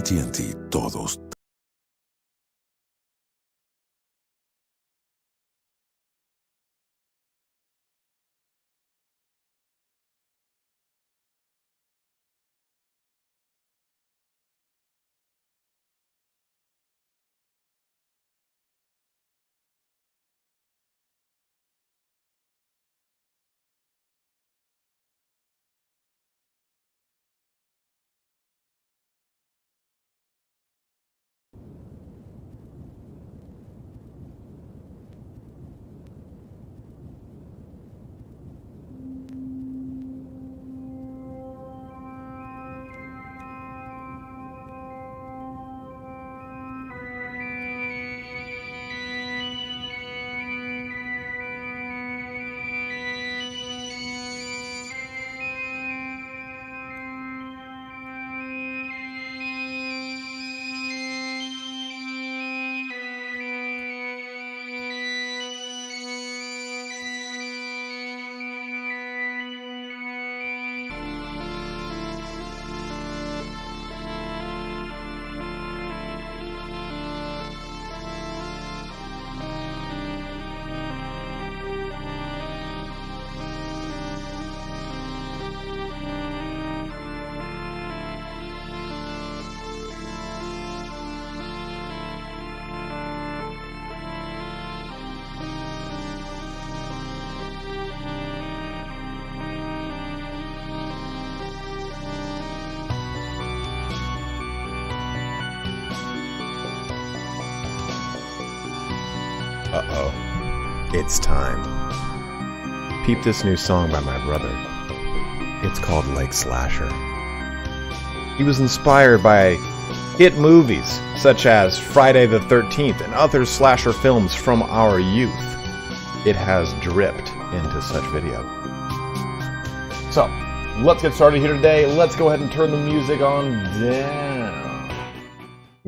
AT&T todos. Uh-oh. It's time. Peep this new song by my brother. It's called Lake Slasher. He was inspired by hit movies such as Friday the 13th and other slasher films from our youth. It has dripped into such video. So, let's get started here today. Let's go ahead and turn the music on down.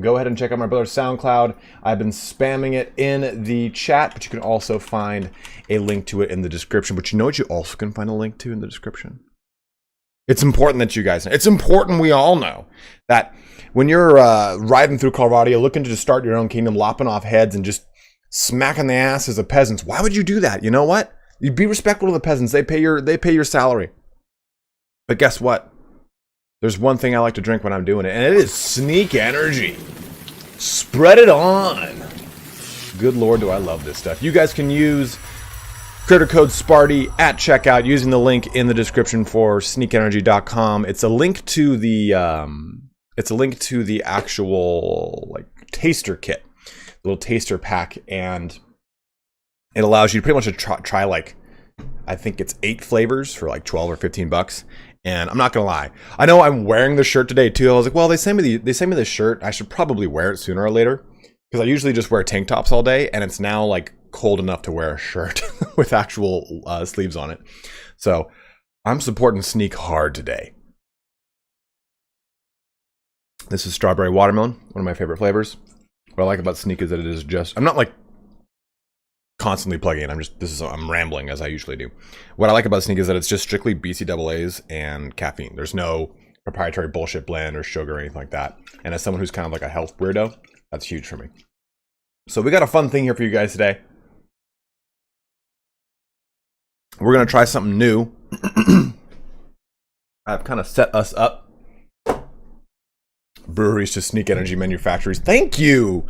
Go ahead and check out my brother's SoundCloud. I've been spamming it in the chat, but you can also find a link to it in the description. But you know what you also can find a link to in the description? It's important that you guys know. It's important we all know that when you're riding through Colorado, looking to just start your own kingdom, lopping off heads and just smacking the asses of peasants, why would you do that? You know what? You be respectful to the peasants. They pay your salary. But guess what? There's one thing I like to drink when I'm doing it, and it is Sneak Energy. Spread it on. Good Lord, do I love this stuff. You guys can use creator code SPARTY at checkout using the link in the description for sneakenergy.com. It's a link to the actual like taster kit, little taster pack, and it allows you pretty much to try like, I think it's 8 flavors for like 12 or 15 bucks. And I'm not gonna lie, I know I'm wearing the shirt today too. I was like, well, they sent me this shirt. I should probably wear it sooner or later, because I usually just wear tank tops all day, and it's now like cold enough to wear a shirt with actual sleeves on it. So I'm supporting Sneak hard today. This is strawberry watermelon, one of my favorite flavors. What I like about Sneak is that it is just, I'm not like constantly plugging in. I'm rambling as I usually do. What I like about Sneak is that it's just strictly BCAAs and caffeine. There's no proprietary bullshit blend or sugar or anything like that. And as someone who's kind of like a health weirdo, that's huge for me. So we got a fun thing here for you guys today. We're going to try something new. I've kind of set us up. Breweries to Sneak Energy manufacturers. Thank you!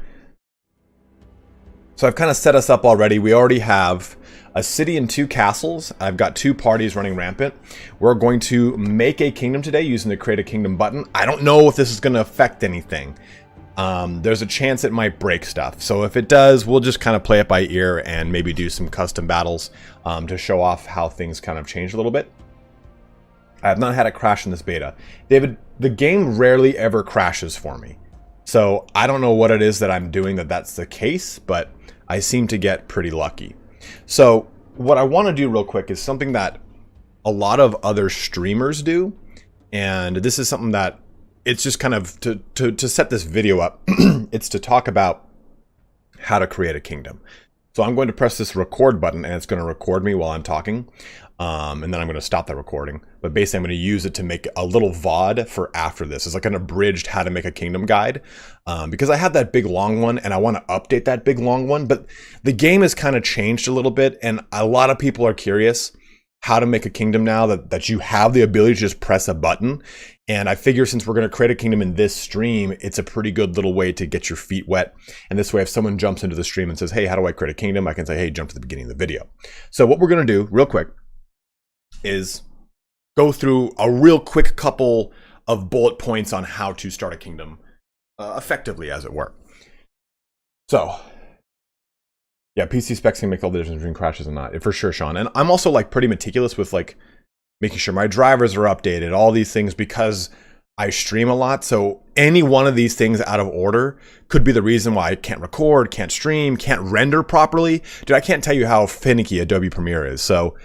So I've kind of set us up already. We already have a city and 2 castles. I've got 2 parties running rampant. We're going to make a kingdom today using the Create a Kingdom button. I don't know if this is going to affect anything. There's a chance it might break stuff. So if it does, we'll just kind of play it by ear and maybe do some custom battles to show off how things kind of change a little bit. I have not had it crash in this beta. David, the game rarely ever crashes for me. So I don't know what it is that I'm doing that's the case, but I seem to get pretty lucky. So what I want to do real quick is something that a lot of other streamers do. And this is something that it's just kind of to set this video up. It's to talk about how to create a kingdom. So I'm going to press this record button, and it's going to record me while I'm talking. And then I'm going to stop that recording. But basically, I'm going to use it to make a little VOD for after this. It's like an abridged how to make a kingdom guide. Because I have that big long one, and I want to update that big long one. But the game has kind of changed a little bit, and a lot of people are curious how to make a kingdom now that you have the ability to just press a button. And I figure since we're going to create a kingdom in this stream, it's a pretty good little way to get your feet wet. And this way, if someone jumps into the stream and says, hey, how do I create a kingdom? I can say, hey, jump to the beginning of the video. So what we're going to do real quick is go through a real quick couple of bullet points on how to start a kingdom effectively, as it were. So yeah, PC specs can make all the difference between crashes and not. For sure, Sean. And I'm also like pretty meticulous with like making sure my drivers are updated, all these things, because I stream a lot. So any one of these things out of order could be the reason why I can't record, can't stream, can't render properly. Dude, I can't tell you how finicky Adobe Premiere is. So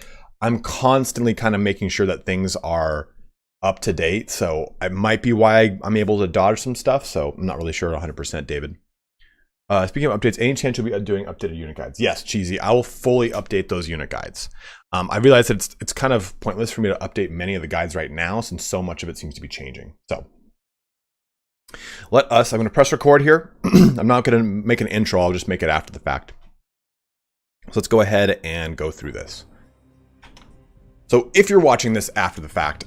I'm constantly kind of making sure that things are up to date. So it might be why I'm able to dodge some stuff. So I'm not really sure 100%, David. Speaking of updates, any chance you'll be doing updated unit guides? Yes, Cheesy, I will fully update those unit guides. I realize that it's kind of pointless for me to update many of the guides right now since so much of it seems to be changing. So I'm going to press record here. I'm not going to make an intro, I'll just make it after the fact. So let's go ahead and go through this. So if you're watching this after the fact,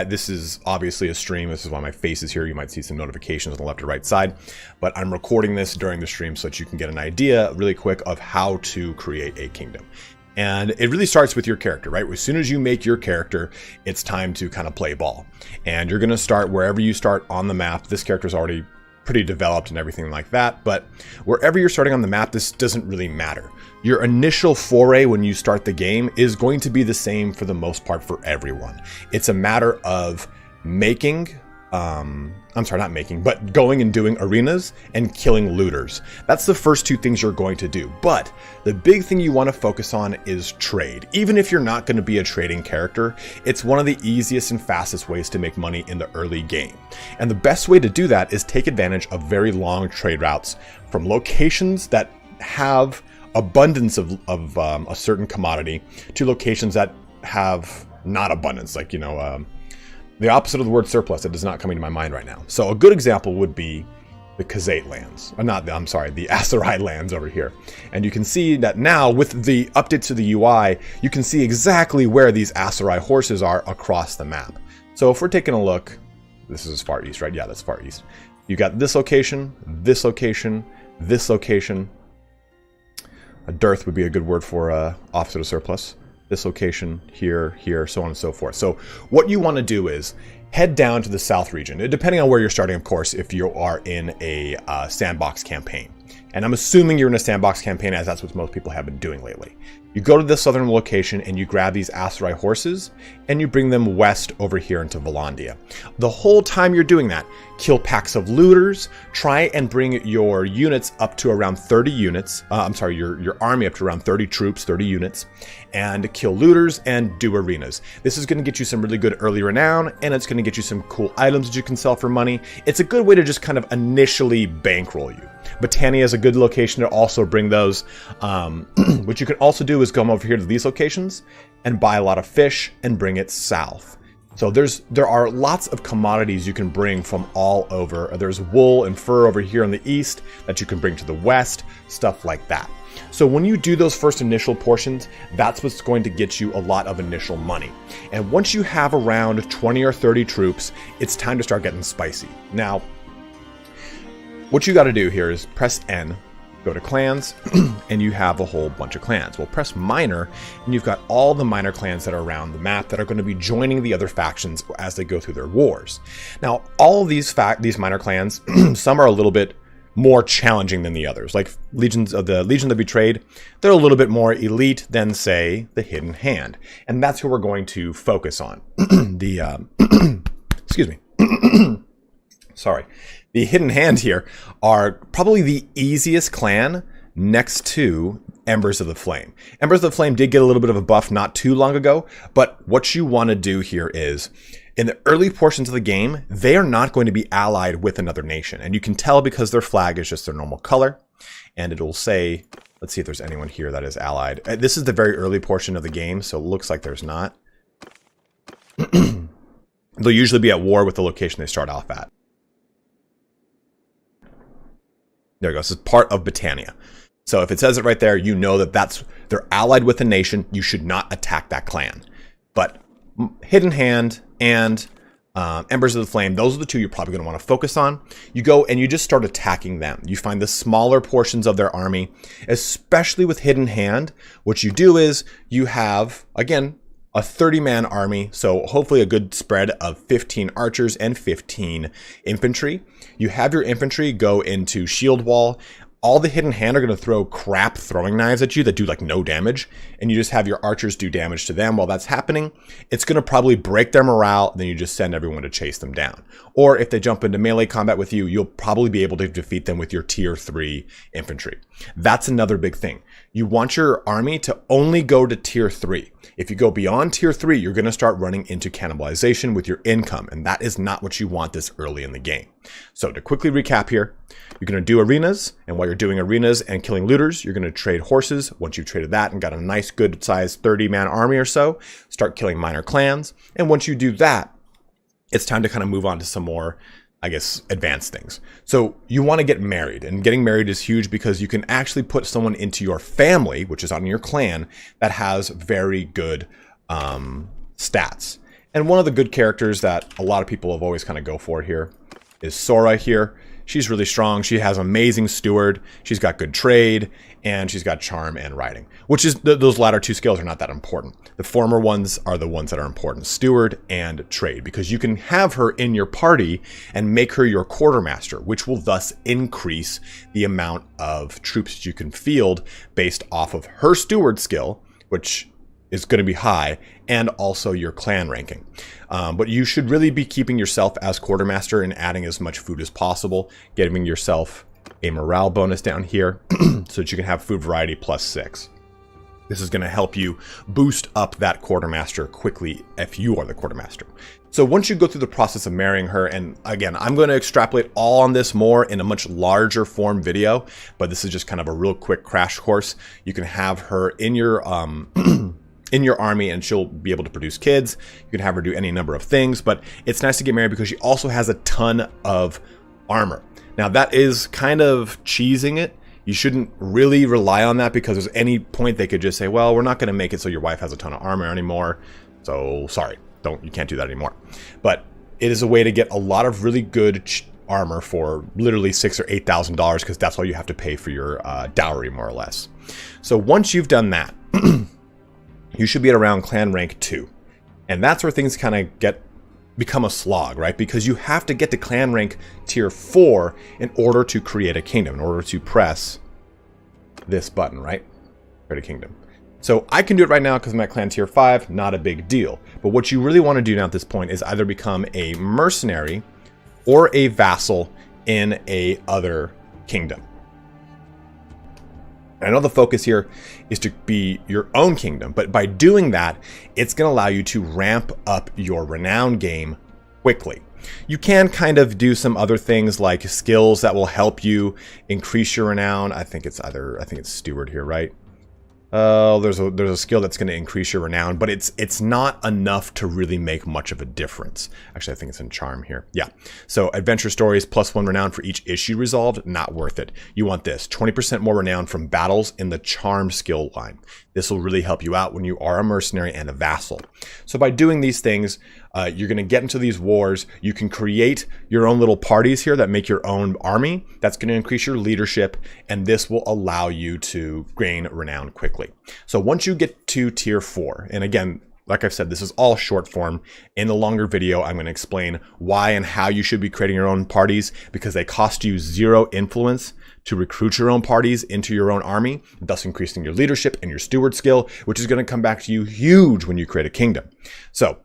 this is obviously a stream. This is why my face is here. You might see some notifications on the left or right side, but I'm recording this during the stream so that you can get an idea really quick of how to create a kingdom. And it really starts with your character, right? As soon as you make your character, it's time to kind of play ball. And you're going to start wherever you start on the map. This character is already pretty developed and everything like that, but wherever you're starting on the map, this doesn't really matter. Your initial foray when you start the game is going to be the same for the most part for everyone. It's a matter of going and doing arenas and killing looters. That's the first two things you're going to do. But the big thing you want to focus on is trade. Even if you're not going to be a trading character, it's one of the easiest and fastest ways to make money in the early game. And the best way to do that is take advantage of very long trade routes from locations that have abundance of a certain commodity to locations that have not abundance, like, the opposite of the word surplus. It is not coming to my mind right now. So a good example would be the Khazate lands, the Asarai lands over here. And you can see that now with the updates to the UI, you can see exactly where these Asarai horses are across the map. So if we're taking a look, this is as far east, right? Yeah, that's far east. You got this location, this location, this location. A dearth would be a good word for opposite of surplus. This location, here, so on and so forth. So what you want to do is head down to the south region, depending on where you're starting, of course, if you are in a sandbox campaign. And I'm assuming you're in a sandbox campaign, as that's what most people have been doing lately. You go to the southern location and you grab these Asarai horses and you bring them west over here into Volandia. The whole time you're doing that, kill packs of looters, try and bring your units up to around 30 units. Your army up to around 30 troops, 30 units, and kill looters and do arenas. This is going to get you some really good early renown, and it's going to get you some cool items that you can sell for money. It's a good way to just kind of initially bankroll you. Botania is a good location to also bring those. What you can also do is come over here to these locations and buy a lot of fish and bring it south. So there are lots of commodities you can bring from all over. There's wool and fur over here on the east that you can bring to the west, stuff like that. So when you do those first initial portions, that's what's going to get you a lot of initial money. And once you have around 20 or 30 troops, it's time to start getting spicy. Now, what you got to do here is press N, go to clans, and you have a whole bunch of clans. Well, press minor, and you've got all the minor clans that are around the map that are going to be joining the other factions as they go through their wars. Now, all of these minor clans, some are a little bit more challenging than the others. Like Legion of Betrayed, they're a little bit more elite than, say, the Hidden Hand. And that's who we're going to focus on. Excuse me. Sorry. The Hidden Hand here are probably the easiest clan next to Embers of the Flame. Embers of the Flame did get a little bit of a buff not too long ago, but what you want to do here is, in the early portions of the game, they are not going to be allied with another nation. And you can tell because their flag is just their normal color. And it'll say, Let's see if there's anyone here that is allied. This is the very early portion of the game, so it looks like there's not. They'll usually be at war with the location they start off at. There we go. This is part of Britannia. So if it says it right there, you know that they're allied with a nation. You should not attack that clan. But Hidden Hand and Embers of the Flame, those are the two you're probably going to want to focus on. You go and you just start attacking them. You find the smaller portions of their army, especially with Hidden Hand. What you do is you have, again, a 30-man army, so hopefully a good spread of 15 archers and 15 infantry. You have your infantry go into shield wall. All the Hidden Hand are going to throw crap throwing knives at you that do like no damage, and you just have your archers do damage to them. While that's happening, it's going to probably break their morale, then you just send everyone to chase them down. Or if they jump into melee combat with you, you'll probably be able to defeat them with your tier 3 infantry. That's another big thing. You want your army to only go to tier 3. If you go beyond tier 3, you're going to start running into cannibalization with your income, and that is not what you want this early in the game. So to quickly recap here, you're going to do arenas, and while you're doing arenas and killing looters, you're going to trade horses. Once you've traded that and got a nice good sized 30-man army or so, start killing minor clans. And once you do that, it's time to kind of move on to some more, I guess, advanced things. So you want to get married, and getting married is huge because you can actually put someone into your family, which is on your clan, that has very good stats. And one of the good characters that a lot of people have always kind of go for here is Sora here. She's really strong. She has amazing steward. She's got good trade, and she's got charm and riding, which is those latter two skills are not that important. The former ones are the ones that are important, steward and trade, because you can have her in your party and make her your quartermaster, which will thus increase the amount of troops that you can field based off of her steward skill, which is going to be high, and also your clan ranking. But you should really be keeping yourself as quartermaster and adding as much food as possible, giving yourself a morale bonus down here so that you can have food variety +6. This is going to help you boost up that quartermaster quickly if you are the quartermaster. So once you go through the process of marrying her, and again, I'm going to extrapolate all on this more in a much larger form video, but this is just kind of a real quick crash course. You can have her in your in your army, and she'll be able to produce kids. You can have her do any number of things, but it's nice to get married because she also has a ton of armor. Now that is kind of cheesing it. You shouldn't really rely on that because there's any point they could just say, well, we're not going to make it so your wife has a ton of armor anymore. So sorry, you can't do that anymore. But it is a way to get a lot of really good armor for literally $6,000 or $8,000 because that's all you have to pay for your dowry, more or less. So once you've done that, you should be at around clan rank 2. And that's where things kind of become a slog, right? Because you have to get to clan rank tier 4 in order to create a kingdom, in order to press this button, right? Create a kingdom. So I can do it right now because I'm at clan tier 5, not a big deal. But what you really want to do now at this point is either become a mercenary or a vassal in a other kingdom. I know the focus here is to be your own kingdom, but by doing that, it's going to allow you to ramp up your renown game quickly. You can kind of do some other things like skills that will help you increase your renown. I think it's steward here, right? There's a skill that's going to increase your renown, but it's not enough to really make much of a difference. Actually, I think it's in charm here. Yeah. So adventure stories +1 renown for each issue resolved, not worth it. You want this 20% more renown from battles in the charm skill line. This will really help you out when you are a mercenary and a vassal. So by doing these things, you're going to get into these wars. You can create your own little parties here that make your own army. That's going to increase your leadership, and this will allow you to gain renown quickly. So once you get to tier 4, and again, like I've said, this is all short form. In the longer video, I'm going to explain why and how you should be creating your own parties, because they cost you 0 influence to recruit your own parties into your own army, thus increasing your leadership and your steward skill, which is going to come back to you huge when you create a kingdom. So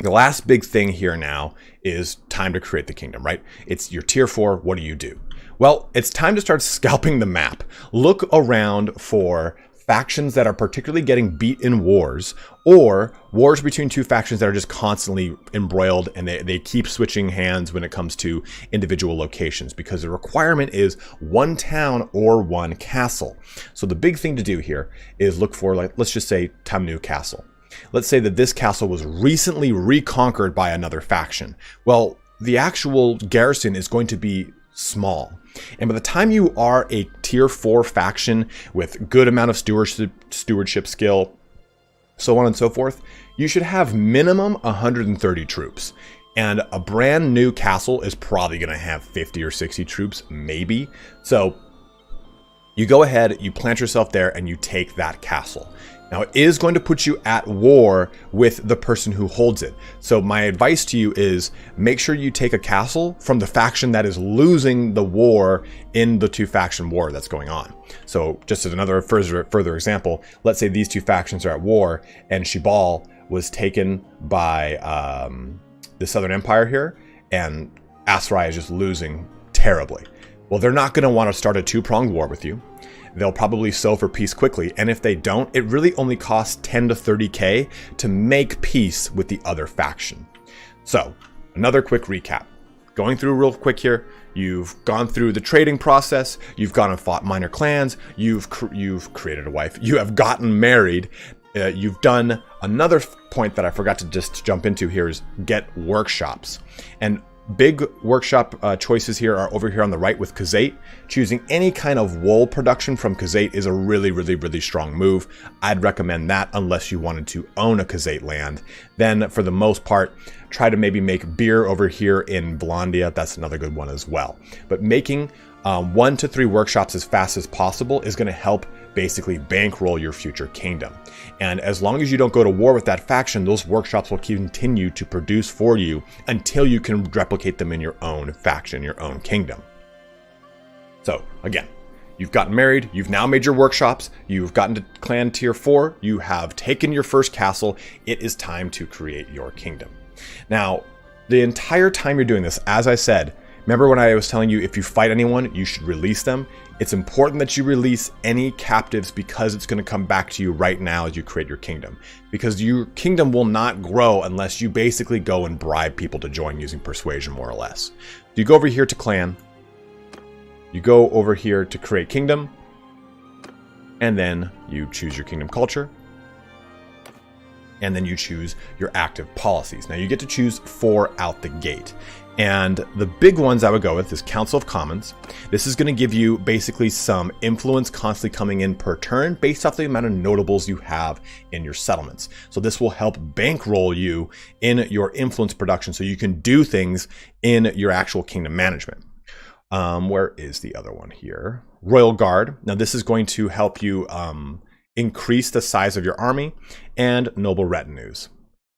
the last big thing here now is time to create the kingdom, right? It's your tier 4. What do you do? Well, it's time to start scalping the map. Look around for factions that are particularly getting beat in wars, or wars between two factions that are just constantly embroiled and they keep switching hands when it comes to individual locations, because the requirement is one town or one castle. So the big thing to do here is look for, like, let's just say Tamnu Castle. Let's say that this castle was recently reconquered by another faction. Well, the actual garrison is going to be small. And by the time you are a tier 4 faction with good amount of stewardship skill, so on and so forth, you should have minimum 130 troops. And a brand new castle is probably going to have 50 or 60 troops, maybe. So you go ahead, you plant yourself there, and you take that castle. Now, it is going to put you at war with the person who holds it. So my advice to you is make sure you take a castle from the faction that is losing the war in the two-faction war that's going on. So just as another further example, let's say these two factions are at war and Shibal was taken by the Southern Empire here, and Asrai is just losing terribly. Well, they're not going to want to start a two-pronged war with you. They'll probably sow for peace quickly, and if they don't, it really only costs 10 to 30k to make peace with the other faction. So, another quick recap. Going through real quick here, you've gone through the trading process, you've gone and fought minor clans, you've created a wife, you have gotten married, you've done another point that I forgot to just jump into here is get workshops. And big workshop choices here are over here on the right with Khazate. Choosing any kind of wool production from Khazate is a really strong move. I'd recommend that unless you wanted to own a Khazate land. Then for the most part, try to maybe make beer over here in Vlandia. That's another good one as well. But making 1 to 3 workshops as fast as possible is going to help basically bankroll your future kingdom. And as long as you don't go to war with that faction, those workshops will continue to produce for you until you can replicate them in your own faction, your own kingdom. So again, you've gotten married, you've now made your workshops, you've gotten to clan tier 4, you have taken your first castle, it is time to create your kingdom. Now, the entire time you're doing this, as I said, remember when I was telling you if you fight anyone, you should release them? It's important that you release any captives because it's going to come back to you right now as you create your kingdom. Because your kingdom will not grow unless you basically go and bribe people to join using persuasion, more or less. You go over here to clan, you go over here to create kingdom, and then you choose your kingdom culture, and then you choose your active policies. Now you get to choose 4 out the gate. And the big ones I would go with is Council of Commons. This is going to give you basically some influence constantly coming in per turn based off the amount of notables you have in your settlements. So this will help bankroll you in your influence production so you can do things in your actual kingdom management. Where is the other one here? Royal Guard. Now this is going to help you increase the size of your army, and noble retinues.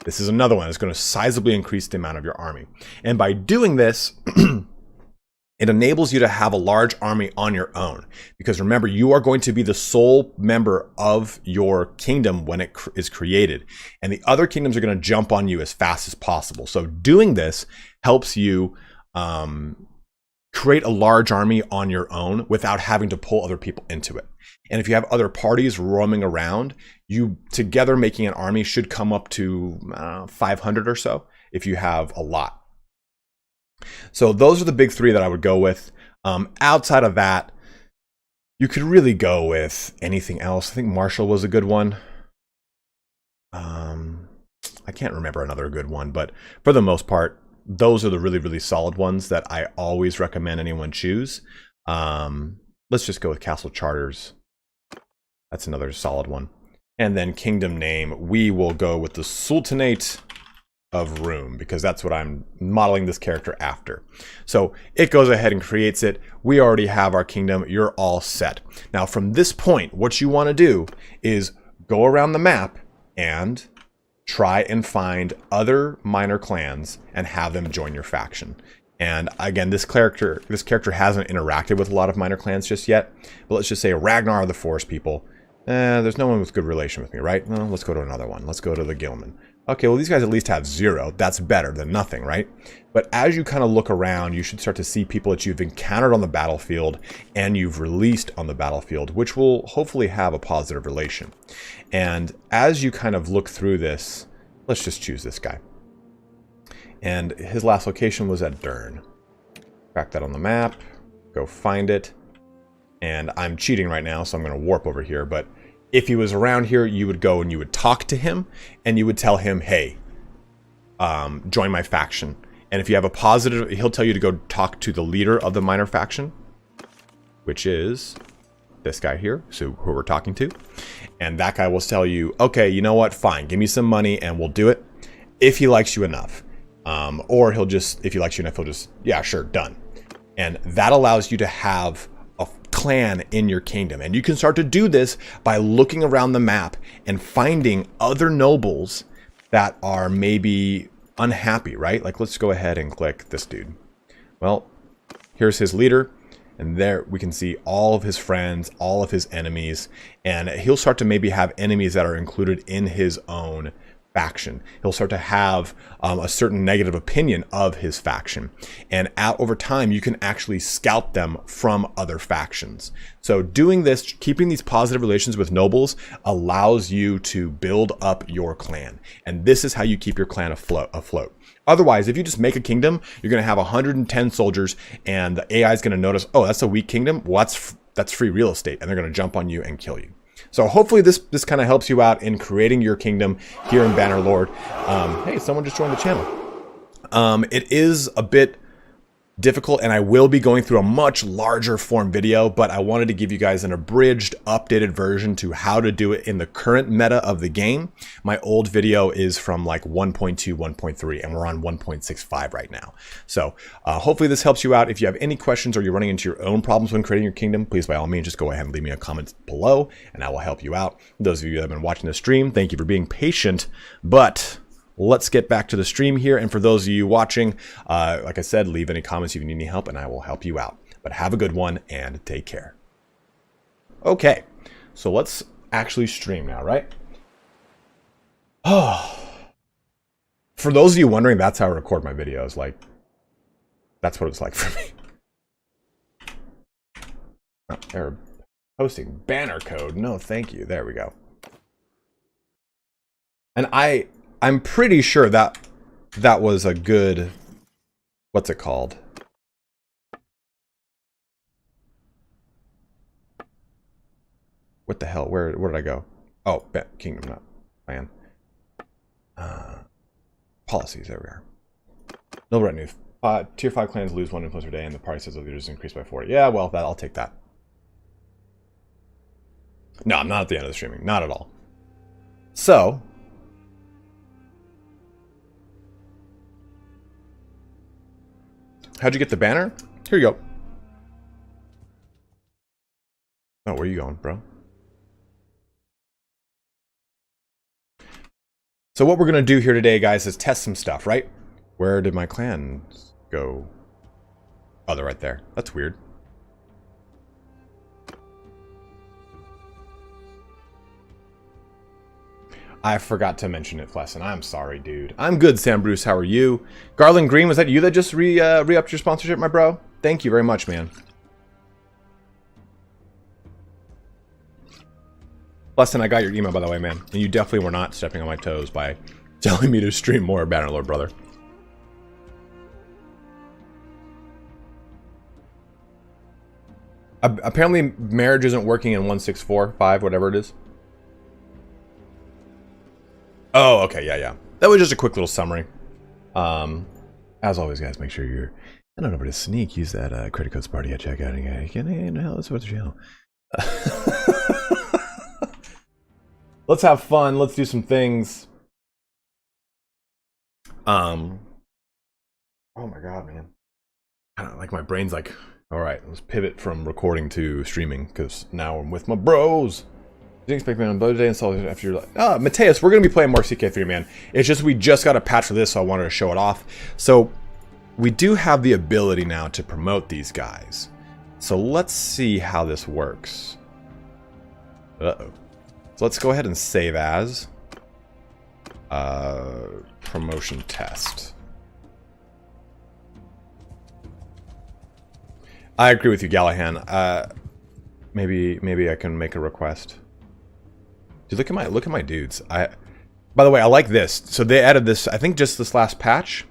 This is another one that's going to sizably increase the amount of your army. And by doing this, it enables you to have a large army on your own. Because remember, you are going to be the sole member of your kingdom when it is created. And the other kingdoms are going to jump on you as fast as possible. So doing this helps you create a large army on your own without having to pull other people into it. And if you have other parties roaming around, you together making an army should come up to 500 or so if you have a lot. So those are the big 3 that I would go with. Outside of that, you could really go with anything else. I think Marshall was a good one. I can't remember another good one, but for the most part, those are the really solid ones that I always recommend anyone choose. Let's just go with Castle Charters. That's another solid one. And then kingdom name, we will go with the Sultanate of Room, because that's what I'm modeling this character after. So it goes ahead and creates it. We already have our kingdom. You're all set. Now from this point, what you want to do is go around the map and try and find other minor clans and have them join your faction. And again, this character hasn't interacted with a lot of minor clans just yet. But let's just say Ragnar of the Forest People. There's no one with good relation with me, right? Well, let's go to another one. Let's go to the Gilman. Okay, well, these guys at least have 0. That's better than nothing, right? But as you kind of look around, you should start to see people that you've encountered on the battlefield and you've released on the battlefield, which will hopefully have a positive relation. And as you kind of look through this, let's just choose this guy. And his last location was at Dern. Crack that on the map, go find it. And I'm cheating right now, so I'm going to warp over here. But if he was around here, you would go and you would talk to him, and you would tell him, hey, join my faction. And if you have a positive, he'll tell you to go talk to the leader of the minor faction, which is this guy here, so who we're talking to. And that guy will tell you, okay, you know what, fine, give me some money and we'll do it, if he likes you enough. Or he'll just, if he likes you enough, he'll just, yeah, sure, done. And that allows you to have a clan in your kingdom. And you can start to do this by looking around the map and finding other nobles that are maybe unhappy, right? Like, let's go ahead and click this dude. Well, here's his leader. And there we can see all of his friends, all of his enemies. And he'll start to maybe have enemies that are included in his own faction. He'll start to have a certain negative opinion of his faction. And over time, you can actually scout them from other factions. So doing this, keeping these positive relations with nobles, allows you to build up your clan. And this is how you keep your clan afloat. Otherwise, if you just make a kingdom, you're going to have 110 soldiers, and the AI is going to notice, oh, that's a weak kingdom. Well, that's free real estate, and they're going to jump on you and kill you. So hopefully this kind of helps you out in creating your kingdom here in Bannerlord. Hey, someone just joined the channel. It is a bit difficult, and I will be going through a much larger form video, but I wanted to give you guys an abridged, updated version to how to do it in the current meta of the game. My old video is from like 1.2, 1.3, and we're on 1.65 right now. So hopefully this helps you out. If you have any questions or you're running into your own problems when creating your kingdom, please by all means just go ahead and leave me a comment below, and I will help you out. Those of you that have been watching the stream, thank you for being patient, but let's get back to the stream here. And for those of you watching, like I said, leave any comments if you need any help and I will help you out. But have a good one and take care. Okay, so let's actually stream now, right? Oh, for those of you wondering, that's how I record my videos. Like, that's what it's like for me. Oh, they're posting banner code. No, thank you. There we go. And I'm pretty sure that was a good, what's it called? What the hell? Where did I go? Oh, kingdom, not plan. Policies, there we are. No retinue. Tier 5 clans lose 1 influence per day and the party size of leaders increased by 40. Yeah, well, I'll take that. No, I'm not at the end of the streaming. Not at all. So, how'd you get the banner? Here you go. Oh, where are you going, bro? So what we're going to do here today, guys, is test some stuff, right? Where did my clans go? Oh, they're right there. That's weird. I forgot to mention it, Flesson. I'm sorry, dude. I'm good, Sam Bruce. How are you? Garland Green, was that you that just re-upped your sponsorship, my bro? Thank you very much, man. Flesson, I got your email, by the way, man. And you definitely were not stepping on my toes by telling me to stream more Bannerlord, brother. Apparently, marriage isn't working in 1.6.4.5, whatever it is. Oh, okay, yeah. That was just a quick little summary. As always, guys, make sure you're head on over to Sneak. Use that credit code Sparty at checkout. And let's support the channel. Let's have fun. Let's do some things. Oh my god, man. I don't like, my brain's like, all right, let's pivot from recording to streaming because now I'm with my bros. Didn't expect me on both day install after you're like, oh, Mateus, we're gonna be playing more CK3, man. It's just we just got a patch for this, so I wanted to show it off. So we do have the ability now to promote these guys. So let's see how this works. Uh-oh. So let's go ahead and save as promotion test. I agree with you, Gallahan. Maybe I can make a request. Dude, look at my dudes. By the way, I like this. So they added this, I think, just this last patch.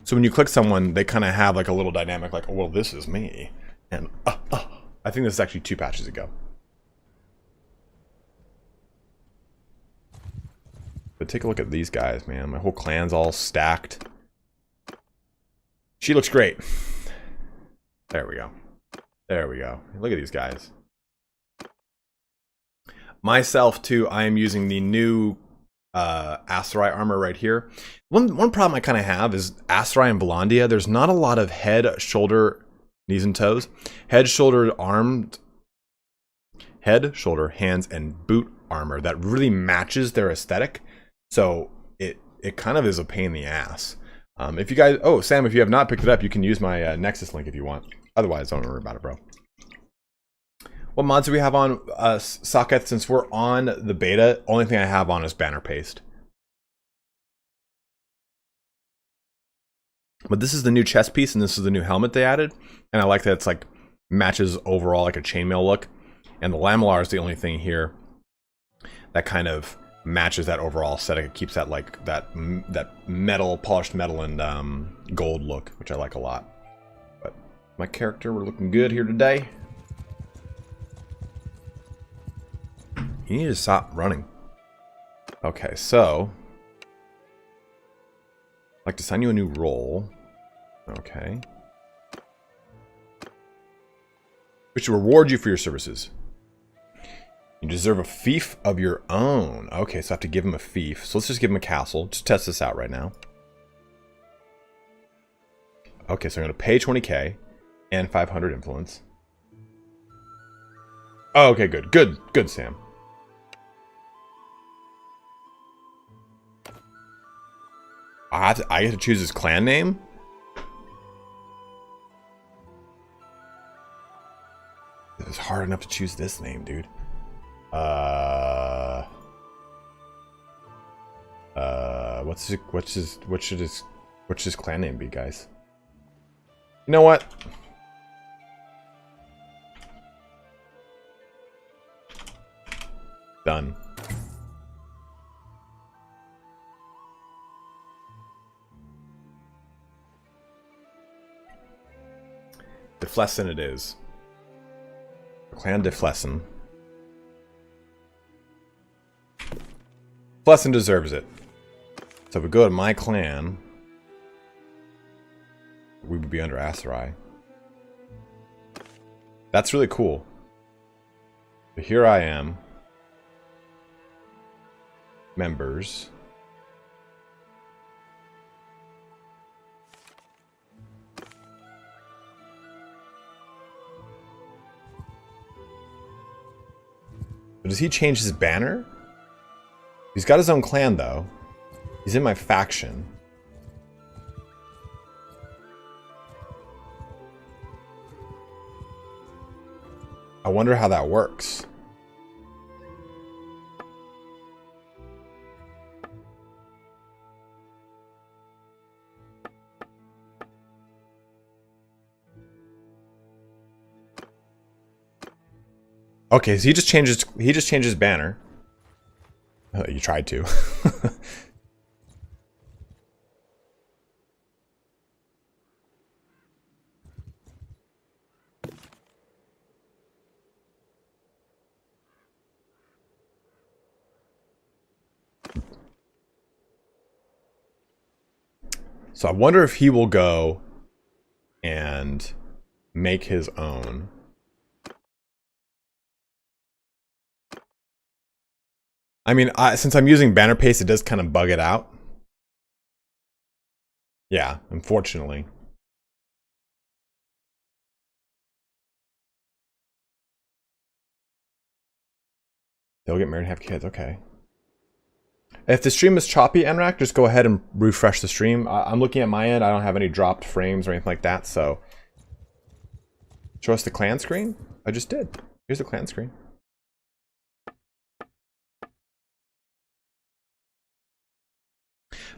So when you click someone, they kind of have like a little dynamic, like, oh, well, this is me, and I think this is actually 2 patches ago. But take a look at these guys, man. My whole clan's all stacked. She looks great. There we go. There we go. Look at these guys. Myself, too, I am using the new Aserai armor right here. One problem I kind of have is Aserai and Blondia. There's not a lot of head, shoulder, knees and toes. Head, shoulder, armed. Head, shoulder, hands, and boot armor that really matches their aesthetic. So it kind of is a pain in the ass. If you guys, oh Sam, if you have not picked it up, you can use my Nexus link if you want. Otherwise, don't worry about it, bro. What mods do we have on Socket? Since we're on the beta, only thing I have on is banner paste. But this is the new chest piece, and this is the new helmet they added, and I like that it's like matches overall like a chainmail look. And the lamellar is the only thing here that kind of matches that overall aesthetic. It keeps that like that metal, polished metal and gold look, which I like a lot. But my character, we're looking good here today. You need to stop running. Okay, so I'd like to assign you a new role. Okay. We should reward you for your services. You deserve a fief of your own. Okay, so I have to give him a fief. So let's just give him a castle. Just test this out right now. Okay, so I'm going to pay 20k and 500 influence. Oh, okay, good. Good, Sam. I get to choose his clan name? It was hard enough to choose this name, dude. What should his clan name be, guys? You know what? Done. Deflessin it is. Clan Deflessin. Deflessin deserves it. So if we go to my clan, we would be under Aserai. That's really cool. But here I am. Members. But does he change his banner? He's got his own clan, though. He's in my faction. I wonder how that works. Okay, so he just changed his banner. Oh, you tried to. So I wonder if he will go and make his own. I mean, since I'm using banner paste, it does kind of bug it out. Yeah, unfortunately. They'll get married and have kids, okay. If the stream is choppy, Enrak, just go ahead and refresh the stream. I'm looking at my end. I don't have any dropped frames or anything like that, so. Show us the clan screen? I just did. Here's the clan screen.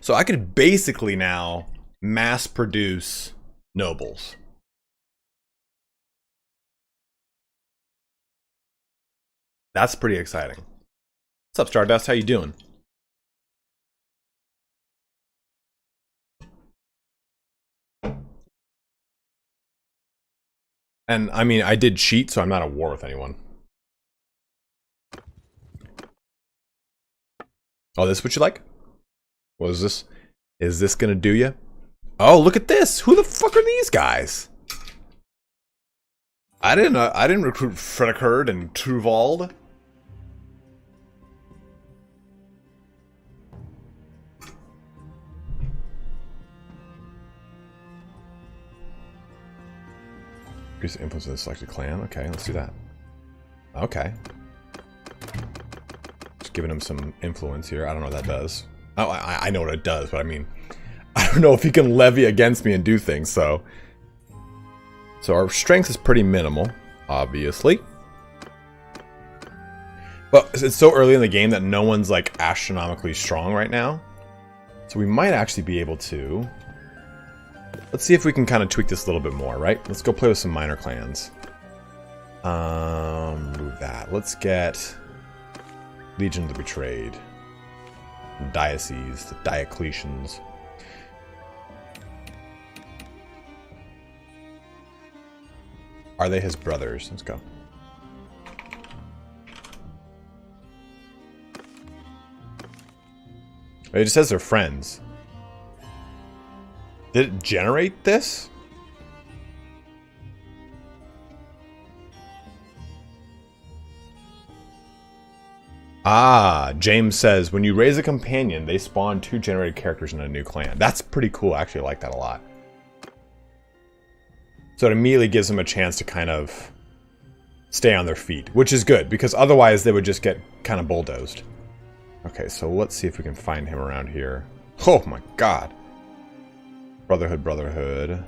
So I could basically now mass produce nobles. That's pretty exciting. What's up, Stardust? How you doing? And I mean, I did cheat, so I'm not at war with anyone. Oh, this is what you like? What is this? Is this gonna do you? Oh, look at this! Who the fuck are these guys? I didn't recruit Fredekerd and Truvald. Increase the influence of the selected clan. Okay, let's do that. Okay. Just giving him some influence here. I don't know what that does. Oh, I know what it does, but I mean, I don't know if he can levy against me and do things, so... So our strength is pretty minimal, obviously. But it's so early in the game that no one's, like, astronomically strong right now. So we might actually be able to... Let's see if we can kind of tweak this a little bit more, right? Let's go play with some minor clans. Move that. Let's get Legion of the Betrayed. Diocese, the Diocletians. Are they his brothers? Let's go. It just says they're friends. Did it generate this? Ah, James says, when you raise a companion, they spawn 2 generated characters in a new clan. That's pretty cool. I actually like that a lot. So it immediately gives them a chance to kind of stay on their feet, which is good, because otherwise they would just get kind of bulldozed. Okay, so let's see if we can find him around here. Oh my god. Brotherhood, Brotherhood.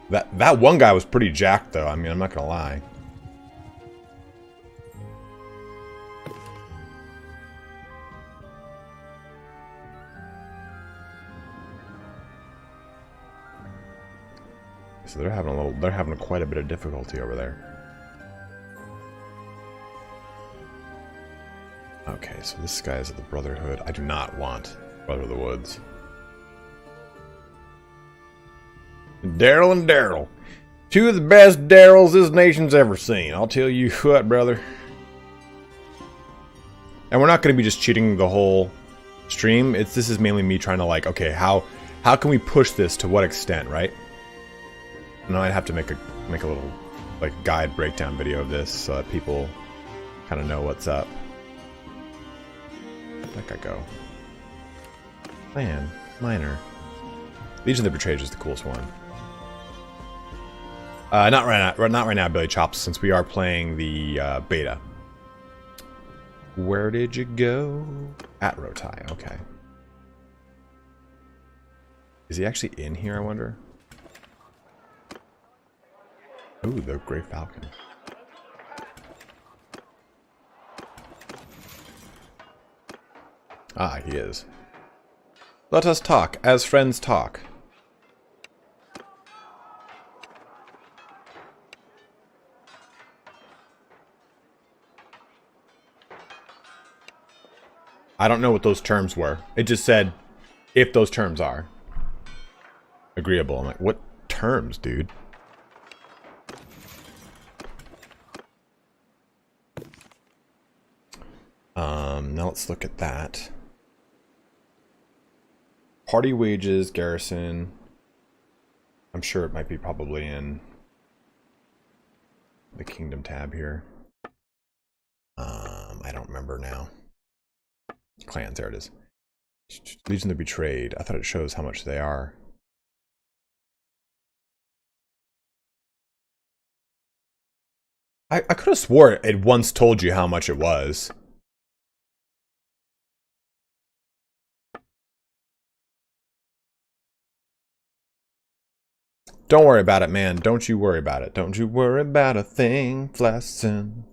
That one guy was pretty jacked, though. I mean, I'm not gonna lie. So they're having quite a bit of difficulty over there. Okay, so this guy is at the Brotherhood. I do not want Brother of the Woods. Daryl and Daryl. 2 of the best Daryls this nation's ever seen. I'll tell you what, brother. And we're not going to be just cheating the whole stream. This is mainly me trying to, like, okay, how can we push this to what extent, right? And I'd have to make a little, like, guide breakdown video of this so that people kind of know what's up. Where'd that guy go? Clan. Minor. Legion of the Betrayed is the coolest one. Not right now, Billy Chops, since we are playing the beta. Where did you go? At Rotai, okay. Is he actually in here, I wonder? Ooh, the Grey Falcon. Ah, he is. Let us talk, as friends talk. I don't know what those terms were. It just said, if those terms are agreeable. I'm like, what terms, dude? Now let's look at that. Party wages, garrison. I'm sure it might be probably in the kingdom tab here. I don't remember now. Clans, there it is. Legion of the Betrayed. I thought it shows how much they are. I could have swore it once told you how much it was. Don't worry about it, man. Don't you worry about it. Don't you worry about a thing, Flasson.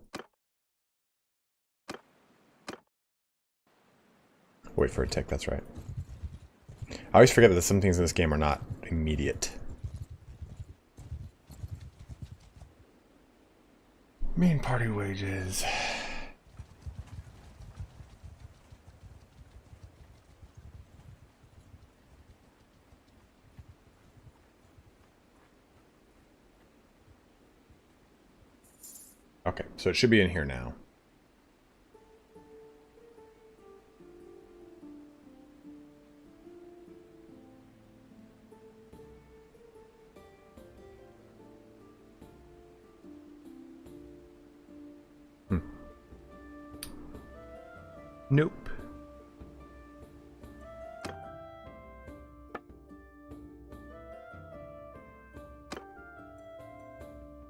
Wait for a tick, that's right. I always forget that some things in this game are not immediate. Main party wages. Okay, so it should be in here now. Nope.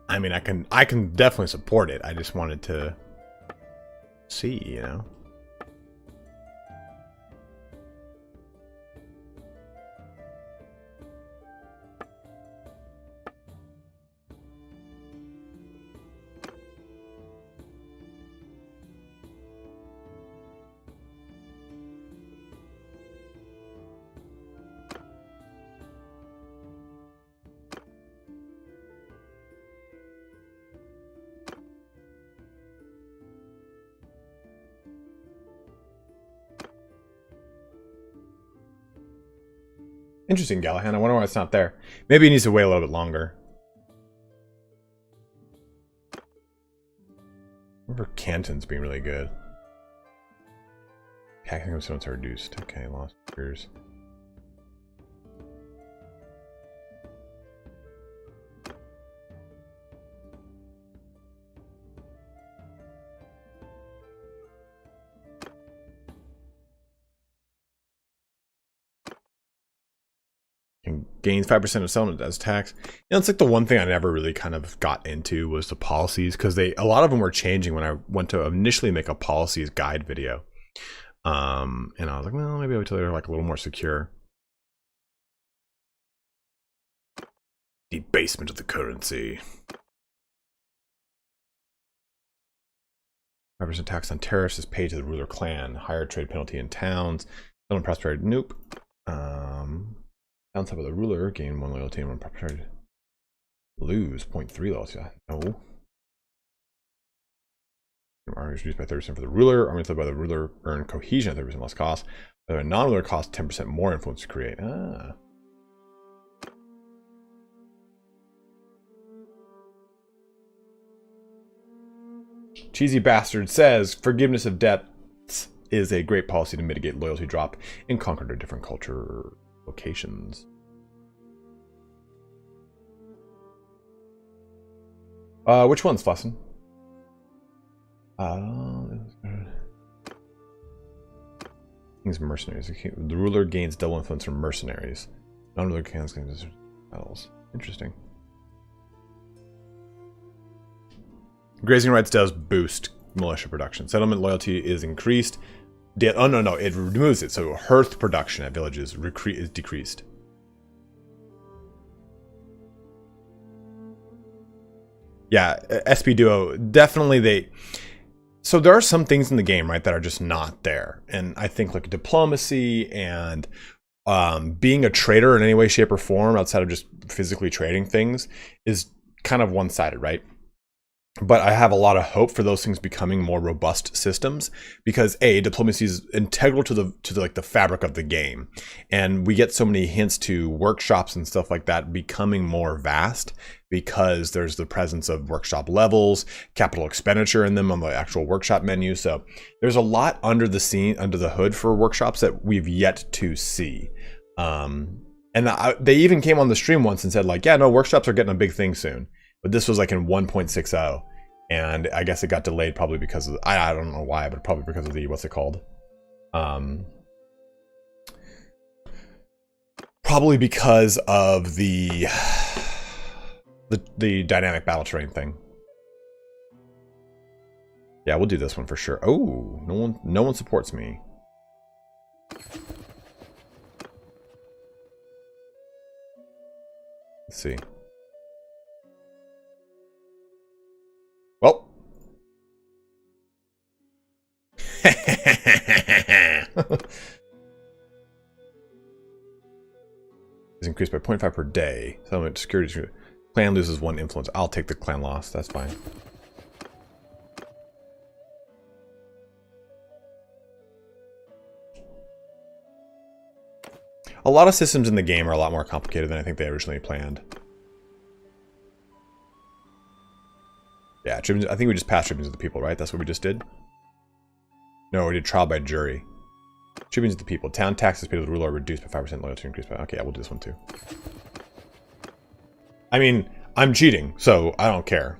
I mean, I can definitely support it. I just wanted to see, you know. Interesting, Gallahan. I wonder why it's not there. Maybe it needs to wait a little bit longer. I remember Canton's being really good. Hacking components are reduced. Okay, lost years. Gains 5% of settlement as tax. You know, it's like the one thing I never really kind of got into was the policies, because a lot of them were changing when I went to initially make a policies guide video. And I was like, well, maybe I'll wait till they're like a little more secure. Debasement of the currency. 5% tax on tariffs is paid to the ruler clan. Higher trade penalty in towns. Settlement prosperity. Nope. Downside of the ruler, gain 1 loyalty and 1 prosperity. Lose 0.3 loyalty. No. Army is reduced by 30% for the ruler. Army led by the ruler earn cohesion at 30% less cost. The non-ruler costs 10% more influence to create. Ah. Cheesy Bastard says, forgiveness of debts is a great policy to mitigate loyalty drop in conquered or different culture locations. Which one's Flesson? King's mercenaries. The ruler gains double influence from mercenaries. Non-ruler gains battles. Interesting. Grazing rights does boost militia production. Settlement loyalty is increased. Oh no, it removes it. So hearth production at villages is decreased. Yeah, SP Duo definitely so there are some things in the game, right, that are just not there, and I think like diplomacy and being a trader in any way, shape, or form outside of just physically trading things is kind of one-sided, right? But I have a lot of hope for those things becoming more robust systems, because diplomacy is integral to the fabric of the game, and we get so many hints to workshops and stuff like that becoming more vast because there's the presence of workshop levels, capital expenditure in them on the actual workshop menu. So there's a lot under the hood for workshops that we've yet to see. And they even came on the stream once and said like, yeah, no, workshops are getting a big thing soon. But this was like in 1.60, and I guess it got delayed probably because of I don't know why, but probably because of the what's it called? Probably because of the dynamic battle terrain thing. Yeah, we'll do this one for sure. Oh, no one supports me. Let's see. Well. increased by 0.5 per day. Settlement security. Clan loses 1 influence. I'll take the clan loss. That's fine. A lot of systems in the game are a lot more complicated than I think they originally planned. Yeah, I think we just passed tributes to the people, right? That's what we just did? No, we did trial by jury. Tributes to the people. Town taxes paid to the ruler are reduced by 5%. Loyalty increased by... Okay, yeah, we'll do this one too. I mean, I'm cheating, so I don't care.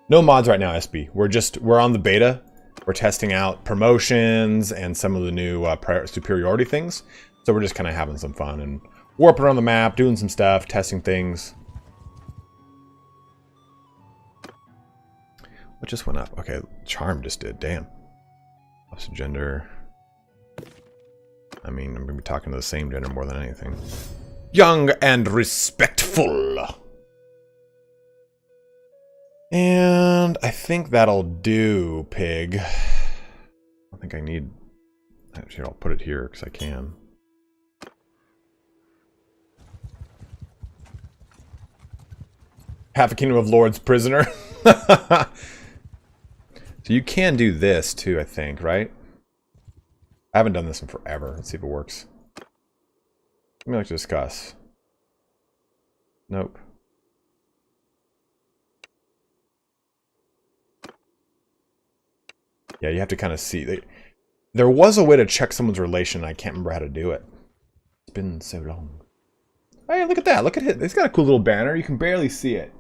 No mods right now, SB. We're on the beta. We're testing out promotions and some of the new superiority things. So we're just kind of having some fun and warping around the map, doing some stuff, testing things. What just went up? Okay, charm just did. Damn. Opposite gender. I mean, I'm going to be talking to the same gender more than anything. Young and respectful. And I think that'll do, pig. I think I need... Actually, I'll put it here because I can. Half a kingdom of lords prisoner. So you can do this too, I think, right? I haven't done this in forever. Let's see if it works. Let me like to discuss. Nope. Yeah, you have to kind of see. There was a way to check someone's relation. I can't remember how to do it. It's been so long. Hey, look at that. Look at it. It's got a cool little banner. You can barely see it.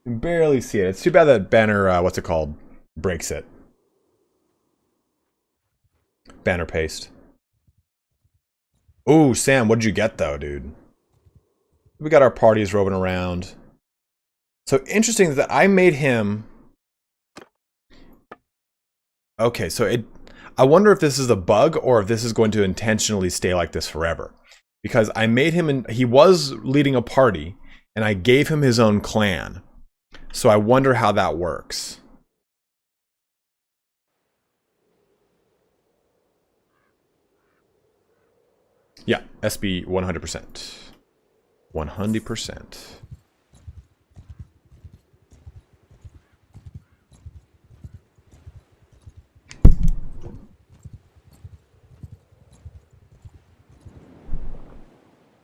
You can barely see it. It's too bad that banner, what's it called, breaks it. Banner paste. Ooh, Sam, what did you get though, dude? We got our parties roving around. So interesting that I made him... Okay, so I wonder if this is a bug or if this is going to intentionally stay like this forever. Because I made him, and he was leading a party, and I gave him his own clan. So I wonder how that works. Yeah, SB 100%. 100%.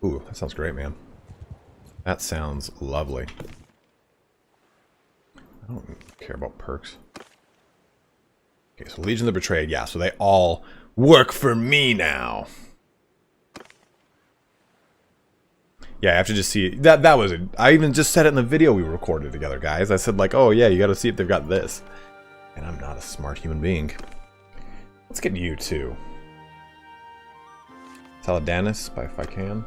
Ooh, that sounds great, man. That sounds lovely. I don't care about perks. Okay, so Legion of the Betrayed, yeah, so they all work for me now. Yeah, I have to just see that was it. I even just said it in the video we recorded together, guys. I said like, oh yeah, you gotta see if they've got this. And I'm not a smart human being. Let's get you too. Saladanus, if I can.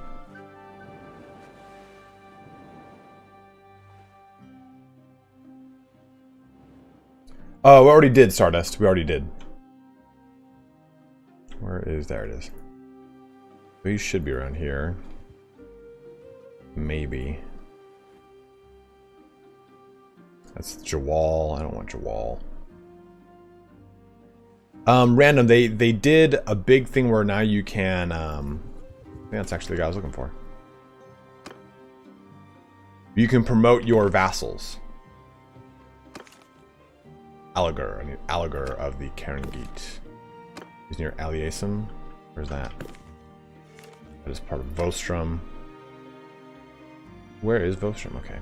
Oh, we already did Stardust. We already did. Where is... There it is. We should be around here. Maybe. That's Jawal. I don't want Jawal. Random. They did a big thing where now you can... I think that's actually the guy I was looking for. You can promote your vassals. Aligar of the Karengit. He's near Aliasum. Where's that? That is part of Vostrom. Where is Vostrom? Okay.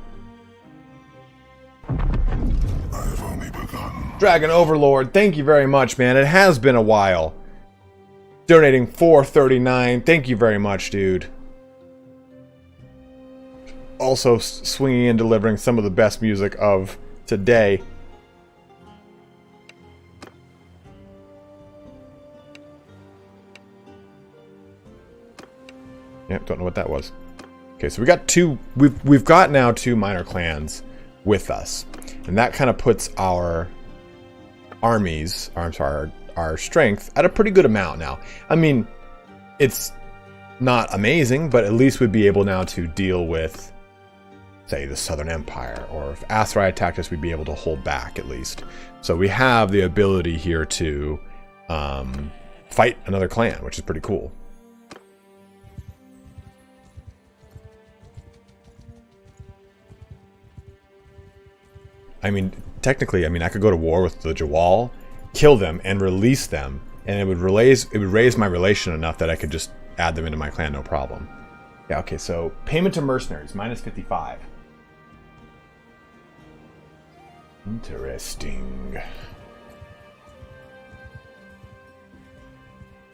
I've only begun. Dragon Overlord, thank you very much, man. It has been a while. Donating $4.39. Thank you very much, dude. Also swinging and delivering some of the best music of today. Yep, don't know what that was. Okay, so we got two. We've got now 2 minor clans with us, and that kind of puts our armies, or I'm sorry, our strength at a pretty good amount now. I mean, it's not amazing, but at least we'd be able now to deal with, say, the Southern Empire, or if Asarai attacked us, we'd be able to hold back at least. So we have the ability here to fight another clan, which is pretty cool. I mean, technically, I mean, I could go to war with the Jawal, kill them, and release them, and it would raise my relation enough that I could just add them into my clan, no problem. Yeah, okay, so payment to mercenaries, minus 55. Interesting.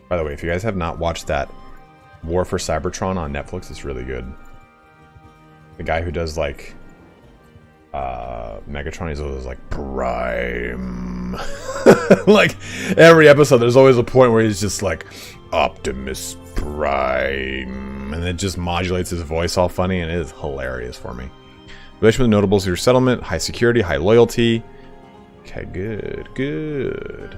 By the way, if you guys have not watched that War for Cybertron on Netflix, it's really good. The guy who does like Megatron, he's always like Prime. Like every episode, there's always a point where he's just like Optimus Prime, and it just modulates his voice all funny, and it is hilarious for me. Relation with notables of your settlement, high security, high loyalty. Okay, good, good.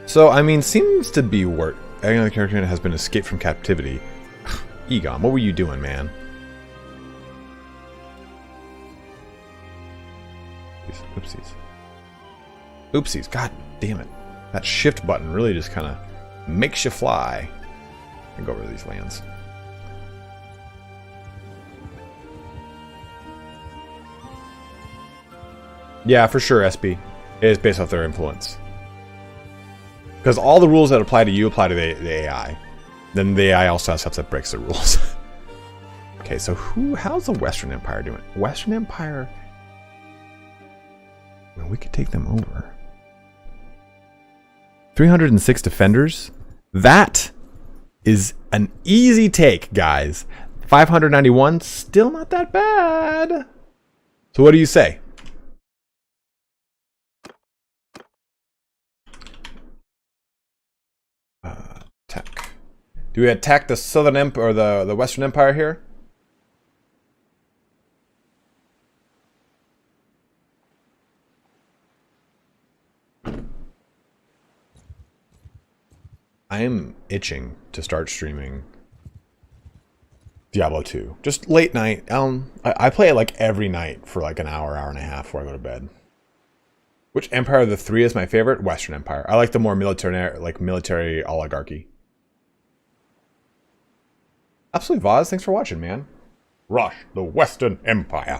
So, I mean, seems to be work. Any other character has been escaped from captivity. Egon, what were you doing, man? Oopsies. Oopsies. God damn it. That shift button really just kind of makes you fly. I go over these lands. Yeah, for sure, SB. It is based off their influence. Because all the rules that apply to you apply to the AI. Then the AI also has stuff that breaks the rules. Okay, so how's the Western Empire doing? Western Empire... Well, we could take them over. 306 defenders? That is an easy take, guys. 591, still not that bad. So what do you say? Attack. Do we attack the Southern Empire or the Western Empire here? I am itching to start streaming Diablo 2. Just late night. I play it like every night for like an hour, hour and a half before I go to bed. Which Empire of the three is my favorite? Western Empire. I like the more military oligarchy. Absolutely, Vaz. Thanks for watching, man. Rush the Western Empire.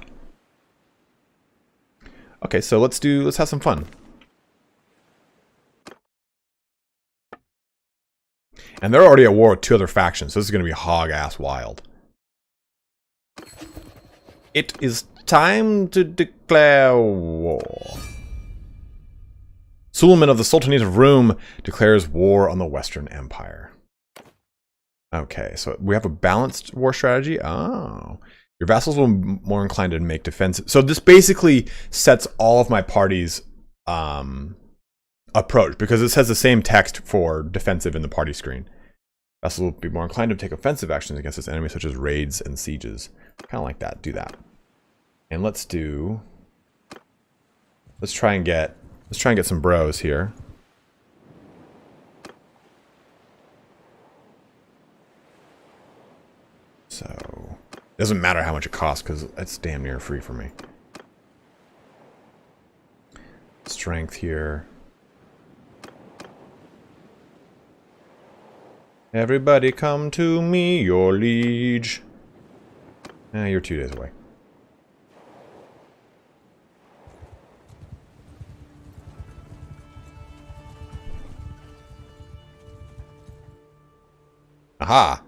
Okay, so let's have some fun. And they're already at war with two other factions, so this is going to be hog-ass wild. It is time to declare war. Suleiman of the Sultanate of Rum declares war on the Western Empire. Okay, so we have a balanced war strategy. Oh. Your vassals will be more inclined to make defensive. So this basically sets all of my parties' approach, because this has the same text for defensive in the party screen. Vassals will be more inclined to take offensive actions against its enemies, such as raids and sieges. Kind of like that. Do that. And let's try and get some bros here. So it doesn't matter how much it costs, because it's damn near free for me. Strength here. Everybody come to me, your liege. You're 2 days away. Aha!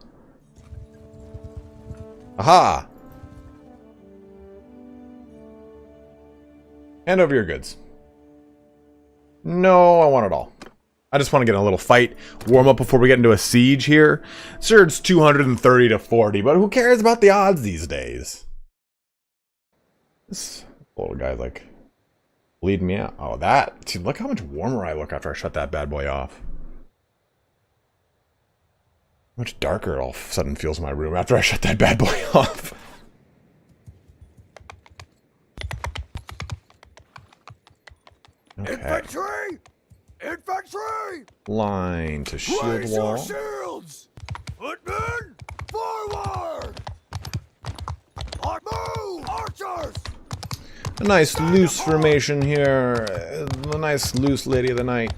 Aha! Hand over your goods. No, I want it all. I just want to get in a little fight, warm up before we get into a siege here. Sure, it's 230 to 40, but who cares about the odds these days? This little guy's like, lead me out. Oh, that. Dude, look how much warmer I look after I shut that bad boy off. Much darker it all of a sudden feels in my room after I shut that bad boy off. Okay. Infantry! Infantry! Line to shield Raise wall. your shields! Footmen, forward! Move! Archers! A nice loose formation here. A nice loose lady of the night,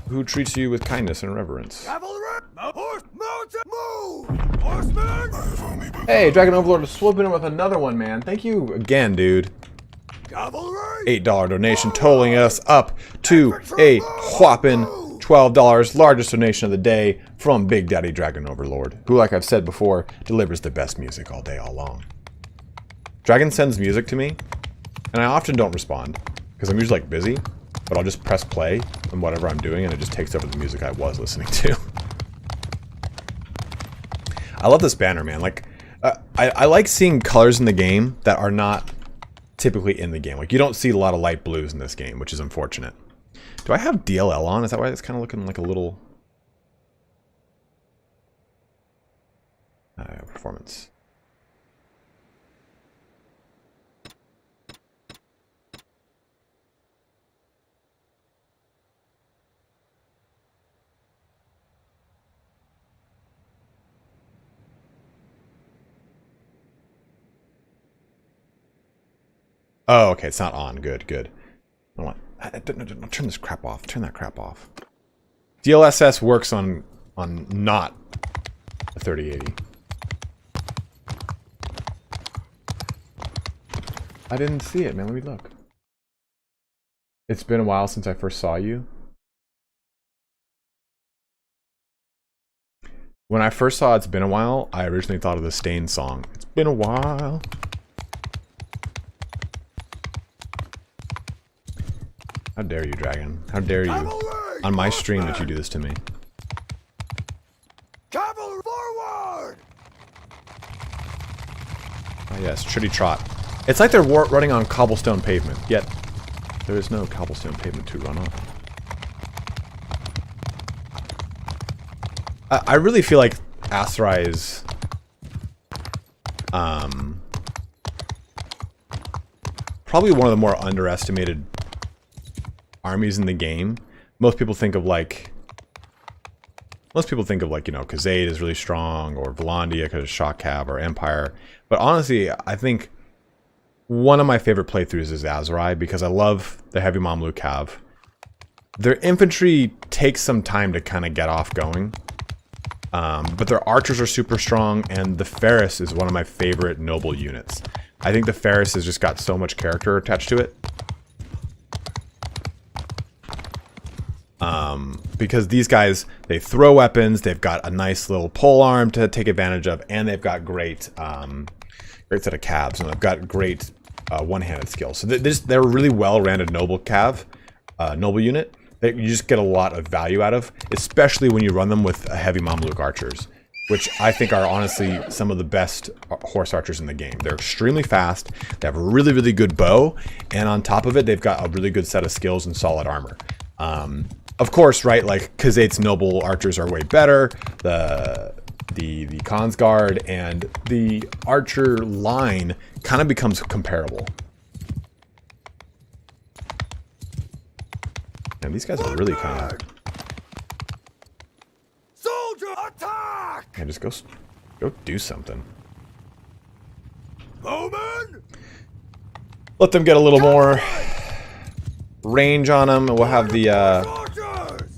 who treats you with kindness and reverence. Cavalry! Horse, mounted, move! Horsemen! I've only begun. Hey, Dragon Overlord is swooping in with another one, man. Thank you again, dude. Cavalry! $8 donation, totaling us up to a whopping $12. Largest donation of the day from Big Daddy Dragon Overlord, who, like I've said before, delivers the best music all day, all long. Dragon sends music to me, and I often don't respond, because I'm usually like busy, but I'll just press play on whatever I'm doing, and it just takes over the music I was listening to. I love this banner, man. Like, I like seeing colors in the game that are not typically in the game. Like, you don't see a lot of light blues in this game, which is unfortunate. Do I have DLL on? Is that why it's kind of looking like a little... performance. Oh, okay, it's not on. Good, good. No, turn this crap off. Turn that crap off. DLSS works on not a 3080. I didn't see it, man. Let me look. It's been a while since I first saw you. When I first saw It's Been a While, I originally thought of the Stain song. It's been a while. How dare you, Dragon? How dare you? Cavalry! On my stream that you do this to me. Cavalry forward! Oh yes, Tritty Trot. It's like they're running on cobblestone pavement, yet there is no cobblestone pavement to run on. I really feel like Aserai is... probably one of the more underestimated armies in the game. Most people think of like, you know, Khazad is really strong, or Volandia because of Shock Cav, or Empire. But honestly, I think one of my favorite playthroughs is Aserai, because I love the Heavy Mamluk Cav. Their infantry takes some time to kind of get off going. But their archers are super strong, and the Ferris is one of my favorite noble units. I think the Ferris has just got so much character attached to it. Because these guys, they throw weapons, they've got a nice little pole arm to take advantage of, and they've got great, great set of calves, and they've got great one-handed skills. So they're a really well-rounded noble cav, noble unit that you just get a lot of value out of, especially when you run them with heavy Mamluk archers, which I think are honestly some of the best horse archers in the game. They're extremely fast, they have a really, really good bow, and on top of it, they've got a really good set of skills and solid armor. Of course, right, like, Khazad's noble archers are way better, the Khan's Guard and the archer line kind of becomes comparable. And these guys are really kind of... Soldier attack! Yeah, just go do something. Bowman! Let them get a little more range on them, and we'll have the Archers!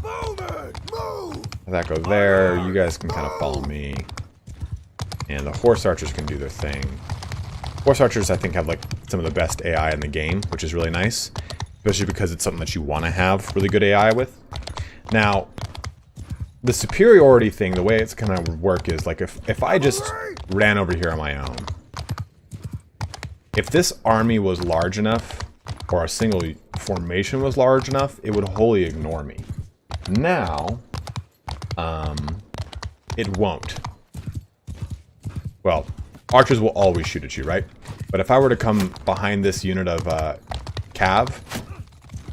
Bowman, move! that go there. You guys can kind of follow me, and the horse archers can do their thing. Horse archers, I think, have like some of the best AI in the game, which is really nice, especially because it's something that you want to have really good AI with. Now, the superiority thing, the way it's going to work is like if I just ran over here on my own, if this army was large enough, or a single formation was large enough, it would wholly ignore me. Now, it won't. Well, archers will always shoot at you, right? But if I were to come behind this unit of cav,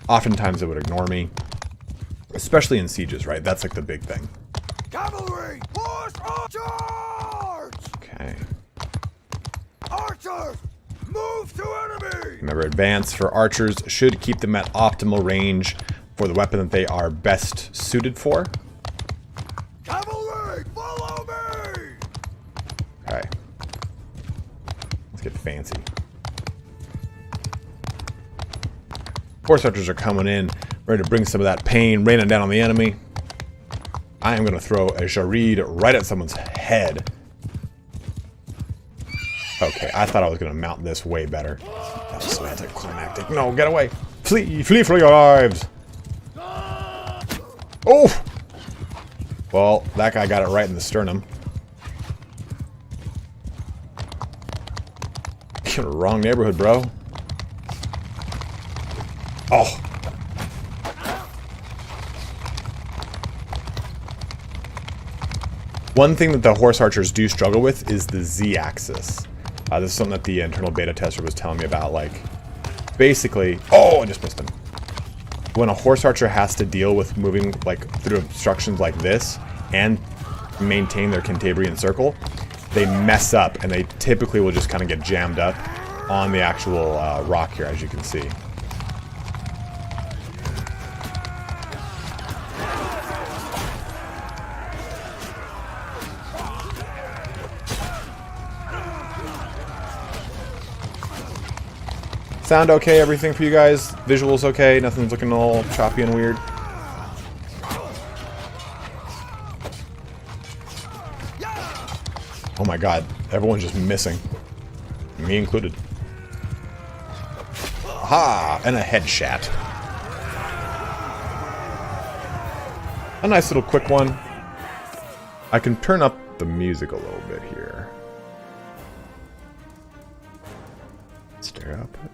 oftentimes it would ignore me. Especially in sieges, right? That's like the big thing. Cavalry! Horse archers! Okay. Archers! Move to enemy! Remember, advance for archers should keep them at optimal range for the weapon that they are best suited for. Cavalry! Follow me! Okay. Let's get fancy. Horse archers are coming in, ready to bring some of that pain raining down on the enemy. I am going to throw a Jareed right at someone's head. Okay, I thought I was going to mount this way better. That was so anticlimactic. No, get away. Flee! Flee for your lives! Oh! Well, that guy got it right in the sternum. You're in the wrong neighborhood, bro. Oh! One thing that the horse archers do struggle with is the Z-axis. This is something that the internal beta tester was telling me about. Like, basically... Oh, I just missed him. When a horse archer has to deal with moving like through obstructions like this and maintain their Cantabrian circle, they mess up and they typically will just kind of get jammed up on the actual rock here, as you can see. Sound okay? Everything for you guys? Visuals okay? Nothing's looking all choppy and weird? Oh my god, everyone's just missing. Me included. Aha! And a headshot. A nice little quick one. I can turn up the music a little bit here. Stereo output.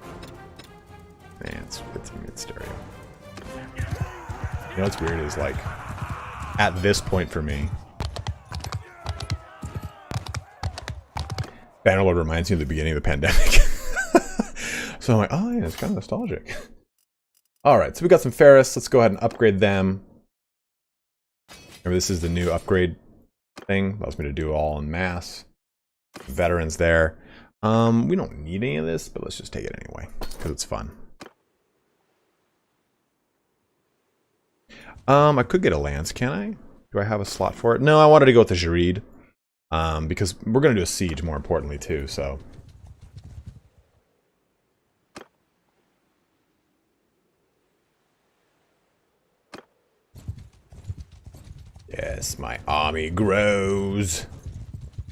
Man, it's mid stereo. You know what's weird is, like, at this point for me, Bannerlord reminds me of the beginning of the pandemic. So I'm like, oh yeah, it's kind of nostalgic. Alright, so we got some Ferris. Let's go ahead and upgrade them. Remember, this is the new upgrade thing. Allows me to do all en masse. Veterans there. We don't need any of this, but let's just take it anyway, because it's fun. I could get a lance, can I? Do I have a slot for it? No, I wanted to go with the Jareed. Because we're going to do a siege, more importantly, too, so... Yes, my army grows.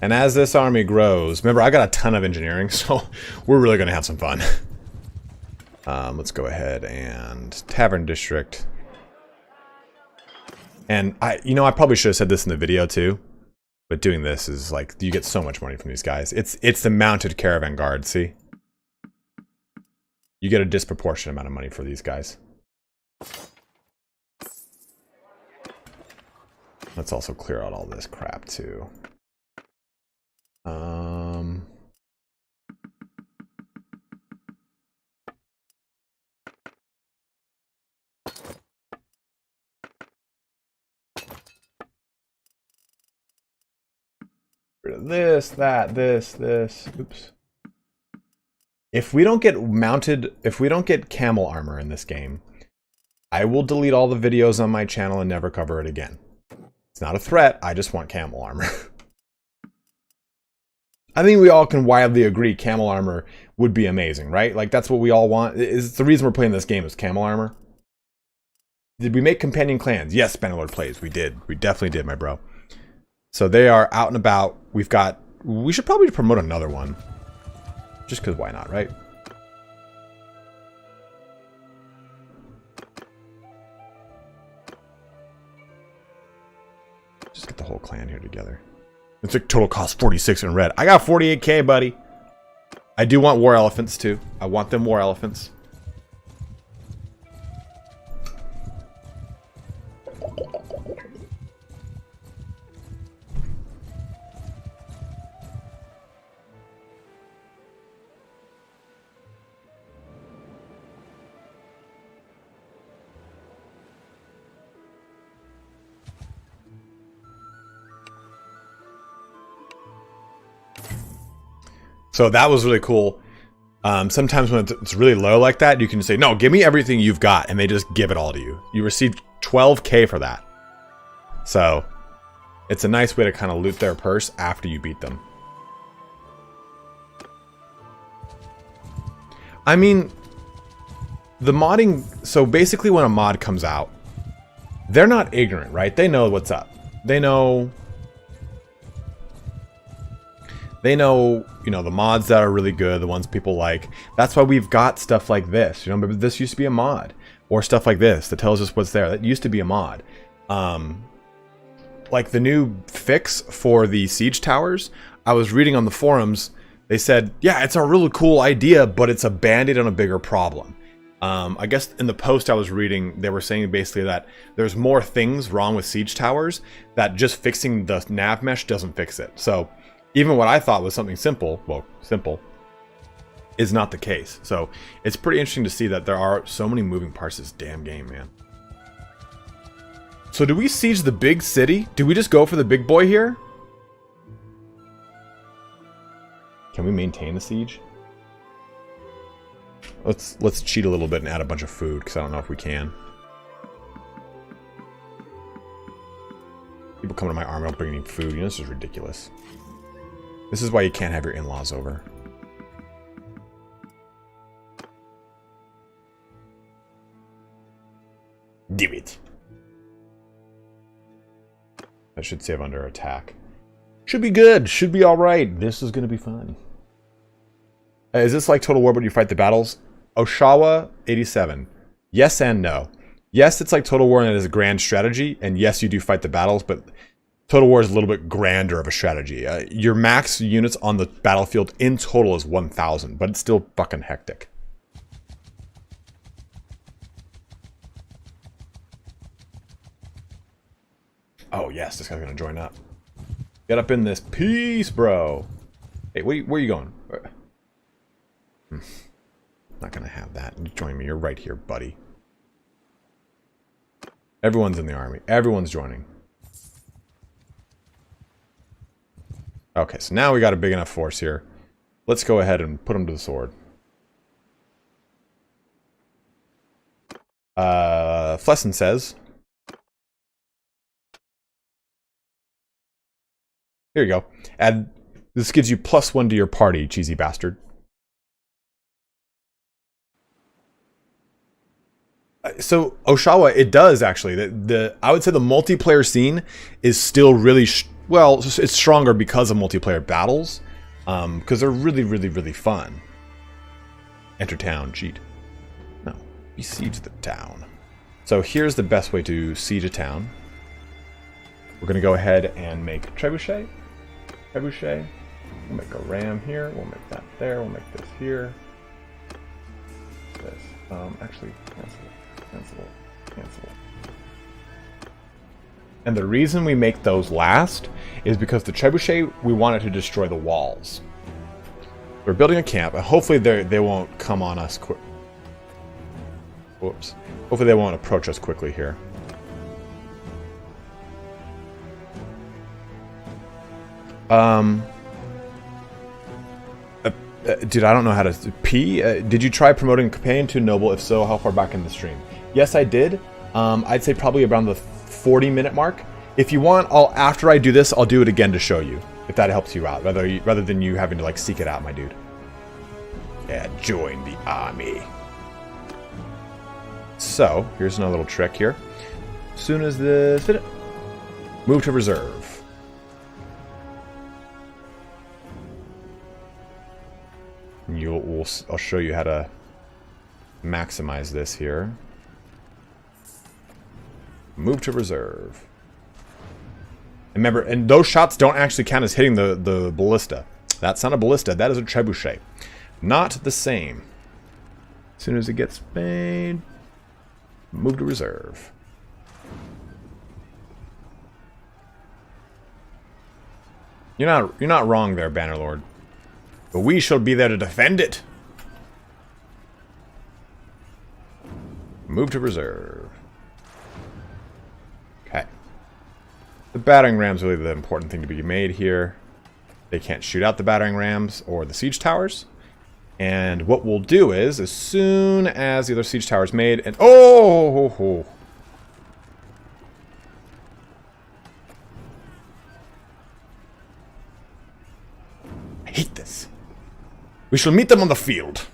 And as this army grows... Remember, I got a ton of engineering, so we're really going to have some fun. Let's go ahead and... Tavern District. And I probably should have said this in the video, too. But doing this is like, you get so much money from these guys. It's the mounted caravan guard, see? You get a disproportionate amount of money for these guys. Let's also clear out all this crap, too. This, that, this. Oops. If we don't get mounted, if we don't get camel armor in this game, I will delete all the videos on my channel and never cover it again. It's not a threat, I just want camel armor. I think we all can widely agree camel armor would be amazing, right? Like, that's what we all want. It's the reason we're playing this game is camel armor. Did we make companion clans? Yes, Bannerlord plays. We did. We definitely did, my bro. So they are out and about. We should probably promote another one. Just because why not, right? Just get the whole clan here together. It's like total cost 46 in red. I got 48k, buddy. I do want war elephants too. I want them war elephants. So that was really cool. Sometimes when it's really low like that, you can say, no, give me everything you've got. And they just give it all to you. You received 12k for that. So it's a nice way to kind of loot their purse after you beat them. I mean, the modding... So basically when a mod comes out, they're not ignorant, right? They know what's up. they know, you know, the mods that are really good, the ones people like. That's why we've got stuff like this. You know, but this used to be a mod, or stuff like this that tells us what's there. That used to be a mod. Like the new fix for the siege towers, I was reading on the forums. They said, yeah, it's a really cool idea, but it's a band-aid on a bigger problem. I guess in the post I was reading, they were saying basically that there's more things wrong with siege towers, that just fixing the nav mesh doesn't fix it. So even what I thought was something simple, well, simple, is not the case. So it's pretty interesting to see that there are so many moving parts to this damn game, man. So do we siege the big city? Do we just go for the big boy here? Can we maintain the siege? Let's cheat a little bit and add a bunch of food, because I don't know if we can. People come to my army, don't bring any food. You know, this is ridiculous. This is why you can't have your in-laws over. Damn it. I should save under attack. Should be good. Should be alright. This is going to be fun. Is this like Total War when you fight the battles? Oshawa 87. Yes and no. Yes, it's like Total War and it is a grand strategy. And yes, you do fight the battles, but Total War is a little bit grander of a strategy. Your max units on the battlefield in total is 1,000, but it's still fucking hectic. Oh yes, this guy's gonna join up. Get up in this piece, bro. Hey, where are you going? Not gonna have that. Join me. You're right here, buddy. Everyone's in the army. Everyone's joining. Okay, so now we got a big enough force here. Let's go ahead and put them to the sword. Flesson says, here you go. Add. This gives you +1 to your party, cheesy bastard. So Oshawa, it does actually. I would say the multiplayer scene is still really well. It's stronger because of multiplayer battles, because they're really fun. Enter town, cheat. No, besiege the town. So here's the best way to siege a town. We're gonna go ahead and make trebuchet. Trebuchet. We'll make a ram here. We'll make that there. We'll make this here. This. Actually, cancel. And the reason we make those last is because the trebuchet, we want it to destroy the walls. We're building a camp, and hopefully they won't come on us quick. Whoops. Hopefully they won't approach us quickly here. Dude, I don't know how to... did you try promoting companion to noble? If so, how far back in the stream? Yes, I did. I'd say probably around the 40-minute mark. If you want, after I do this, I'll do it again to show you, if that helps you out, rather than you having to like seek it out, my dude. Yeah, join the army. So here's another little trick here. As soon as this move to reserve. I'll show you how to maximize this here. Move to reserve. And remember, and those shots don't actually count as hitting the ballista. That's not a ballista. That is a trebuchet. Not the same. As soon as it gets made, move to reserve. You're not wrong there, Bannerlord. But we shall be there to defend it. Move to reserve. Okay. The battering ram's really the important thing to be made here. They can't shoot out the battering rams or the siege towers. And what we'll do is, as soon as the other siege tower is made, and oh! I hate this. We shall meet them on the field.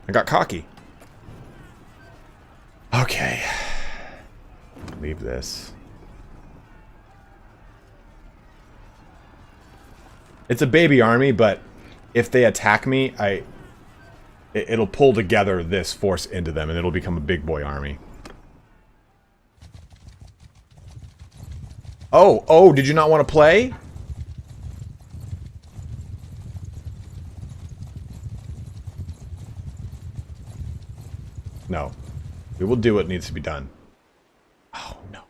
I got cocky. Okay. leave this. It's a baby army, but if they attack me, it'll pull together this force into them, and it'll become a big boy army. Oh, did you not want to play? No. We will do what needs to be done. Oh, no.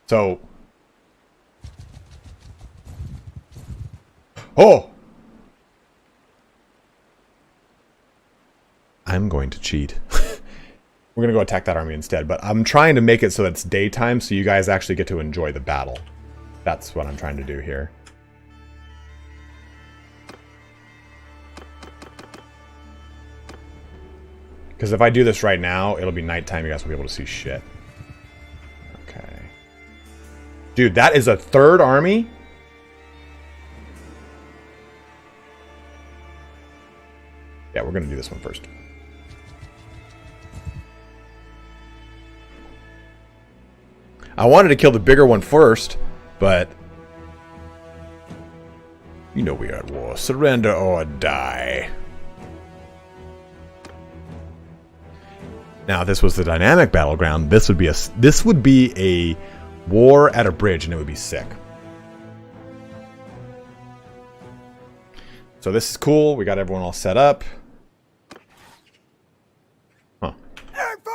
So. Oh! I'm going to cheat. We're going to go attack that army instead, but I'm trying to make it so it's daytime so you guys actually get to enjoy the battle. That's what I'm trying to do here. Because if I do this right now, it'll be nighttime. You guys will be able to see shit. Okay. Dude, that is a third army? Yeah, we're going to do this one first. I wanted to kill the bigger one first, but you know we are at war. Surrender or die. Now, if this was the dynamic battleground, this would be a war at a bridge, and it would be sick. So this is cool. We got everyone all set up. Huh.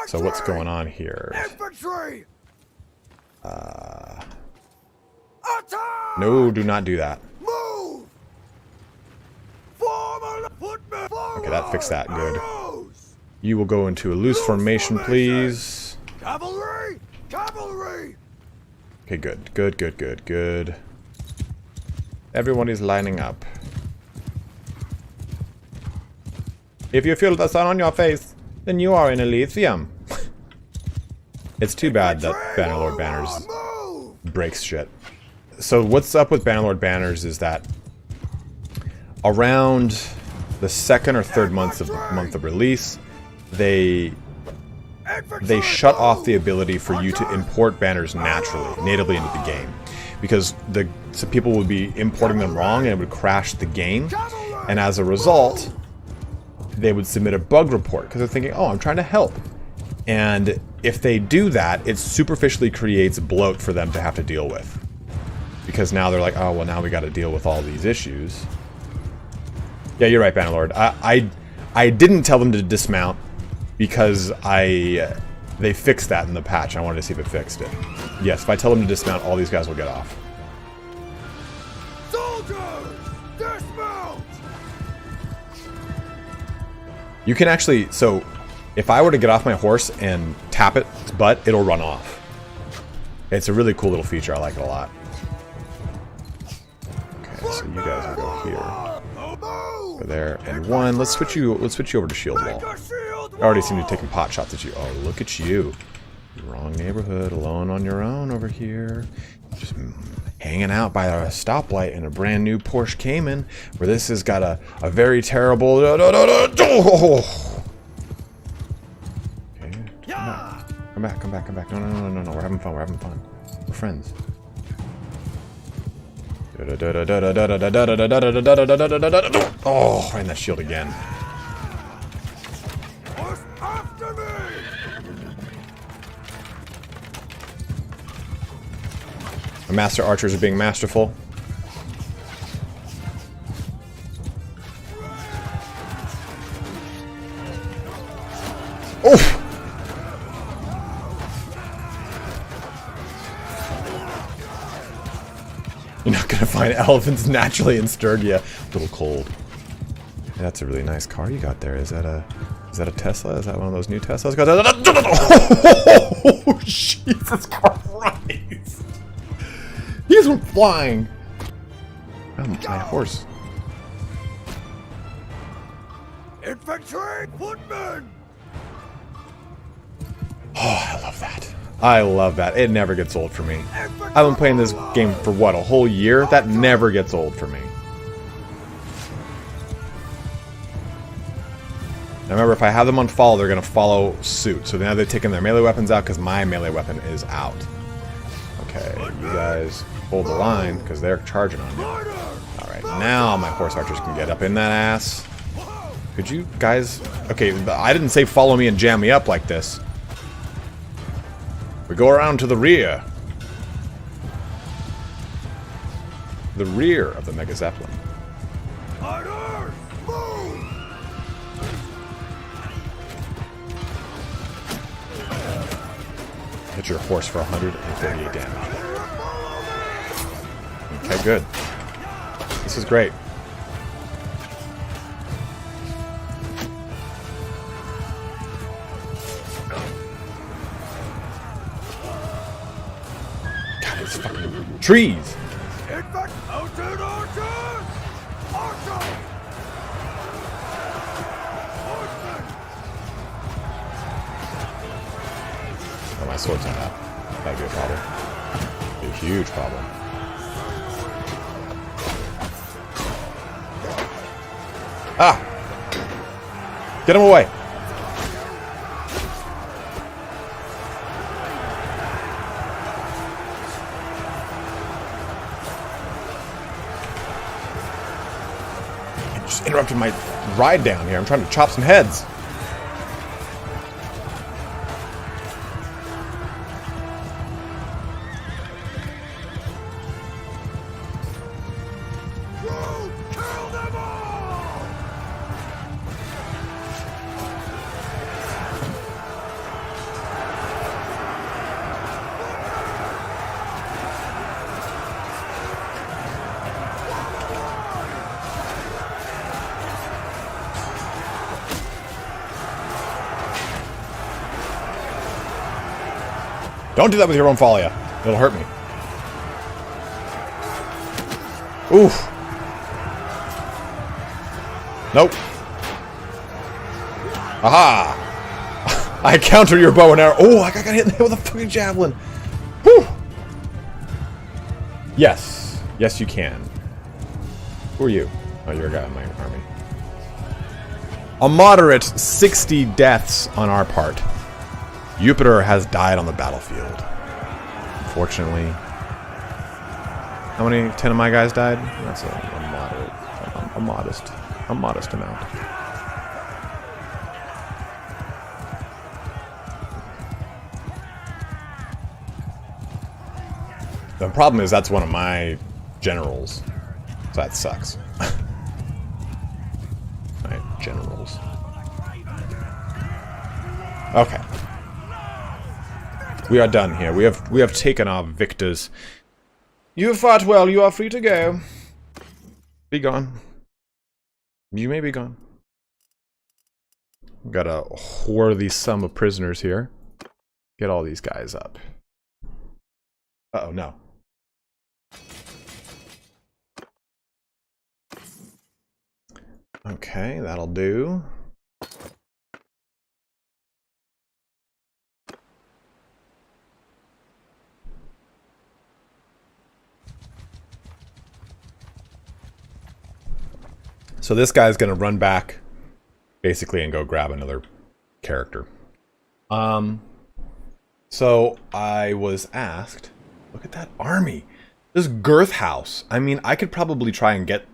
So what's going on here? Infantry! No, do not do that. Move! Okay, that fixed that. Good. You will go into a loose formation, please. Cavalry! Cavalry! Okay, good. Good, good, good, good. Everyone is lining up. If you feel the sun on your face, then you are in Elysium. It's too bad that Bannerlord banners breaks shit. So what's up with Bannerlord banners is that around the second or third month of release, they shut off the ability for you to import banners natively into the game, because some people would be importing them wrong and it would crash the game, and as a result, they would submit a bug report because they're thinking, oh, I'm trying to help. And if they do that, it superficially creates bloat for them to have to deal with. Because now they're like, oh, well, now we got to deal with all these issues. Yeah, you're right, Bannerlord. I didn't tell them to dismount because they fixed that in the patch. I wanted to see if it fixed it. Yes, if I tell them to dismount, all these guys will get off. Soldiers, dismount! You can actually, so if I were to get off my horse and tap its butt, it'll run off. It's a really cool little feature. I like it a lot. Okay, so you guys will go here. Go there. And one, let's switch you over to shield wall. I already seem to be taking pot shots at you. Oh, look at you. Wrong neighborhood, alone on your own over here. Just hanging out by a stoplight in a brand new Porsche Cayman, where this has got a very terrible... Come back. No. We're having fun. We're friends. Oh, right in that shield again. After me! The master archers are being masterful. Oof! You're not gonna find elephants naturally in Sturgia. A little cold. Yeah, that's a really nice car you got there. Is that a Tesla? Is that one of those new Teslas? Oh, Jesus Christ! He just went flying. Oh, my horse. Infantry, footmen! Oh, I love that. I love that. It never gets old for me. I've been playing this game for what, a whole year? That never gets old for me. Now remember, if I have them on follow, they're going to follow suit. So now they're taking their melee weapons out because my melee weapon is out. Okay, you guys hold the line because they're charging on me. Alright, now my horse archers can get up in that ass. Could you guys... Okay, I didn't say follow me and jam me up like this. We go around to the rear. The rear of the Mega Zeppelin. Hit your horse for 138 damage. Okay, good. This is great. God, these fucking trees! Oh, my sword's not out. That'd be a problem. Be a huge problem. Ah! Get him away! You just interrupted my ride down here. I'm trying to chop some heads. Don't do that with your own Follia. It'll hurt me. Oof. Nope. Aha! I counter your bow and arrow. Oh, I got hit in the head with a fucking javelin. Whew. Yes. Yes, you can. Who are you? Oh, you're a guy in my army. A moderate 60 deaths on our part. Jupiter has died on the battlefield. Unfortunately. How many? 10 of my guys died? That's a moderate, a modest amount. The problem is that's one of my generals. So that sucks. My generals. Okay. We are done here. We have taken our victors. You have fought well. You are free to go. Be gone. You may be gone. Got a worthy sum of prisoners here. Get all these guys up. Uh-oh, no. Okay, that'll do. So this guy's gonna run back, basically, and go grab another character. So I was asked, look at that army. This girth house. I mean, I could probably try and get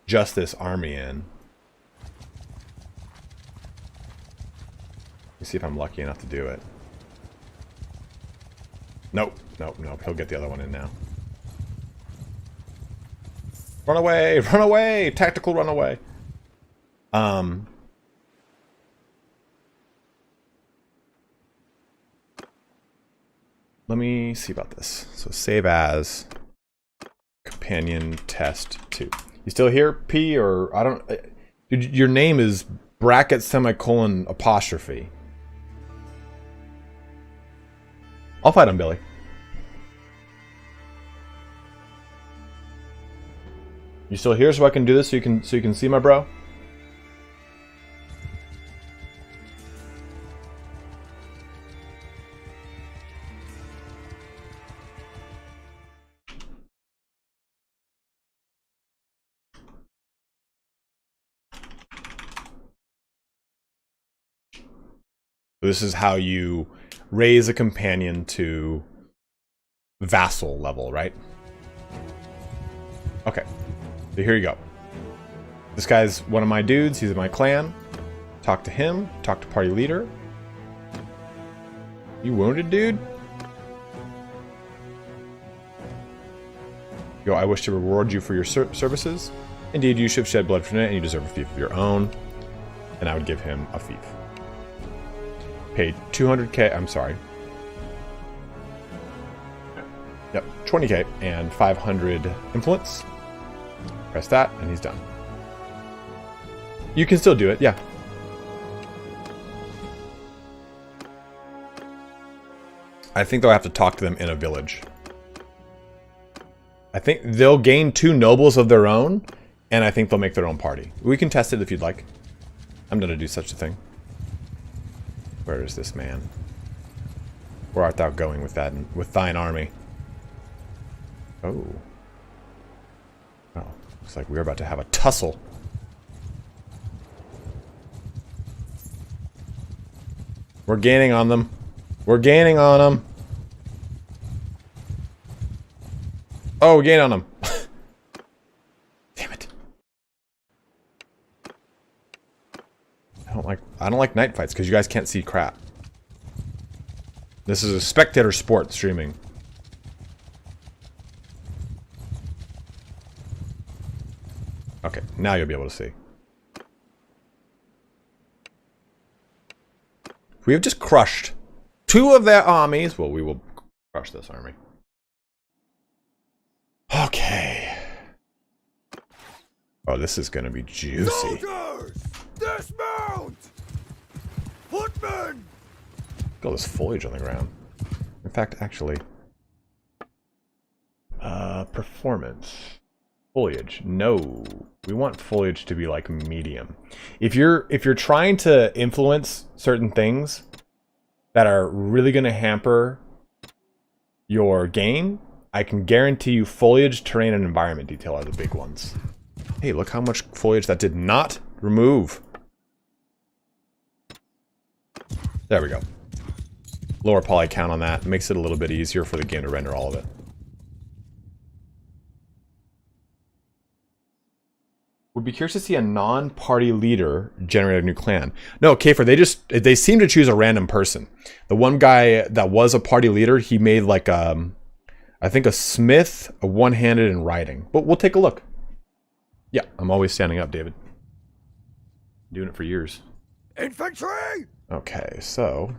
just this army in. Let me see if I'm lucky enough to do it. Nope, nope, nope. He'll get the other one in now. Run away! Run away! Tactical run away. Let me see about this. So save as companion test 2. You still here, P? Or I don't. Your name is bracket semicolon apostrophe. I'll fight him, Billy. You still here so I can do this so you can see my bro? This is how you raise a companion to vassal level, right? Okay, so here you go. This guy's one of my dudes. He's in my clan. Talk to him. Talk to party leader. You wounded, dude? Yo, I wish to reward you for your services. Indeed, you should have shed blood for it, and you deserve a fief of your own. And I would give him a fief. Paid 200k. I'm sorry. Yep, 20k and 500 influence. Press that, and he's done. You can still do it, yeah. I think they'll have to talk to them in a village. I think they'll gain 2 nobles of their own, and I think they'll make their own party. We can test it if you'd like. I'm gonna do such a thing. Where is this man? Where art thou going with that, with thine army? Oh. Oh, looks like we're about to have a tussle. We're gaining on them. We're gaining on them. Oh, we're gaining on them. Damn it. I don't like night fights because you guys can't see crap. This is a spectator sport streaming. Okay, now you'll be able to see. We have just crushed 2 of their armies. Well, we will crush this army. Okay. Oh, this is going to be juicy. Soldiers! Dismount! Footmen! Look at all this foliage on the ground. In fact, actually... performance. Foliage. No. We want foliage to be like medium. If you're trying to influence certain things that are really going to hamper your game, I can guarantee you foliage, terrain, and environment detail are the big ones. Hey, look how much foliage that did not remove. There we go. Lower poly count on that. Makes it a little bit easier for the game to render all of it. Would be curious to see a non-party leader generate a new clan. No, Kafer, they seem to choose a random person. The one guy that was a party leader, he made like I think a smith, a one-handed, and riding. But we'll take a look. Yeah, I'm always standing up, David. Doing it for years. Infantry! Okay, so...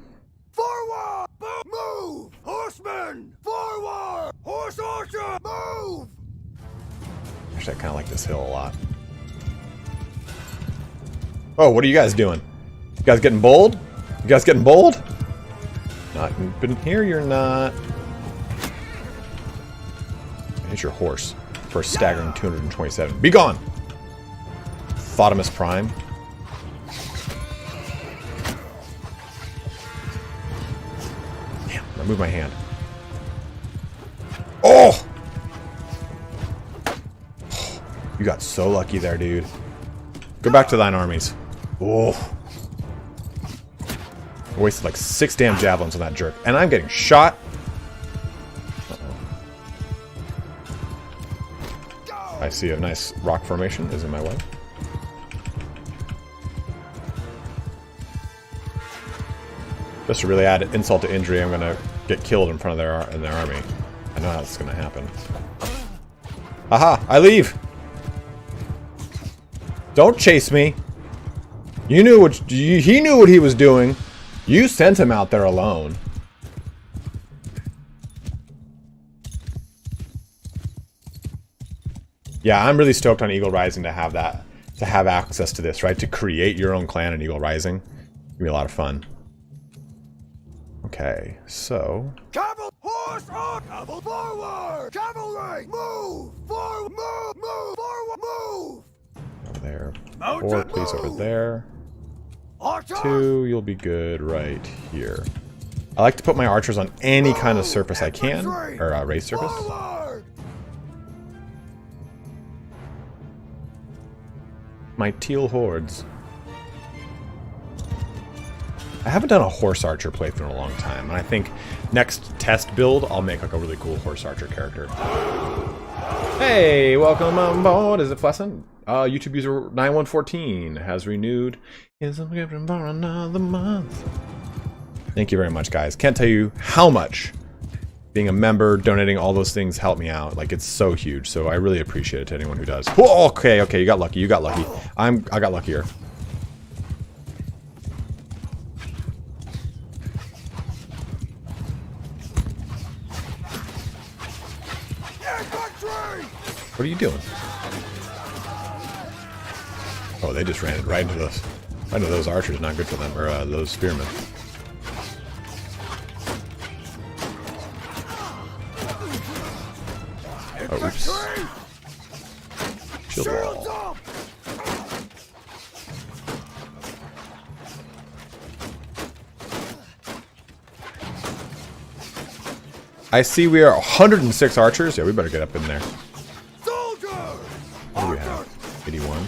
Forward! Move! Horsemen! Forward! Horse archer! Move! Actually, I kind of like this hill a lot. Oh, what are you guys doing? You guys getting bold? You guys getting bold? Not been here, you're not. Here's your horse for a staggering 227. Be gone! Thotimus Prime. Damn, I moved my hand. Oh! You got so lucky there, dude. Go back to thine armies. Oh. I wasted like 6 damn javelins on that jerk. And I'm getting shot. Uh-oh. I see a nice rock formation is in my way. Just to really add insult to injury, I'm gonna get killed in front of their army. I know how this is gonna happen. Aha! I leave! Don't chase me! You knew what he knew what he was doing. You sent him out there alone. Yeah, I'm really stoked on Eagle Rising to have that, to have access to this, right? To create your own clan in Eagle Rising. It'll be a lot of fun. Okay, so... Cavalry! Horse on! Cavalry! Forward! Cavalry! Move! Forward! Move! Move! Forward! Move! Over there. Mountain 4, please, over move! there. Archers! 2, you'll be good right here. I like to put my archers on any kind of surface I can, or raised surface. Forward! My teal hordes. I haven't done a horse archer playthrough in a long time, and I think next test build, I'll make like a really cool horse archer character. Hey, welcome on board. Is it pleasant? YouTube user 9114 has renewed his subscription for another month. Thank you very much, guys. Can't tell you how much being a member, donating, all those things help me out. Like, it's so huge. So I really appreciate it to anyone who does. Whoa, okay, okay, you got lucky. You got lucky. I got luckier. What are you doing? Oh, they just ran it right into those. Right into those archers. Not good for them, or those spearmen. Oh, oops. Shield wall. I see we are 106 archers. Yeah, we better get up in there. What do we have? 81?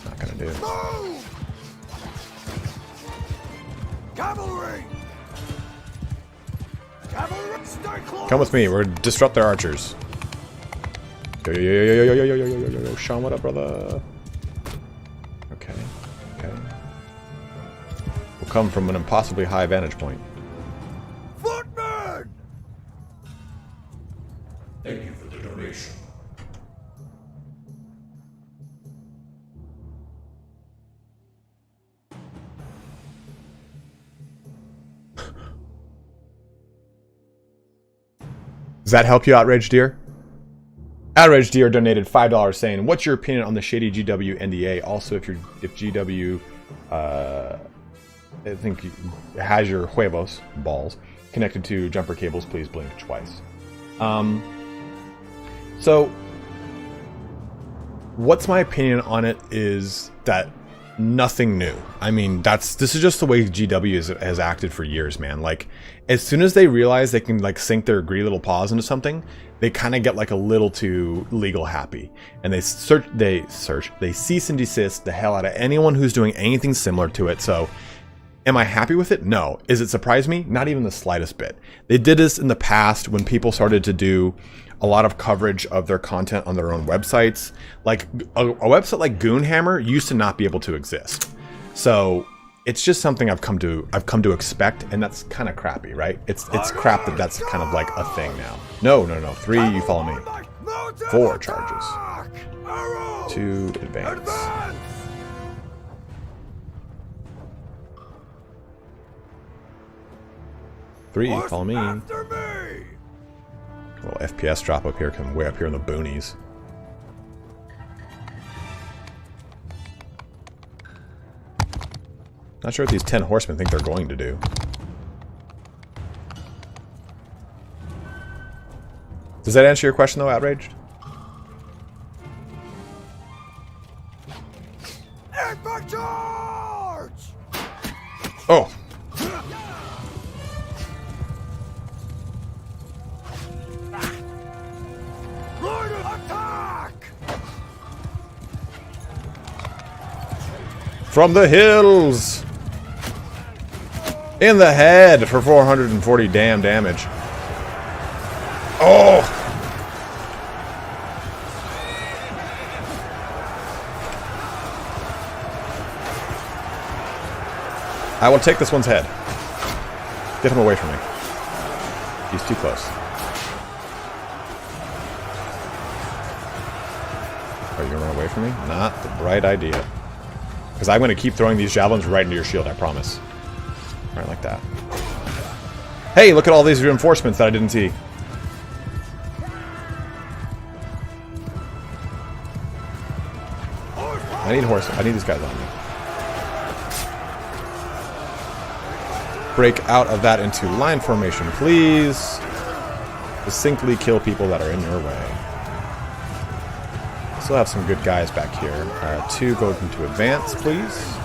Not gonna do. Cavalry! Cavalry, stay close! Come with me. We're disrupt their archers. Yo yo yo yo yo yo yo yo yo yo yo. Sean, what up, brother? Okay. Okay. We'll come from an impossibly high vantage point. Footman! Thank you for the donation. Does that help you, Outrage Deer? Outrage Deer donated $5 saying, "What's your opinion on the shady GW NDA? Also, if GW, I think has your huevos balls connected to jumper cables, please blink twice." So, what's my opinion on it is that nothing new. I mean, this is just the way GW has acted for years, man. Like, as soon as they realize they can like sink their greedy little paws into something, they kind of get like a little too legal happy, and they cease and desist the hell out of anyone who's doing anything similar to it. So, am I happy with it? No. Is it surprised me? Not even the slightest bit. They did this in the past when people started to do a lot of coverage of their content on their own websites. Like a website like Goonhammer used to not be able to exist. So it's just something I've come to expect, and that's kind of crappy, right? It's crap that that's kind of like a thing now. No. 3, you follow me. 4 charges. 2 advance. 3, follow me. Little FPS drop up here, come way up here in the boonies. Not sure what these 10 horsemen think they're going to do. Does that answer your question though, Outraged? Oh! From the hills! In the head for 440 damn damage. Oh! I will take this one's head. Get him away from me. He's too close. Are you gonna run away from me? Not the bright idea. Because I'm going to keep throwing these javelins right into your shield, I promise. Right like that. Hey, look at all these reinforcements that I didn't see. I need horses. I need these guys on me. Break out of that into line formation, please. Distinctly kill people that are in your way. Still have some good guys back here. 2 go into advance, please.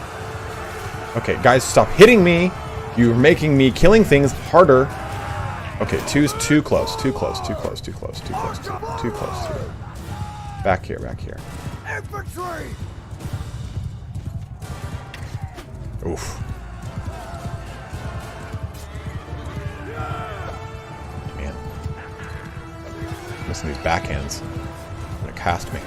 Okay, guys, stop hitting me. You're making me killing things harder. Okay, 2's too close. Too close. Too close. Too close. Too close. Too close. Back here. Back here. Infantry! Oof. Missing these backhands. Gonna cast me.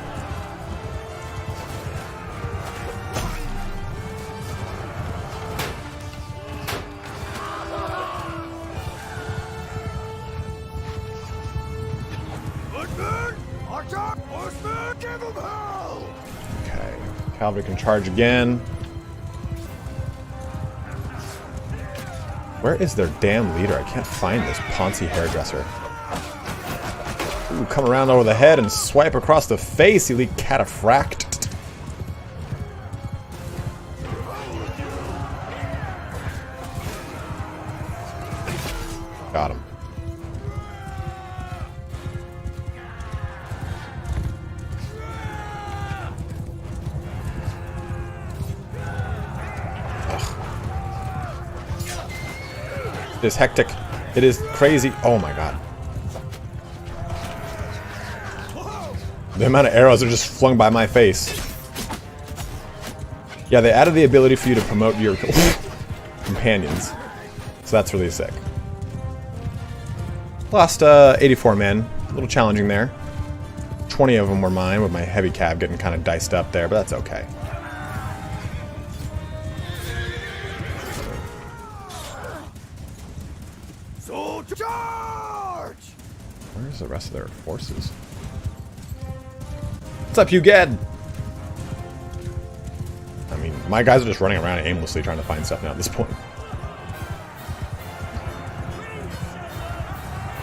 Okay. Cavalry can charge again. Where is their damn leader? I can't find this Ponzi hairdresser. Ooh, come around over the head and swipe across the face, elite cataphract. Got him. It is hectic. It is crazy. Oh my god. The amount of arrows are just flung by my face. Yeah, they added the ability for you to promote your companions. So that's really sick. Lost 84 men. A little challenging there. 20 of them were mine, with my heavy cab getting kind of diced up there, but that's okay. Charge! Where's the rest of their forces? What's up, you Ged? I mean, my guys are just running around aimlessly trying to find stuff now at this point.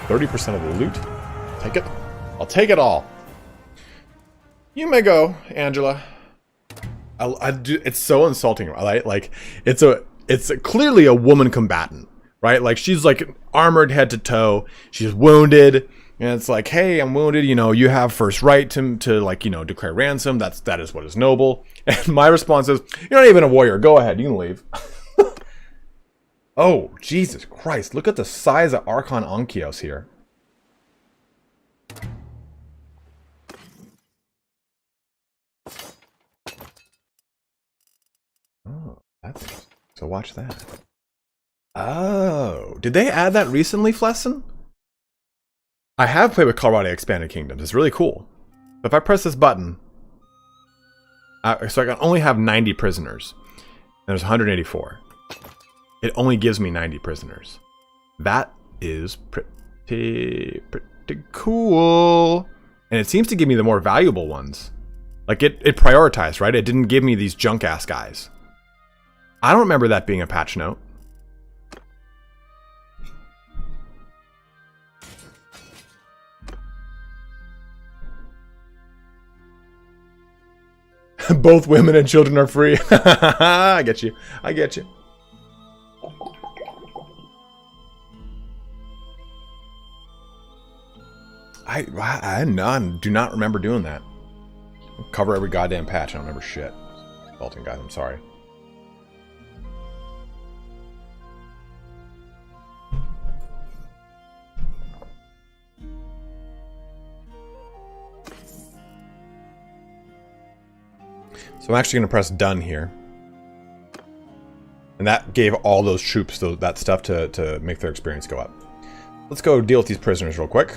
30% of the loot. Take it. I'll take it all. You may go, Angela. I do. It's so insulting, right? Like, it's clearly a woman combatant, right? Like, she's like armored head to toe. She's wounded. And it's like, hey, I'm wounded, you know, you have first right to like, you know, declare ransom. That is what is noble. And my response is, you're not even a warrior. Go ahead, you can leave. Oh, Jesus Christ. Look at the size of Archon Ankios here. Oh, that's... So watch that. Oh, did they add that recently, Flesson? I have played with Colorado Expanded Kingdoms. It's really cool. But if I press this button, so I can only have 90 prisoners. And there's 184. It only gives me 90 prisoners. That is pretty cool. And it seems to give me the more valuable ones. Like, it prioritized, right? It didn't give me these junk-ass guys. I don't remember that being a patch note. Both women and children are free. I get you. I get you. I do not remember doing that. I'll cover every goddamn patch. I don't remember shit. Dalton, guys, I'm sorry. So I'm actually going to press done here. And that gave all those troops that stuff to make their experience go up. Let's go deal with these prisoners real quick.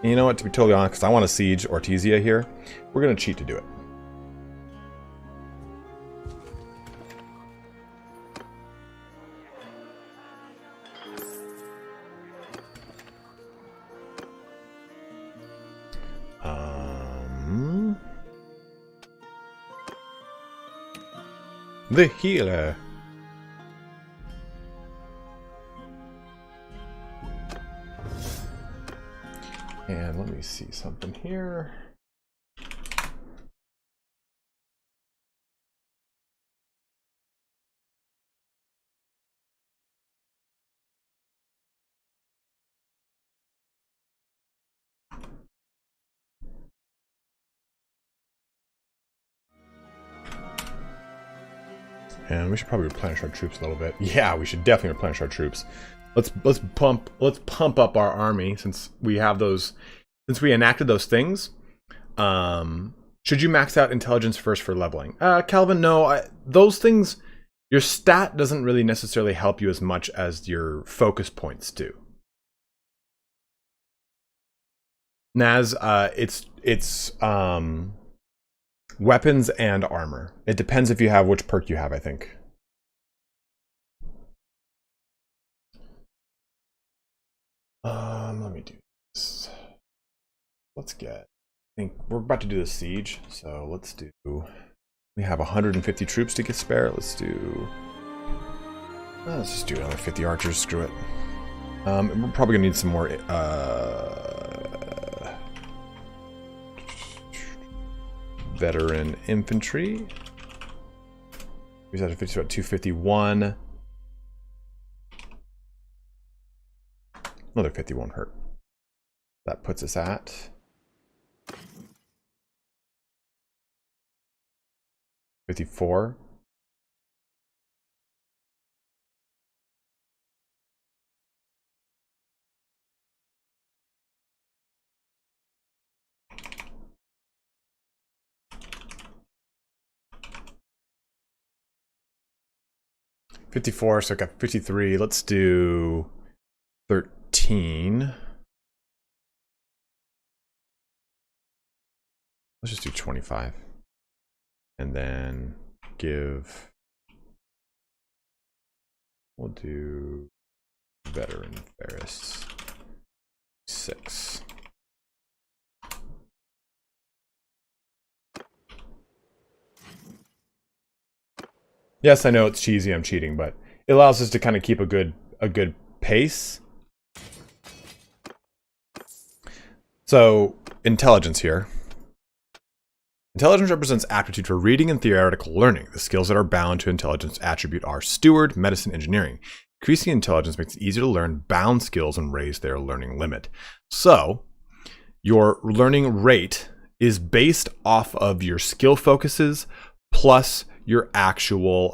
And you know what, to be totally honest, because I want to siege Ortizia here, we're going to cheat to do it. The healer. And let me see something here. And we should probably replenish our troops a little bit. Yeah, we should definitely replenish our troops. Let's pump up our army since we have those, since we enacted those things. Should you max out intelligence first for leveling? Calvin, no. Those things, your stat doesn't really necessarily help you as much as your focus points do. Naz, it's weapons and armor. It depends if you have which perk you have, I think. Let me do this. Let's get, I think we're about to do the siege, so let's do, we have 150 troops to get spare. Let's just do another 50 archers, screw it. We're probably gonna need some more veteran infantry. He's at 50, about 251. Another 50 won't hurt. That puts us at 54. $54, so I got 53. Let's do 13. Let's just do 25. And then we'll do veteran Ferris 6. Yes, I know it's cheesy, I'm cheating, but it allows us to kind of keep a good pace. So, intelligence here. Intelligence represents aptitude for reading and theoretical learning. The skills that are bound to intelligence attribute are steward, medicine, engineering. Increasing intelligence makes it easier to learn bound skills and raise their learning limit. So, your learning rate is based off of your skill focuses plus your actual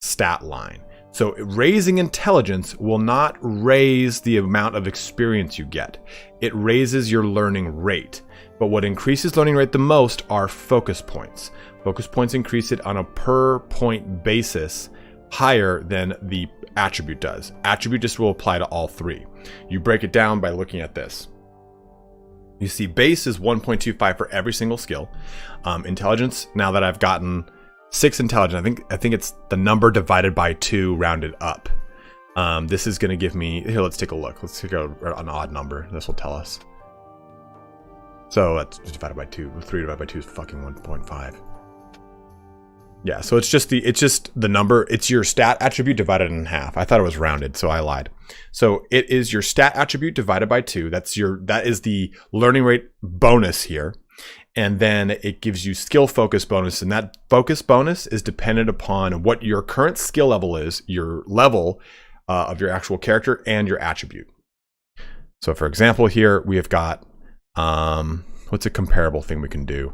stat line. So raising intelligence will not raise the amount of experience you get. It raises your learning rate. But what increases learning rate the most are focus points. Focus points increase it on a per point basis higher than the attribute does. Attribute just will apply to all three. You break it down by looking at this. You see base is 1.25 for every single skill. Intelligence, now that I've gotten 6 intelligence, I think it's the number divided by 2 rounded up. This is going to give me, here, let's take a look. Let's take an odd number. This will tell us. So that's divided by 2. 3 divided by 2 is fucking 1.5. Yeah, so it's just the number. It's your stat attribute divided in half. I thought it was rounded, so I lied. So it is your stat attribute divided by 2. That is the learning rate bonus here. And then it gives you skill focus bonus, and that focus bonus is dependent upon what your current skill level is, your level of your actual character, and your attribute. So for example here, we have got, what's a comparable thing we can do?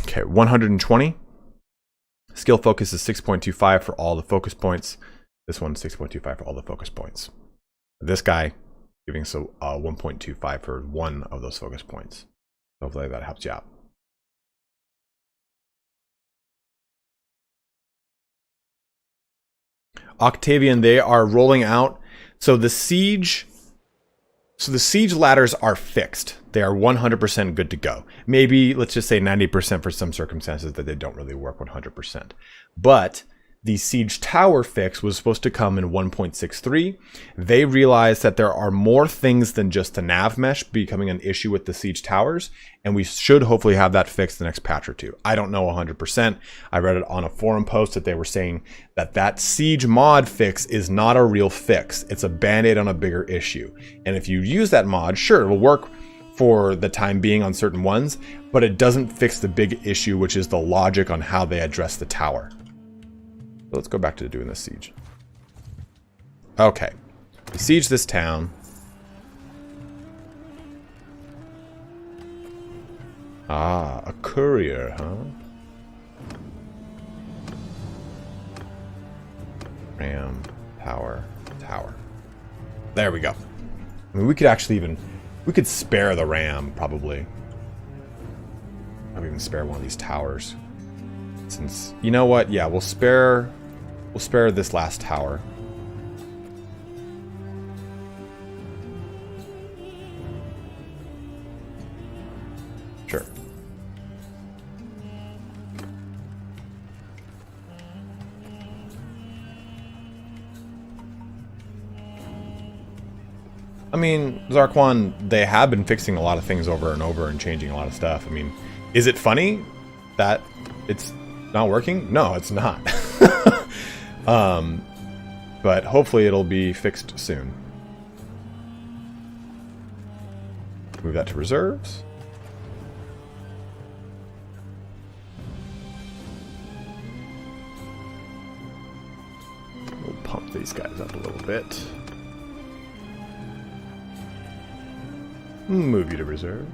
Okay, 120. Skill focus is 6.25 for all the focus points. This one's 6.25 for all the focus points. This guy giving so 1.25 for one of those focus points. Hopefully that helps you out. Octavian, they are rolling out. So the siege ladders are fixed. They are 100% good to go. Maybe let's just say 90% for some circumstances that they don't really work 100%. But the siege tower fix was supposed to come in 1.63. They realized that there are more things than just the nav mesh becoming an issue with the siege towers, and we should hopefully have that fixed the next patch or two. I don't know 100%. I read it on a forum post that they were saying that siege mod fix is not a real fix. It's a band-aid on a bigger issue. And if you use that mod, sure, it will work for the time being on certain ones, but it doesn't fix the big issue, which is the logic on how they address the tower. So let's go back to doing this siege. Okay. We siege this town. Ah, a courier, huh? Ram, tower. There we go. I mean, we could actually we could spare the ram, probably. I'll even spare one of these towers. Since, you know what? Yeah, we'll spare this last tower. Sure. I mean, Zarquan, they have been fixing a lot of things over and over and changing a lot of stuff. I mean, is it funny that it's not working? No, it's not. But hopefully it'll be fixed soon. Move that to reserves. We'll pump these guys up a little bit. Move you to reserve.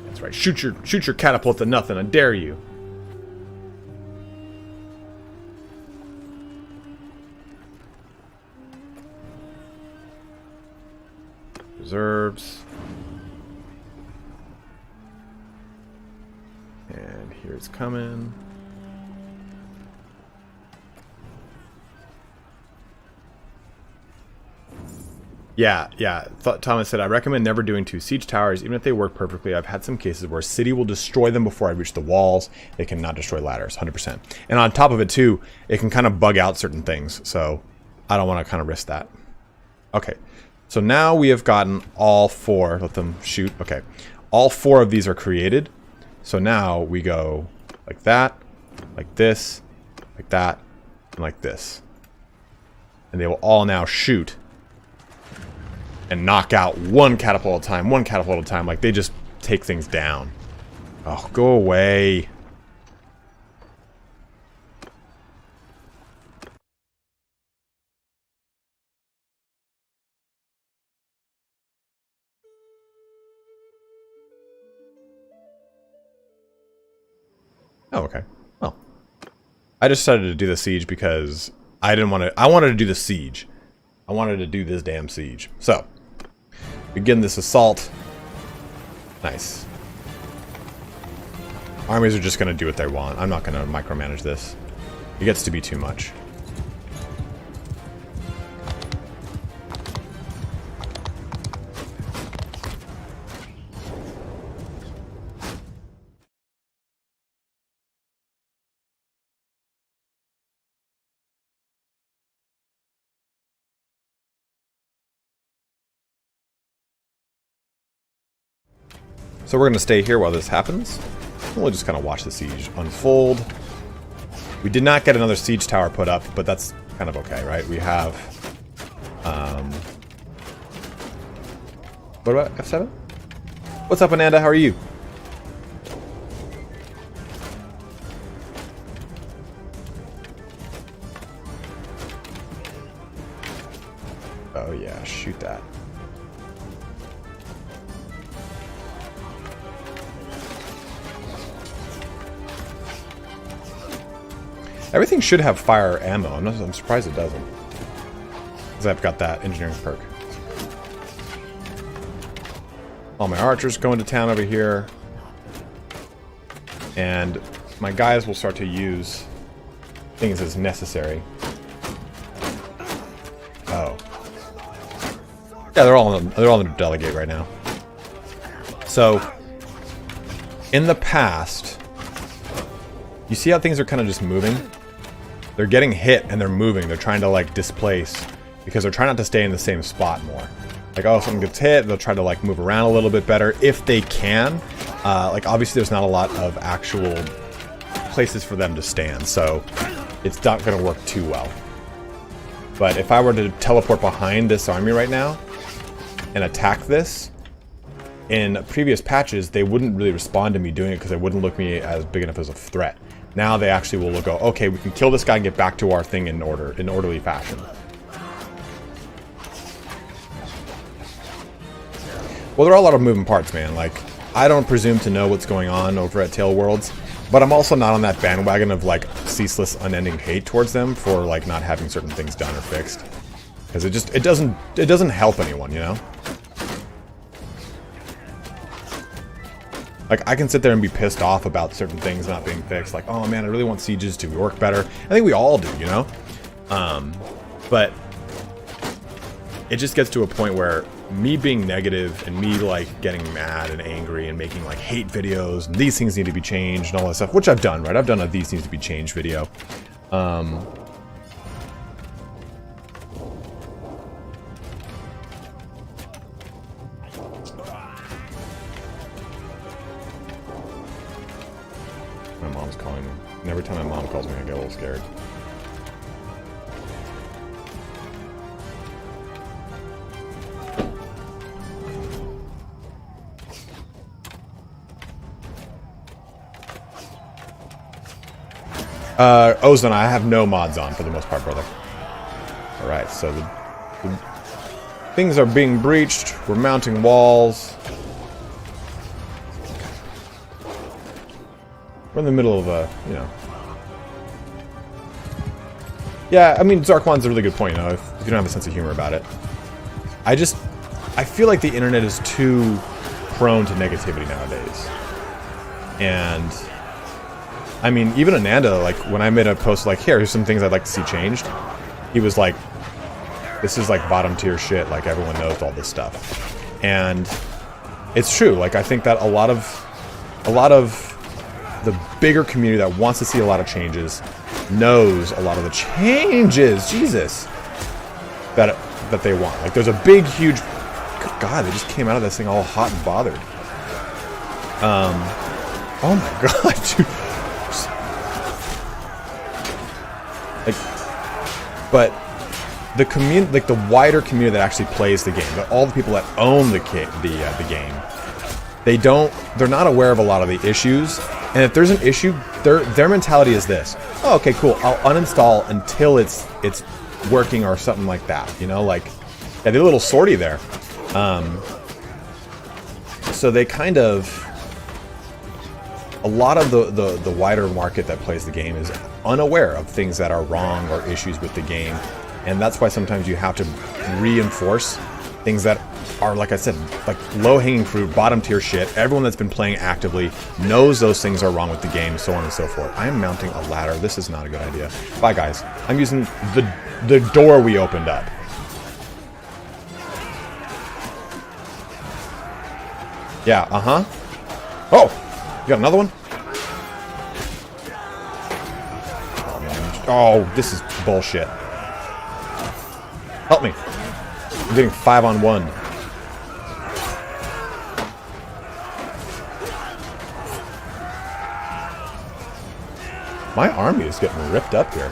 That's right. Shoot your catapult to nothing. I dare you. Reserves. And here it's coming. Yeah. Thomas said, I recommend never doing 2 siege towers, even if they work perfectly. I've had some cases where a city will destroy them before I reach the walls. They cannot destroy ladders, 100%. And on top of it, too, it can kind of bug out certain things. So I don't want to kind of risk that. Okay. So now we have gotten all 4. Let them shoot. Okay. All 4 of these are created. So now we go like that, like this, like that, and like this. And they will all now shoot and knock out 1 catapult at a time, 1 catapult at a time. Like, they just take things down. Oh, go away. Oh, okay. Well, I just decided to do the siege because I didn't want to... I wanted to do the siege. I wanted to do this damn siege. So, begin this assault. Nice. Armies are just going to do what they want. I'm not going to micromanage this. It gets to be too much. So we're going to stay here while this happens. We'll just kind of watch the siege unfold. We did not get another siege tower put up, but that's kind of okay, right? We have... what about F7? What's up, Ananda? How are you? Oh yeah, shoot that. Everything should have fire ammo. I'm surprised it doesn't. Because I've got that engineering perk. All my archers going to town over here. And my guys will start to use things as necessary. Oh. Yeah, they're all in the delegate right now. So, in the past, you see how things are kind of just moving? They're getting hit and they're moving. They're trying to like displace because they're trying not to stay in the same spot more. Like, oh, if something gets hit, they'll try to like move around a little bit better if they can. Like, obviously there's not a lot of actual places for them to stand, so it's not going to work too well. But if I were to teleport behind this army right now and attack this, in previous patches, they wouldn't really respond to me doing it because they wouldn't look me as big enough as a threat. Now they actually will go, okay, we can kill this guy and get back to our thing in orderly fashion. Well, there are a lot of moving parts, man. Like, I don't presume to know what's going on over at Tail Worlds, but I'm also not on that bandwagon of like ceaseless, unending hate towards them for like not having certain things done or fixed, because it doesn't help anyone, you know. Like, I can sit there and be pissed off about certain things not being fixed. Like, oh man, I really want sieges to work better. I think we all do, you know? But it just gets to a point where me being negative and me like getting mad and angry and making like hate videos and these things need to be changed and all that stuff, which I've done, right? I've done a these needs to be changed video. My mom's calling me. And every time my mom calls me, I get a little scared. Ozone, I have no mods on for the most part, brother. Alright, so the things are being breached. We're mounting walls. We're in the middle of a, you know. Yeah, I mean, Zarquan's a really good point, you know, if you don't have a sense of humor about it. I feel like the internet is too prone to negativity nowadays. And I mean, even Ananda, like, when I made a post like, here's some things I'd like to see changed, he was like, this is like bottom tier shit, like everyone knows all this stuff. And it's true, like I think that a lot of the bigger community that wants to see a lot of changes knows a lot of the changes, Jesus, that they want. Like there's a big, huge, good God, they just came out of this thing all hot and bothered. Oh my God, dude. Like, but the community, like the wider community that actually plays the game, all the people that own the game, they're not aware of a lot of the issues. And if there's an issue, their mentality is this: oh, okay, cool, I'll uninstall until it's working or something like that. You know, like, yeah, they're a little sorty there. So they kind of, a lot of the wider market that plays the game is unaware of things that are wrong or issues with the game, and that's why sometimes you have to reinforce things that are, like I said, like low-hanging fruit, bottom tier shit. Everyone that's been playing actively knows those things are wrong with the game, so on and so forth. I am mounting a ladder. This is not a good idea. Bye, guys. I'm using the door we opened up. Yeah, Oh! You got another one? Oh, man. Oh, this is bullshit. Help me. I'm getting 5-on-1. My army is getting ripped up here.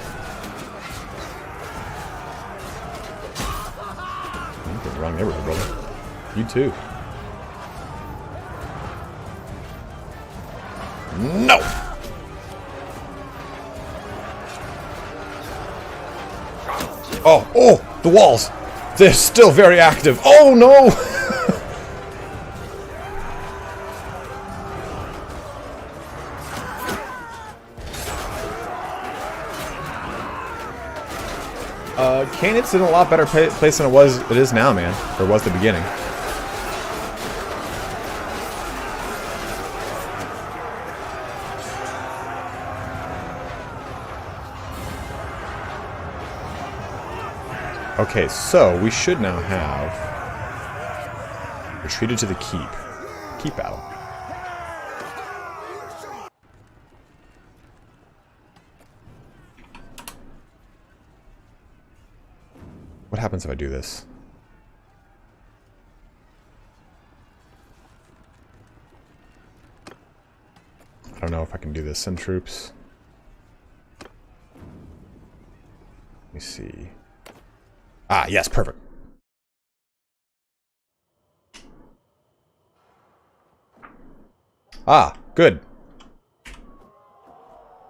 I'm in the wrong neighborhood, brother. You too. No! Oh, the walls! They're still very active. Oh, no! Canon's in a lot better place than it is now, man. Or was the beginning. Okay, so we should now have retreated to the keep. Keep battle. What happens if I do this? I don't know if I can do this. Send troops. Let me see. Ah, yes, perfect. Ah, good.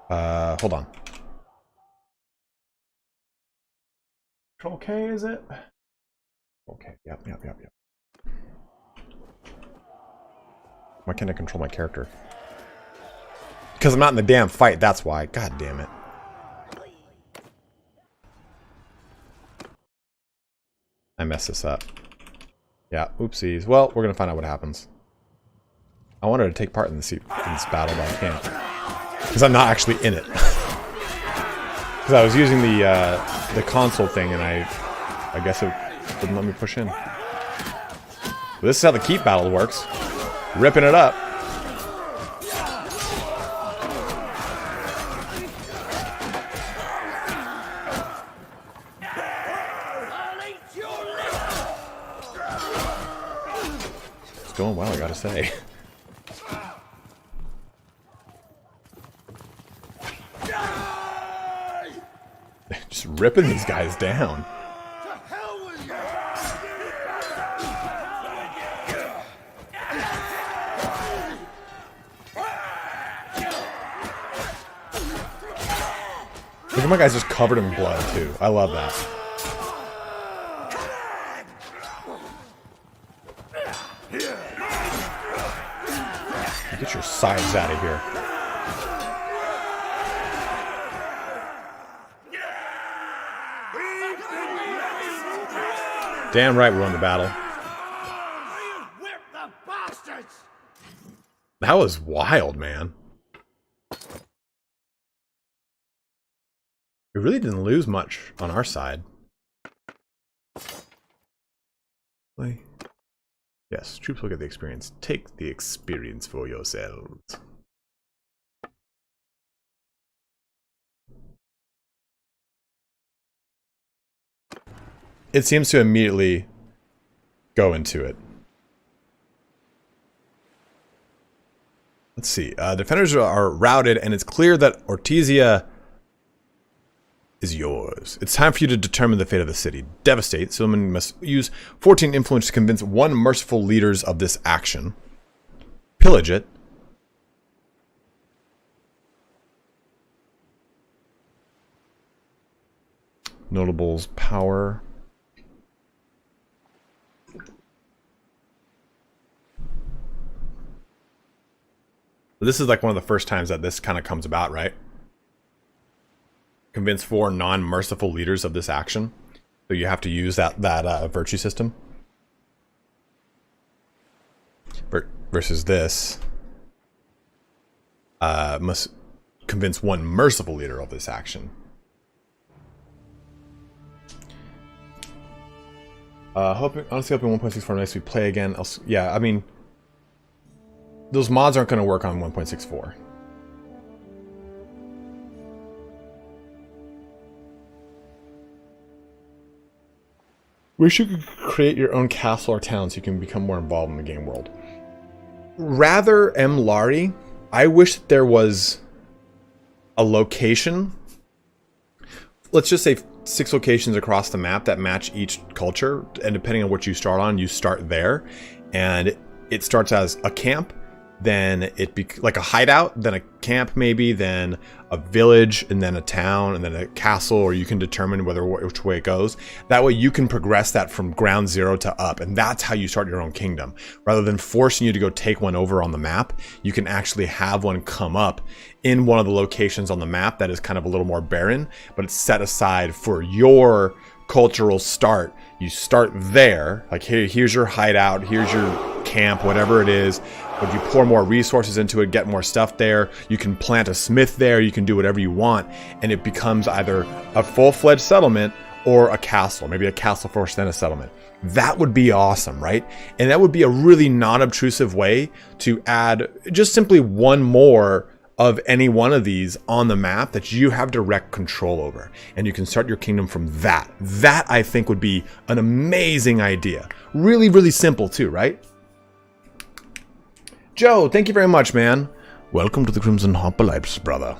Hold on. Control K, is it? Okay, yep. Why can't I control my character? Because I'm not in the damn fight, that's why. God damn it. I messed this up. Yeah, oopsies. Well, we're gonna find out what happens. I wanted to take part in this battle, but I can't. Because I'm not actually in it. Because I was using the console thing, and I guess it wouldn't let me push in. This is how the keep battle works. Ripping it up. It's going well, I gotta say. Just ripping these guys down. Look at my guys just covered in blood, too. I love that. Get your sides out of here. Damn right we won the battle. That was wild, man. We really didn't lose much on our side. Yes, troops will get the experience. Take the experience for yourselves. It seems to immediately go into it. Let's see. Defenders are routed, and it's clear that Ortizia is yours. It's time for you to determine the fate of the city. Devastate. Someone must use 14 influence to convince one merciful leaders of this action. Pillage it. Notables power. This is like one of the first times that this kind of comes about, right? Convince 4 non-merciful leaders of this action. So you have to use that virtue system. Versus this. Must convince 1 merciful leader of this action. Honestly hoping 1.64 next we play again. Yeah, I mean, those mods aren't going to work on 1.64. Wish you could create your own castle or town so you can become more involved in the game world. Rather Lari, I wish that there was a location. Let's just say 6 locations across the map that match each culture, and depending on what you start on, you start there, and it starts as a camp, then like a hideout, then a camp maybe, then a village, and then a town, and then a castle, or you can determine which way it goes. That way you can progress that from ground zero to up, and that's how you start your own kingdom. Rather than forcing you to go take one over on the map, you can actually have one come up in one of the locations on the map that is kind of a little more barren, but it's set aside for your cultural start. You start there, like here's your hideout, here's your camp, whatever it is. But you pour more resources into it, get more stuff there. You can plant a smith there, you can do whatever you want, and it becomes either a full-fledged settlement or a castle, maybe a castle first, then a settlement. That would be awesome, right? And that would be a really non-obtrusive way to add just simply one more of any one of these on the map that you have direct control over. And you can start your kingdom from that. That, I think, would be an amazing idea. Really, really simple too, right? Joe, thank you very much, man. Welcome to the Crimson Hopolipes, brother.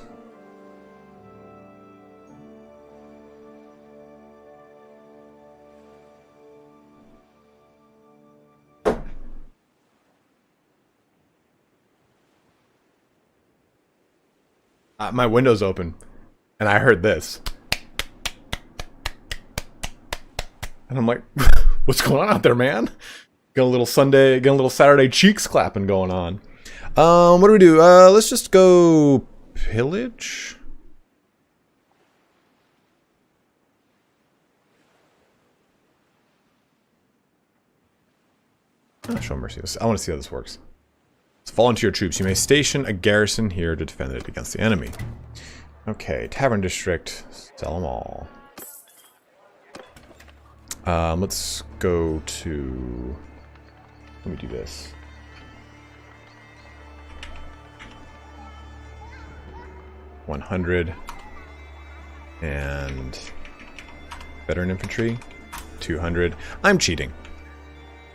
My window's open, and I heard this. And I'm like, what's going on out there, man? Got a little Saturday cheeks clapping going on. What do we do? Let's just go pillage. Oh, show mercy. I want to see how this works. It's volunteer troops. You may station a garrison here to defend it against the enemy. Okay, Tavern District. Sell them all. Let's go to Let me do this. $100 and veteran infantry, 200. I'm cheating.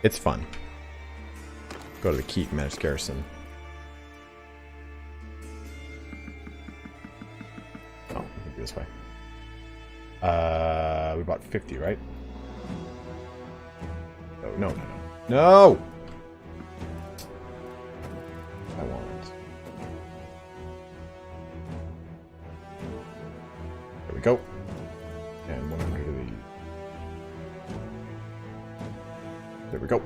It's fun. Go to the keep, manage garrison. Oh, we can do this way. We bought 50, right? Oh, no, no, no. No! I won't. There we go. And 100 of these. There we go.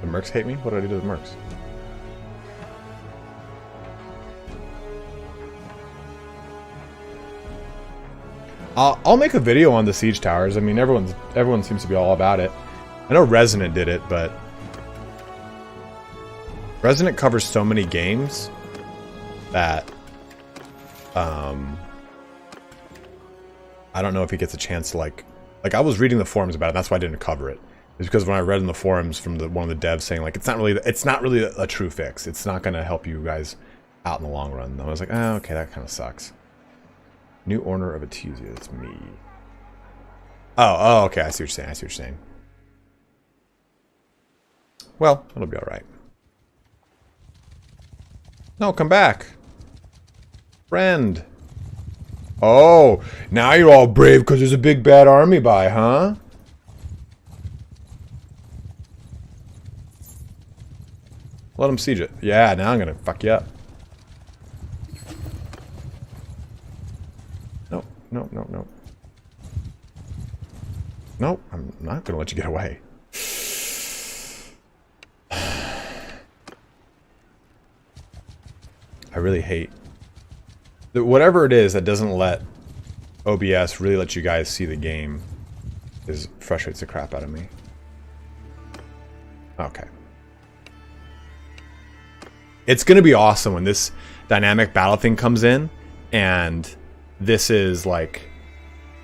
The mercs hate me? What did I do to the mercs? I'll make a video on the siege towers. I mean, everyone seems to be all about it. I know Resonant did it, but Resonant covers so many games that I don't know if he gets a chance to like I was reading the forums about it. That's why I didn't cover it. It's because when I read in the forums from one of the devs saying like it's not really a true fix. It's not going to help you guys out in the long run. I was like, oh, okay, that kind of sucks. New Order of Atesia, it's me. Oh, okay, I see what you're saying, Well, it'll be alright. No, come back. Friend. Oh, now you're all brave because there's a big bad army by, huh? Let them siege it. Yeah, now I'm gonna fuck you up. No. No, I'm not gonna let you get away. I really hate whatever it is that doesn't let OBS really let you guys see the game. Frustrates the crap out of me. Okay. It's gonna be awesome when this dynamic battle thing comes in and this is like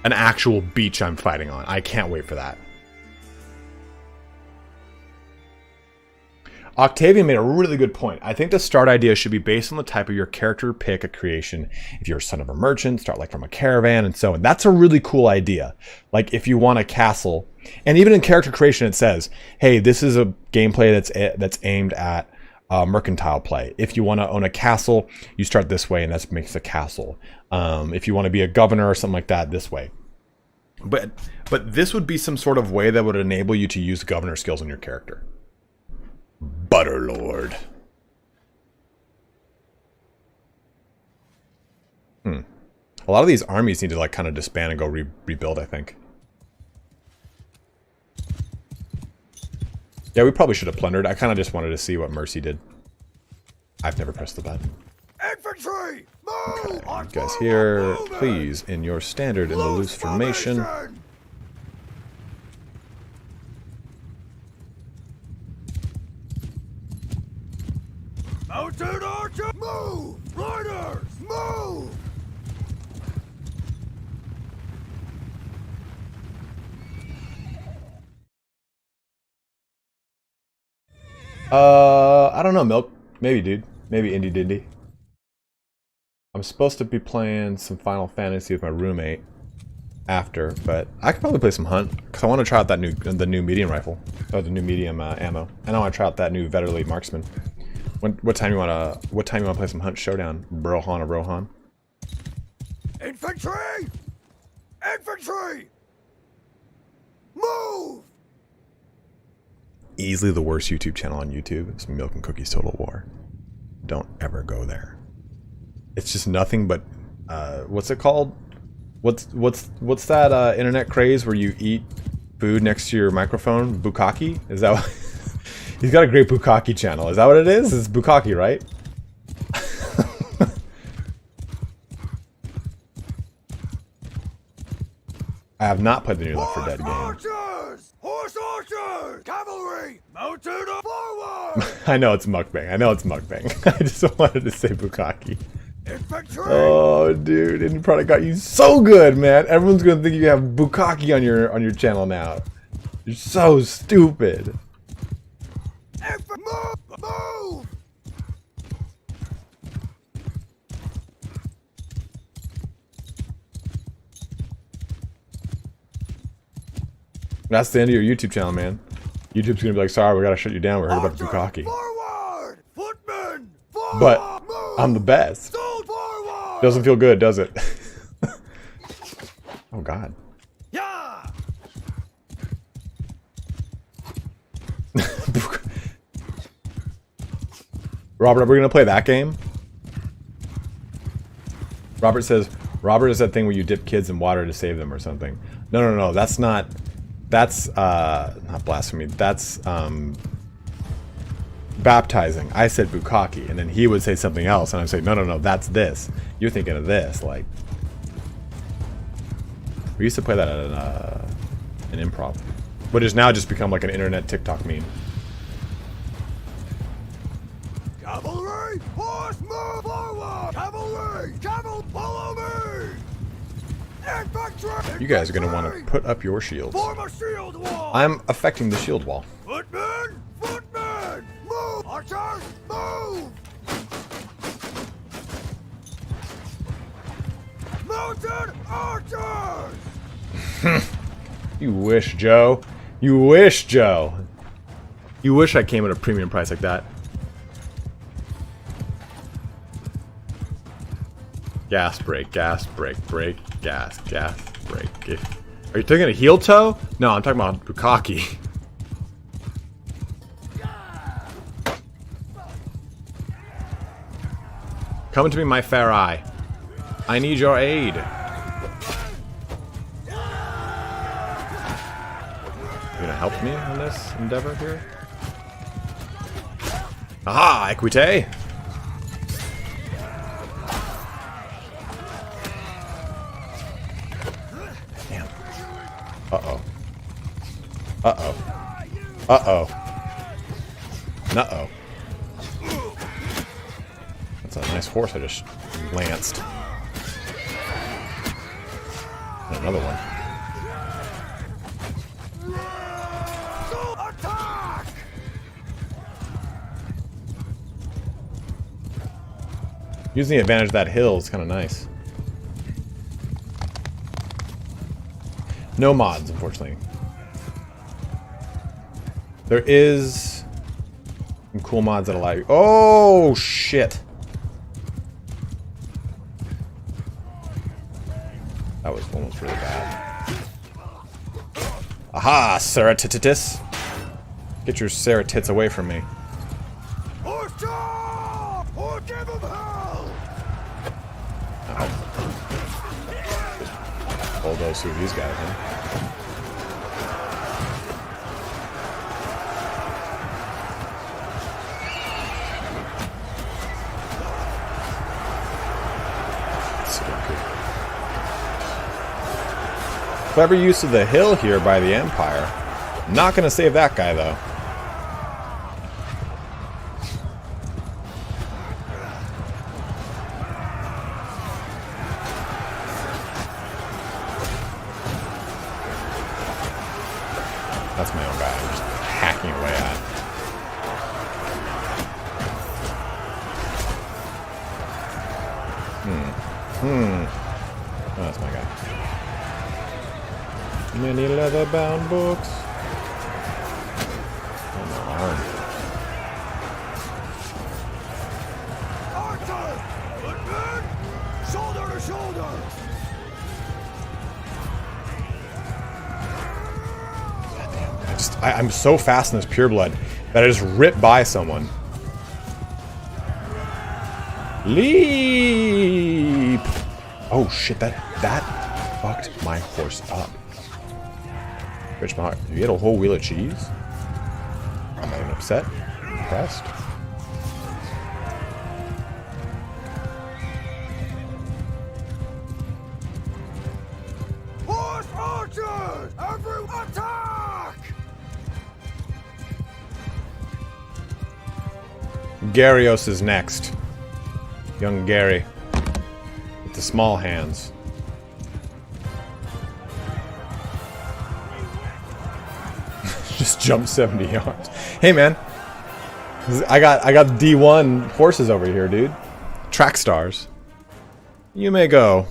an actual beach I'm fighting on. I can't wait for that. Octavian made a really good point. I think the start idea should be based on the type of your character pick a creation. If you're a son of a merchant, start like from a caravan and so on. That's a really cool idea. Like if you want a castle, and even in character creation it says, hey, this is a gameplay that's aimed at mercantile play. If you want to own a castle, you start this way and that makes a castle. If you want to be a governor or something like that, this way. But this would be some sort of way that would enable you to use governor skills on your character. Bannerlord. A lot of these armies need to like kind of disband and go rebuild, I think. Yeah, we probably should have plundered. I kind of just wanted to see what Mercy did. I've never pressed the button. Infantry, move! Okay, you guys here, please, in your standard in the loose formation. Mounted archer, move! Riders, move! I don't know, Milk. Maybe, dude. Maybe Indy Dindy. I'm supposed to be playing some Final Fantasy with my roommate after, but I could probably play some Hunt because I want to try out that the new medium rifle, or the new medium ammo, and I want to try out that new Vetterli Marksman. What time you want to play some Hunt Showdown, Brohan or Rohan? Infantry! Infantry! Move! Easily the worst YouTube channel on YouTube is Milk and Cookies Total War. Don't ever go there. It's just nothing but what's it called? What's that internet craze where you eat food next to your microphone? Bukkake? Is that what he's got a great Bukkake channel. Is that what it is? It's Bukkake, right? I have not played the new Left 4 Dead game. Archers! Horse archers! Cavalry! Mounted forward! I know it's mukbang. I just wanted to say Bukkake. Infantry! Oh, dude, and it probably got you so good, man. Everyone's gonna think you have bukkake on your channel now. You're so stupid. Move! Move! That's the end of your YouTube channel, man. YouTube's gonna be like, sorry, we gotta shut you down. We heard about the bukkake. Forward! Footmen! Forward! But Move! I'm the best. Sold forward! Doesn't feel good, does it? Oh, God. Yeah! Robert, are we gonna play that game? Robert says, Robert is that thing where you dip kids in water to save them or something. No, no, no, that's not... That's, not blasphemy. That's, baptizing. I said bukkake, and then he would say something else, and I'd say, no, no, no, that's this. You're thinking of this, like... We used to play that at an improv. But it's now just become like an internet TikTok meme. Cavalry! Horse, move forward! Cavalry! Cavalry, follow me! Infantry! You guys are going to want to put up your shields. Form a shield wall! I'm affecting the shield wall. Footmen! Footmen! Move! Archers! Move! Mounted archers! You wish, Joe. You wish, Joe. You wish I came at a premium price like that. Gas brake, brake, gas, brake. Are you taking a heel toe? No, I'm talking about bukkake. Come to me, my fair eye. I need your aid. You gonna help me on this endeavor here? Aha, equite! Damn. Uh-oh. Uh-oh. Uh-oh. Nuh-oh. That's a nice horse I just lanced. And another one. Attack! Using the advantage of that hill is kind of nice. No mods, unfortunately. There is some cool mods that allow you... Oh, shit! That was almost really bad. Aha, Ceratititis! Get your Ceratits away from me. Horse job! Or give him hell! Bulldoze through these guys, huh? Clever use of the hill here by the Empire. Not gonna save that guy, though. That's my own guy. I'm just hacking away at. Oh, that's my guy. Many leather-bound books. Oh, my arm. Archer! Footmen! Shoulder to shoulder! I'm so fast in this pureblood that I just rip by someone. Leap! Oh shit, that fucked my horse up. Rich my heart. Did you get a whole wheel of cheese? I'm not even upset. I'm impressed. Horse archers! Every attack! Gyarios is next. Young Gary. with the small hands. Just jump 70 yards. Hey man, I got D1 horses over here, dude. Track stars. You may go.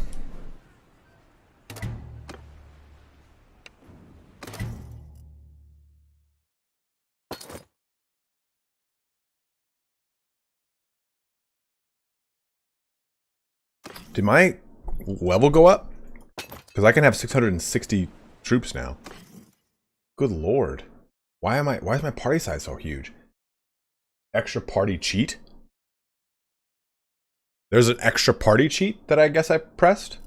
Did my level go up? Because I can have 660 troops now. Good lord. Why is my party size so huge? Extra party cheat? There's an extra party cheat that I guess I pressed?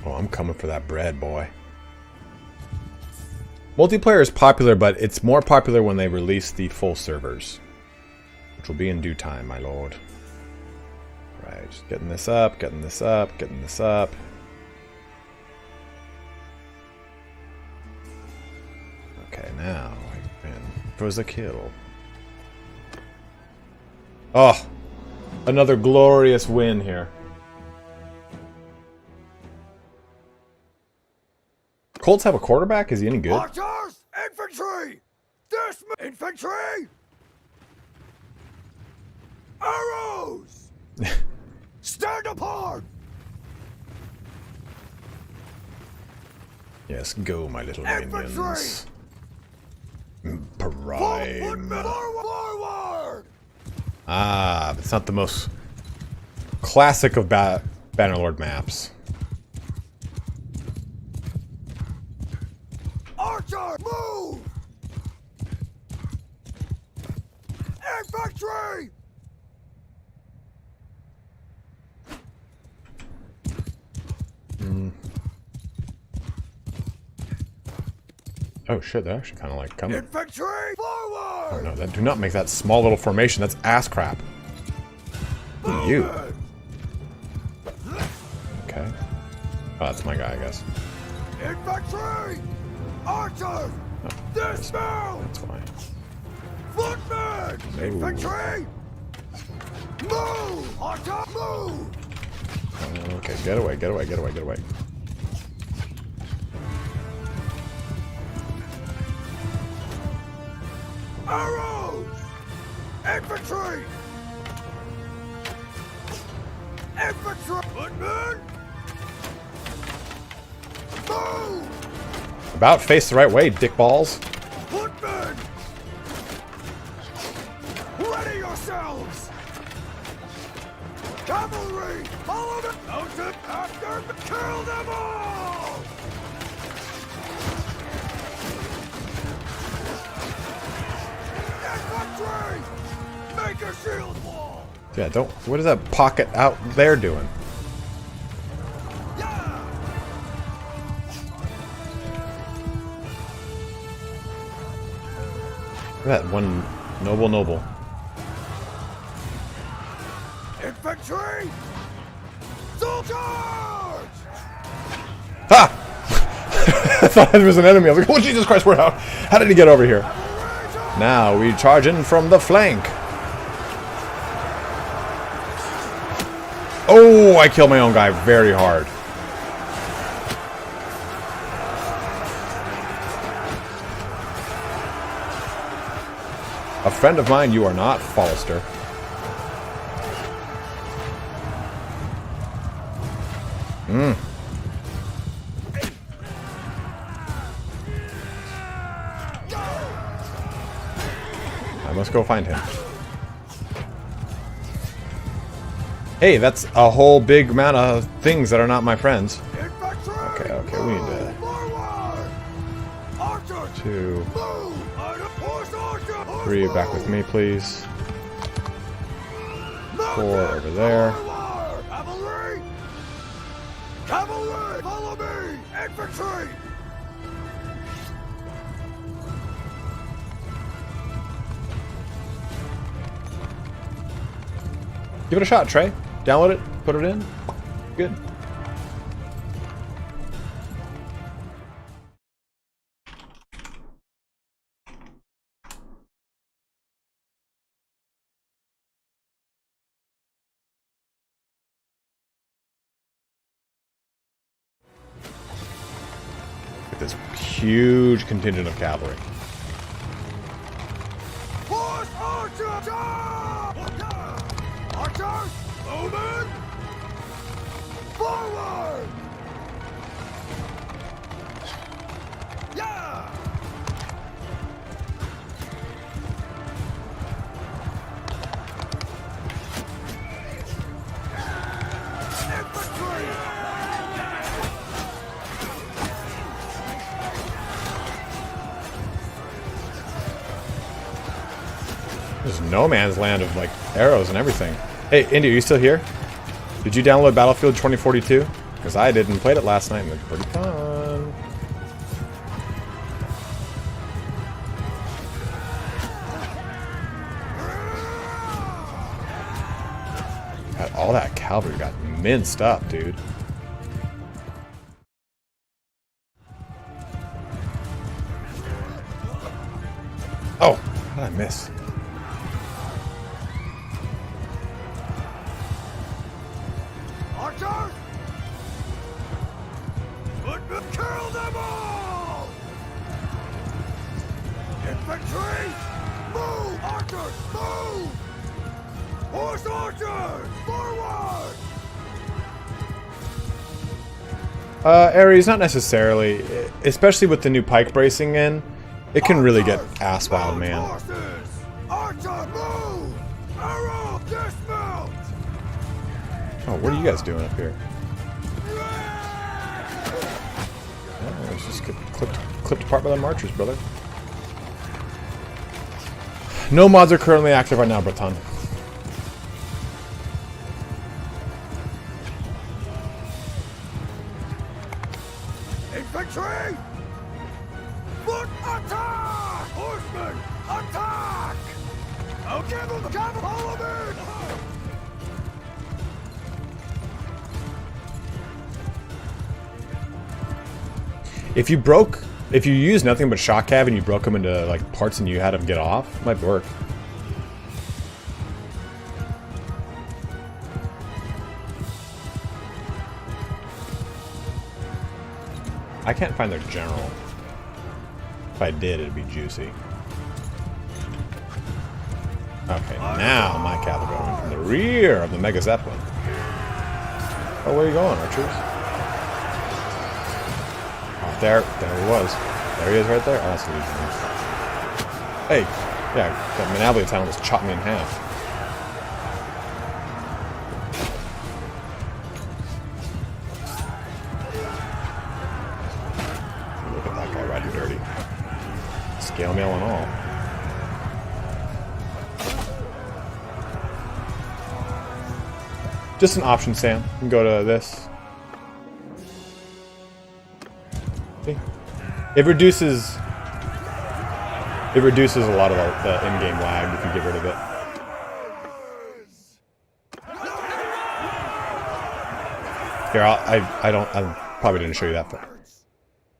Oh, I'm coming for that bread, boy. Multiplayer is popular, but it's more popular when they release the full servers. Which will be in due time, my lord. Right, just getting this up, getting this up, getting this up. Okay, now I can for the kill. Oh! Another glorious win here. Colts have a quarterback? Is he any good? Archers! Infantry! Infantry! Arrows! Stand apart! Yes, go, my little Infantry! minions. Prime. Forward! Ah, it's not the most classic of Bannerlord maps. Archer, move! Infantry! Oh shit, they're actually kind of like coming. Infantry, forward! Oh no, do not make that small little formation. That's ass crap. Who are you? Okay. Oh, that's my guy, I guess. Infantry! Archers! Oh, Dismount! that's fine. Footmen! No. Infantry! Move! Archer, move! Okay, get away, get away, get away, get away. Arrows! Infantry! Infantry! Footmen! Move! About face the right way, dickballs. Footmen! Ready yourselves! Cavalry! Follow them! Mounted after! Kill them all! Infantry! Make a shield wall! Yeah, don't. What is that pocket out there doing? Yeah! Look at that one noble. Infantry! Full charge! Ha! I thought there was an enemy. I was like, oh Jesus Christ, how did he get over here? Now we charge in from the flank. Oh, I killed my own guy very hard. A friend of mine, you are not, Follister. I must go find him. Hey, that's a whole big amount of things that are not my friends. Infantry! Okay, we need to... Forward! Archers! 2, Move! 3, back with me, please. 4 over there. Forward! Cavalry! Cavalry! Follow me! Infantry! Give it a shot, Trey. Download it, put it in. Good. huge contingent of cavalry. Force archer! Archers, moving! Forward! Yeah! Infantry! There's no man's land of like arrows and everything. Hey, Indy, are you still here? Did you download Battlefield 2042? Because I did and played it last night and it was pretty fun. God, all that cavalry got minced up, dude. Oh, how did I miss? Archers! Kill them all! Infantry! Move! Archers! Move! Horse archers! Forward! Ares, not necessarily. Especially with the new pike bracing in, it can really get ass wild, man. Horses! Archer, move! Arrow, dismount! Oh, what are you guys doing up here? Oh, let's just get clipped apart by the marchers, brother. No mods are currently active right now, Breton. Infantry! Foot attack! Horsemen, attack! I'll give them the cavalry! Follow me! If you use nothing but shock cav and you broke them into like parts and you had them get off, it might work. I can't find their general. If I did, it'd be juicy. Okay, now my cavalry going from the rear of the Mega Zeppelin. Oh, where are you going, archers? Oh, there he was. There he is right there. Oh, that's a legionary. Hey, yeah, that Manablia town just chopped me in half. Look at that guy riding dirty. Scale mail and all. Just an option, Sam. You can go to this. See? It reduces a lot of the in-game lag if you get rid of it. Here, I probably didn't show you that, but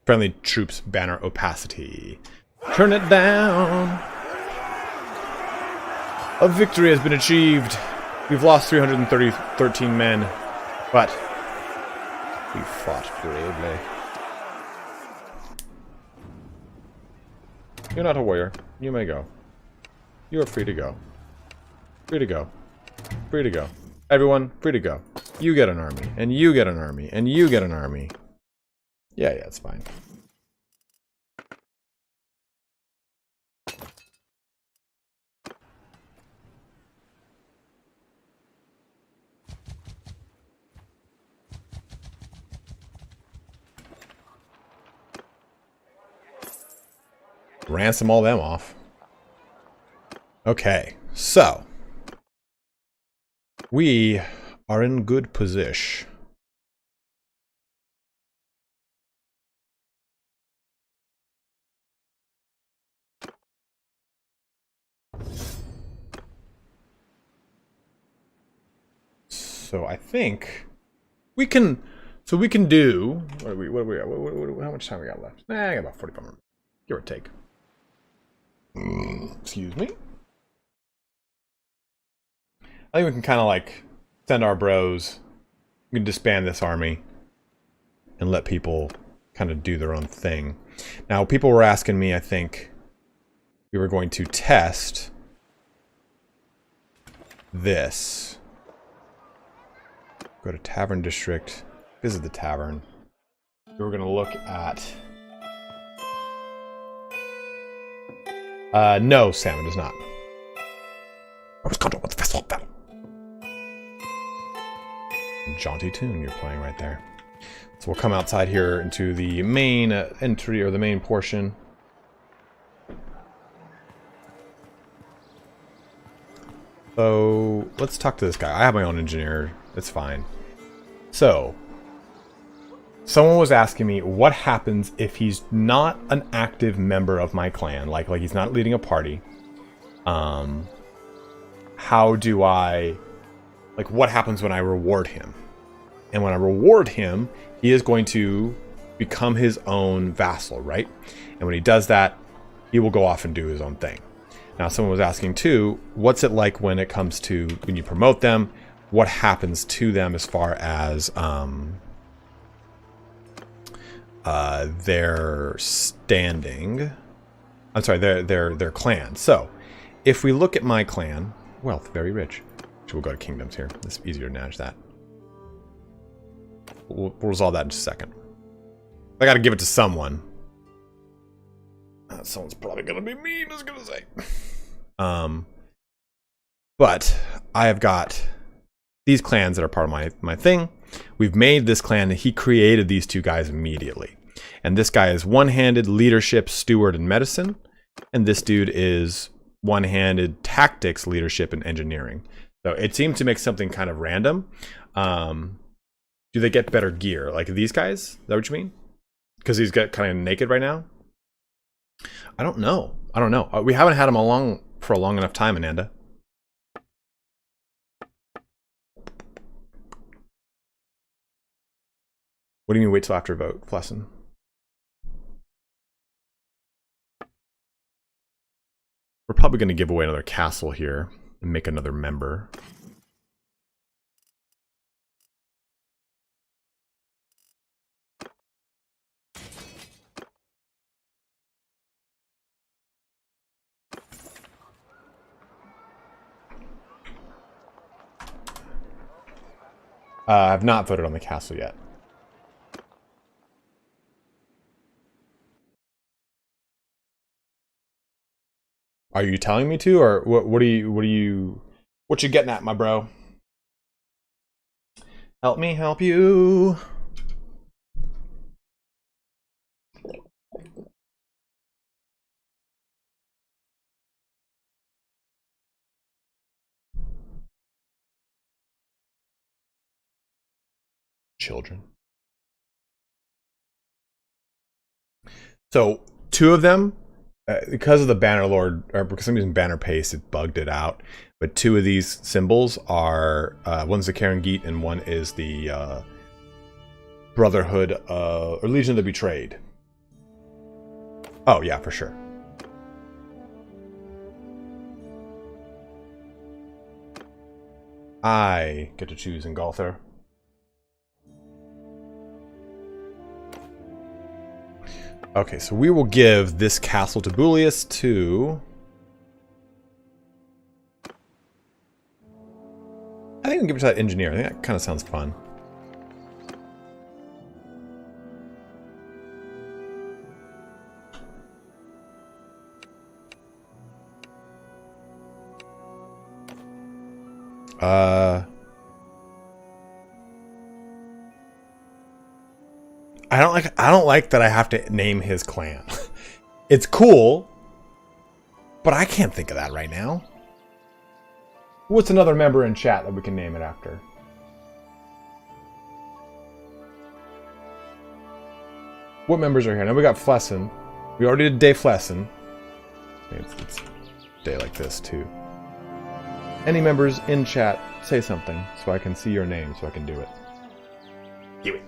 friendly troops banner opacity. Turn it down. A victory has been achieved. We've lost 313 men, but we fought bravely. You're not a warrior. You may go. You are free to go. Free to go. Free to go. Everyone, free to go. You get an army, and you get an army, and you get an army. Yeah, it's fine. Ransom all them off. Okay, so we are in good position. So I think we can. So we can do. What are we? How much time we got left? I got about 45 minutes, give or take. Excuse me. I think we can kind of like send our bros. We can disband this army and let people kind of do their own thing. Now, people were asking me, I think, we were going to test this. Go to Tavern District. Visit the tavern. We were going to look at... no, Sam, it does not. I was content with the festival battle. Jaunty tune you're playing right there. So we'll come outside here into the main entry, or the main portion. So let's talk to this guy. I have my own engineer. It's fine. So someone was asking me what happens if he's not an active member of my clan, like he's not leading a party. How do I, like, what happens when I reward him? And when I reward him, he is going to become his own vassal, right? And when he does that, he will go off and do his own thing. Now, someone was asking too, what's it like when it comes to when you promote them? What happens to them as far as their standing? I'm sorry, their clan. So, if we look at my clan, wealth, very rich. So we'll go to kingdoms here. It's easier to manage that. We'll resolve that in just a second. I got to give it to someone. Someone's probably going to be me, I was going to say. But I have got these clans that are part of my thing. We've made this clan. He created these two guys immediately. And this guy is one-handed leadership, steward, and medicine. And this dude is one-handed tactics, leadership, and engineering. So it seemed to make something kind of random. Do they get better gear? Like these guys? Is that what you mean? Because he's got kind of naked right now? I don't know. We haven't had him along for a long enough time, Ananda. What do you mean wait till after vote, Flesson? We're probably going to give away another castle here and make another member. I've not voted on the castle yet. Are you telling me to, or what you getting at, my bro? Help me help you. Children. So 2 of them, because of the Bannerlord, or because I'm using banner paste, it bugged it out. But 2 of these symbols are, one's the Karangit and one is the Brotherhood, or Legion of the Betrayed. Oh yeah, for sure. I get to choose Ingolther. Okay, so we will give this castle to Bullius to... I think we'll give it to that engineer. I think that kind of sounds fun. I don't like that I have to name his clan. It's cool, but I can't think of that right now. What's another member in chat that we can name it after? What members are here? Now we got Flesson. We already did Day Flesson. It's a day like this too. Any members in chat, say something so I can see your name so I can do it. Give it.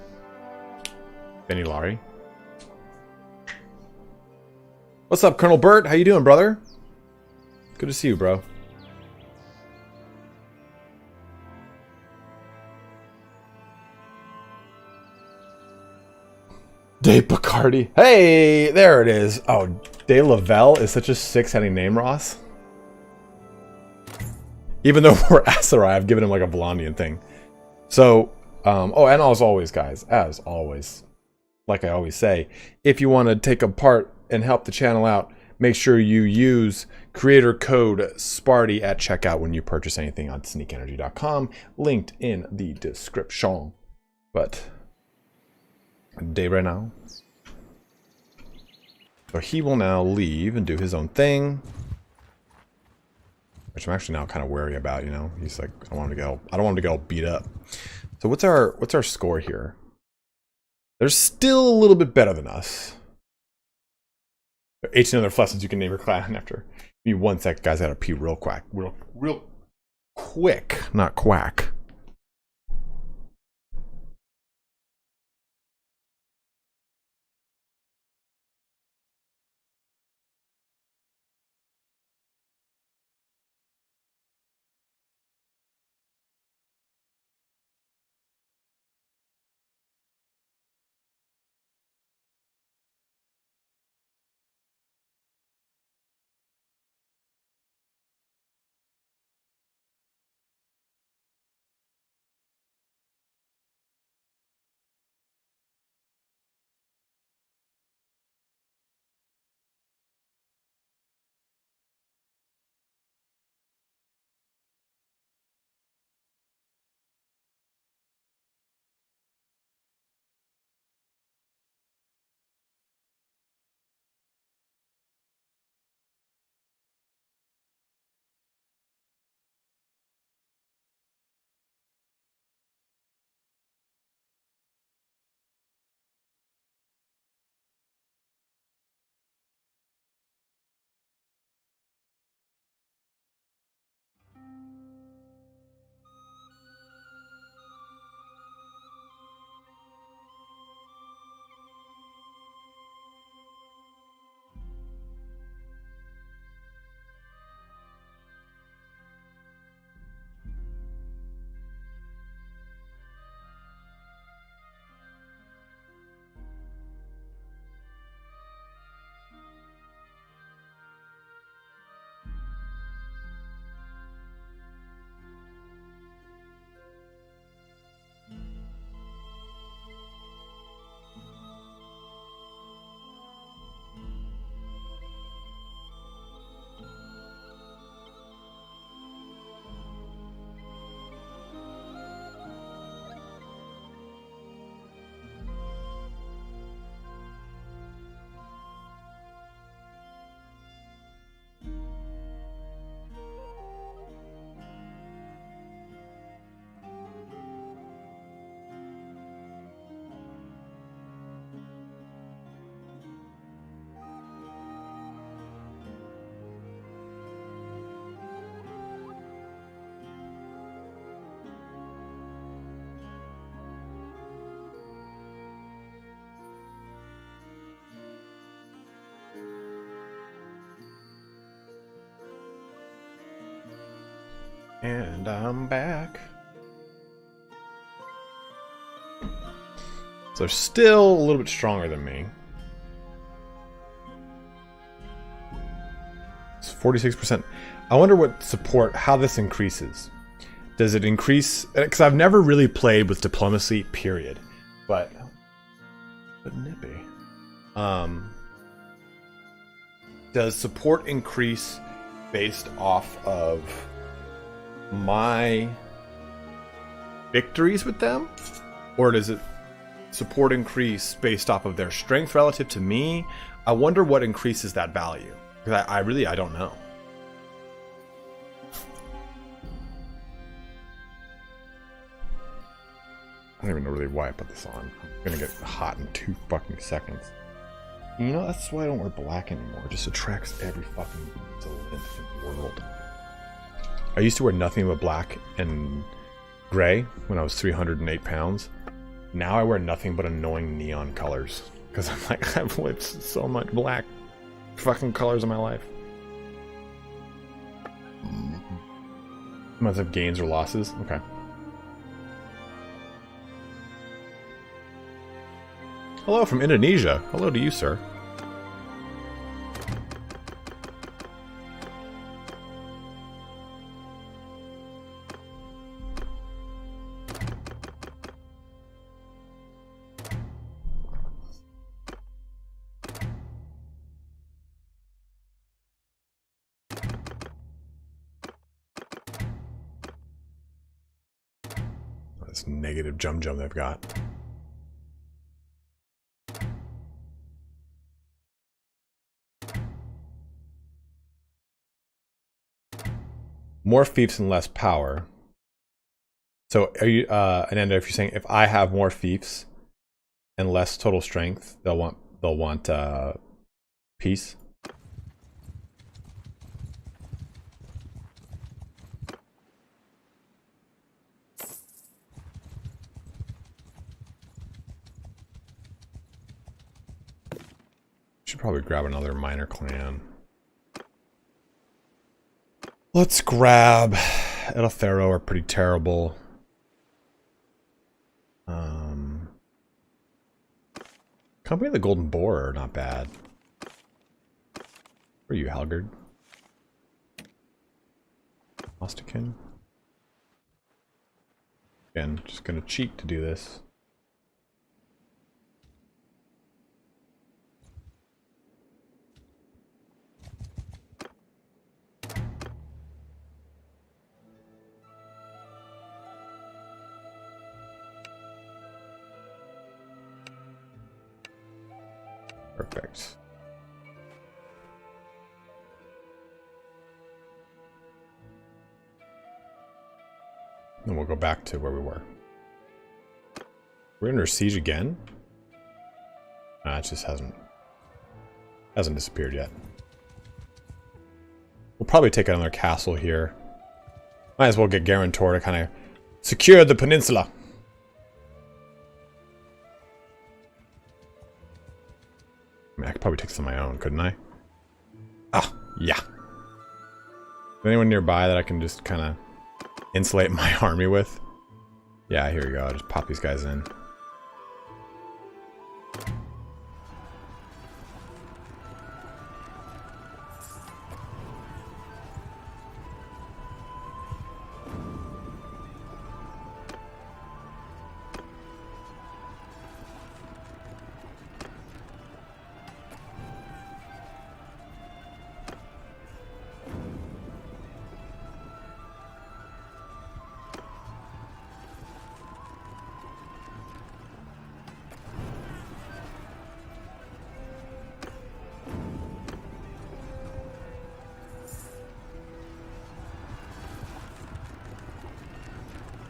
Benny Laurie. What's up, Colonel Burt? How you doing, brother? Good to see you, bro. De Bacardi. Hey, there it is. Oh, De Lavelle is such a six-heading name, Ross. Even though we're Asarai, I've given him like a Blondian thing. So, oh, and as always, guys, as always, like I always say, if you want to take a part and help the channel out, make sure you use creator code SPARTY at checkout when you purchase anything on sneakenergy.com, linked in the description. But day right now. So he will now leave and do his own thing. Which I'm actually now kind of wary about, you know. He's like, I don't want him to get all beat up. So what's our score here? They're still a little bit better than us. 18 other lessons you can name your clan after. Give me 1 sec, guys. I gotta pee real quick. Real quick, not quack. And I'm back. So they're still a little bit stronger than me. It's 46%. I wonder what support, how this increases. Does it increase? Because I've never really played with diplomacy, period. But nippy. Does support increase based off of my victories with them, or does it support increase based off of their strength relative to me? I wonder what increases that value, because I don't know. I don't even know really why I put this on. I'm gonna get hot in 2 fucking seconds. You know, that's why I don't wear black anymore. It just attracts every fucking lymph in the world. I used to wear nothing but black and gray when I was 308 pounds. Now I wear nothing but annoying neon colors. Because I'm like, I've lived so much black fucking colors in my life. Must have gains or losses? Okay. Hello from Indonesia. Hello to you, sir. This negative jum they've got. More fiefs and less power. So are you Ananda, if you're saying if I have more fiefs and less total strength, they'll want peace? Should probably grab another minor clan. Let's grab El Pharaoh are pretty terrible. Company of the Golden Boar are not bad. Where are you, Halgard? Ostikin? Again, just gonna cheat to do this. Perfect. Then we'll go back to where we were. We're under siege again? Nah, it just hasn't disappeared yet. We'll probably take another castle here. Might as well get Guarantor to kind of secure the peninsula. I mean, I could probably take some of my own, couldn't I? Ah, yeah. Is anyone nearby that I can just kind of insulate my army with? Yeah, here we go. I'll just pop these guys in.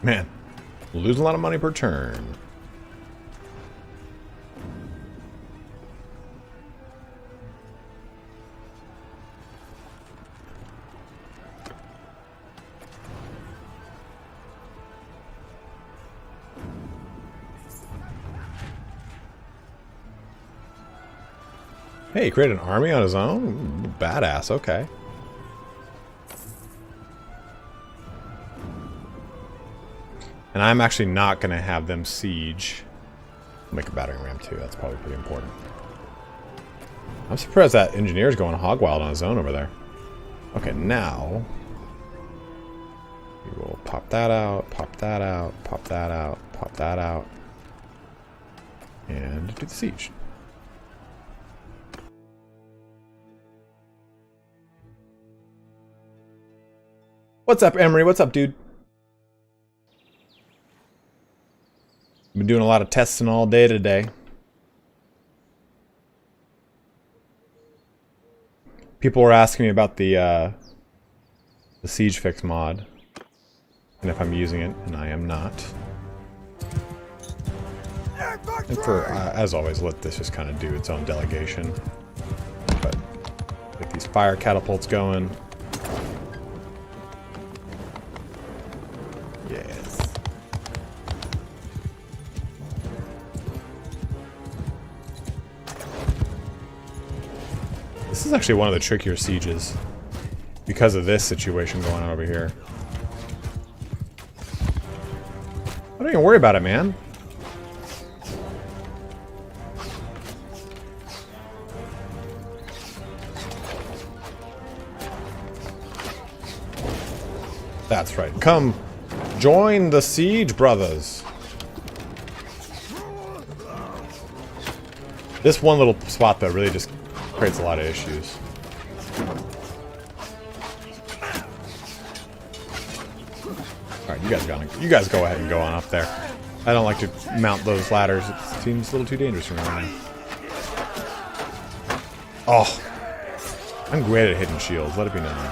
Man, losing a lot of money per turn. Hey, he created an army on his own? Ooh, badass, okay. And I'm actually not going to have them siege. I'll make a battering ram too. That's probably pretty important. I'm surprised that engineer's going hog wild on his own over there. Okay, now we will pop that out, pop that out, pop that out, pop that out, and do the siege. What's up, Emery? What's up, dude? Been doing a lot of testing all day today. People were asking me about the siege fix mod and if I'm using it, and I am not. And for as always, let this just kind of do its own delegation. But get these fire catapults going. Yes. This is actually one of the trickier sieges because of this situation going on over here. Don't even worry about it, man. That's right. Come, join the siege, brothers. This one little spot, though, really just creates a lot of issues. Alright, you guys go ahead and go on up there. I don't like to mount those ladders. It seems a little too dangerous for me right now. Oh. I'm great at hitting shields, let it be known.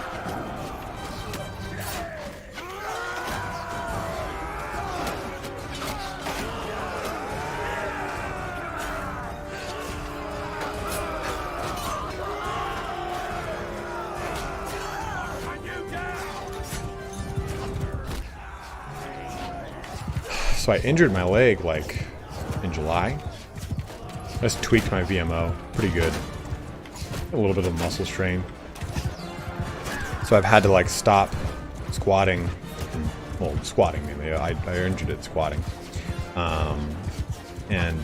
So I injured my leg, like, in July. I just tweaked my VMO. Pretty good. A little bit of muscle strain. So I've had to, like, stop squatting. Well, squatting mainly. I injured it squatting. And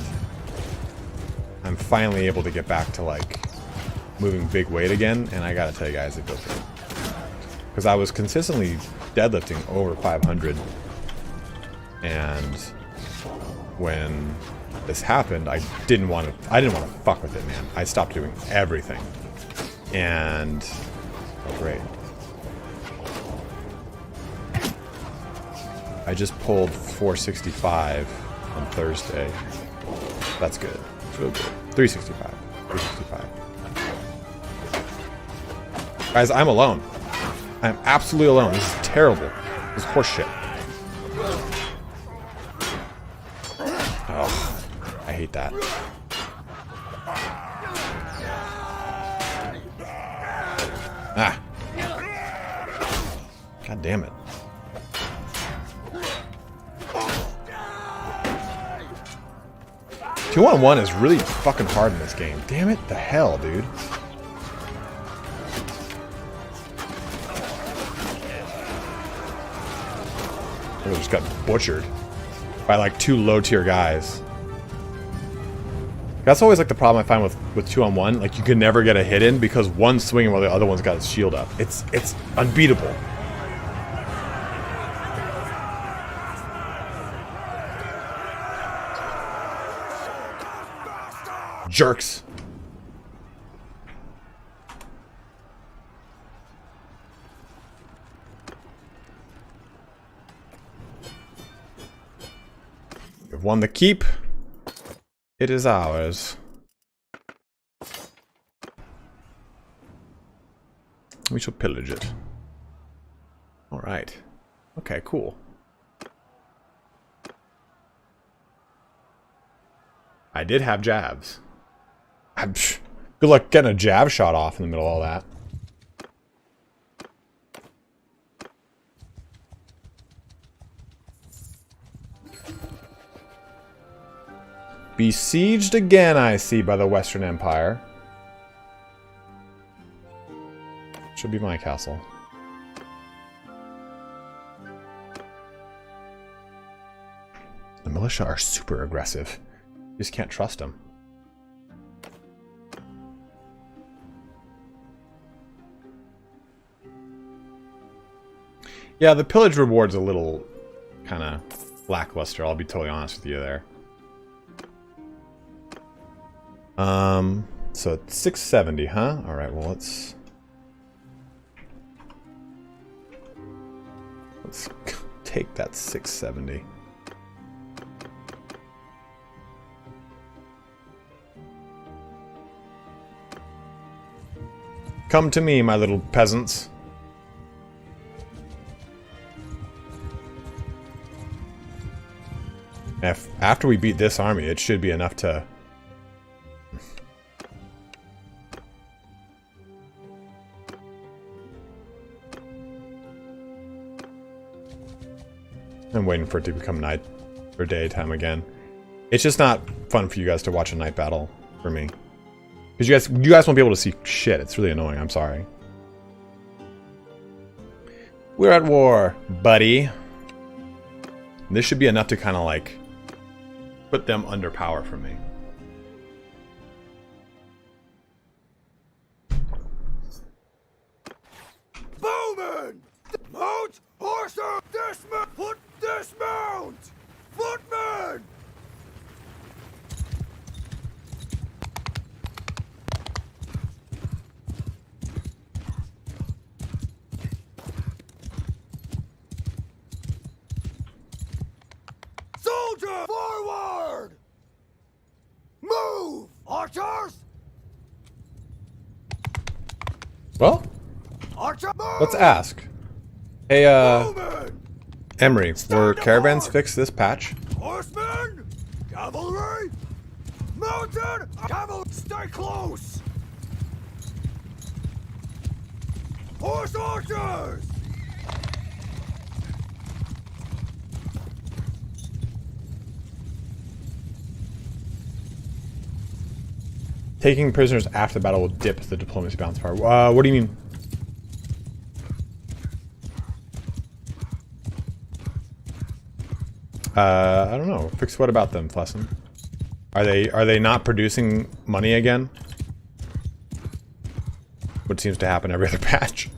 I'm finally able to get back to, like, moving big weight again. And I gotta tell you guys, it feels good. Because I was consistently deadlifting over 500. And when this happened, I didn't want to fuck with it, man. I stopped doing everything. And oh, great. I just pulled 465 on Thursday. That's good. It's real good. 365. 365. Guys, I'm alone. I'm absolutely alone. This is terrible. This is horseshit. I hate that. Ah. God damn it. Two-on-one is really fucking hard in this game. Damn it, the hell, dude. I just got butchered by like 2 low-tier guys. That's always like the problem I find with 2-on-1. Like you can never get a hit in because one's swinging while the other one's got his shield up. It's unbeatable. Jerks. We've won the keep. It is ours. We shall pillage it. Alright. Okay, cool. I did have jabs. Good luck getting a jab shot off in the middle of all that. Besieged again, I see, by the Western Empire. Should be my castle. The militia are super aggressive. You just can't trust them. Yeah, the pillage reward's a little kind of lackluster, I'll be totally honest with you there. So it's 670, huh? Alright, well let's take that 670. Come to me, my little peasants. After we beat this army, it should be enough to... I'm waiting for it to become night or daytime again. It's just not fun for you guys to watch a night battle for me. Because you guys won't be able to see shit. It's really annoying. I'm sorry. We're at war, buddy. This should be enough to kind of like put them under power for me. Bowman! Mount horse Mount! Footmen! Soldier! Forward! Move! Archers! Well, Archer! Move! let's ask. Hey, Movement! Emery, were Stand caravans apart! fixed this patch? Horsemen! Cavalry! Mounted! Cavalry! Stay close! Horse archers! Taking prisoners after the battle will dip the diplomacy balance bar. What do you mean? I don't know. Fix what about them, Flesson? Are they not producing money again? What seems to happen every other patch.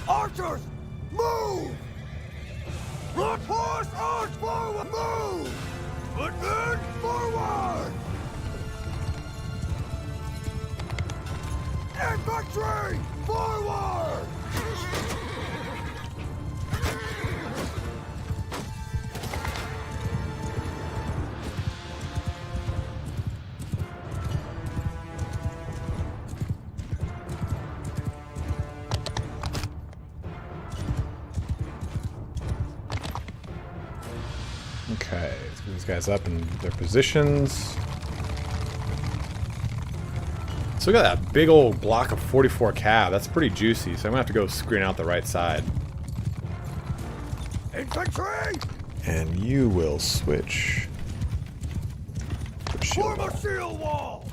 Archers! Move! Look, horse arch forward! Move! Footmen forward! Infantry forward! Okay, let's get these guys up in their positions. So we got that big old block of 44 cav. That's pretty juicy, so I'm gonna have to go screen out the right side. Infantry! And you will switch to shield Form a wall. shield wall!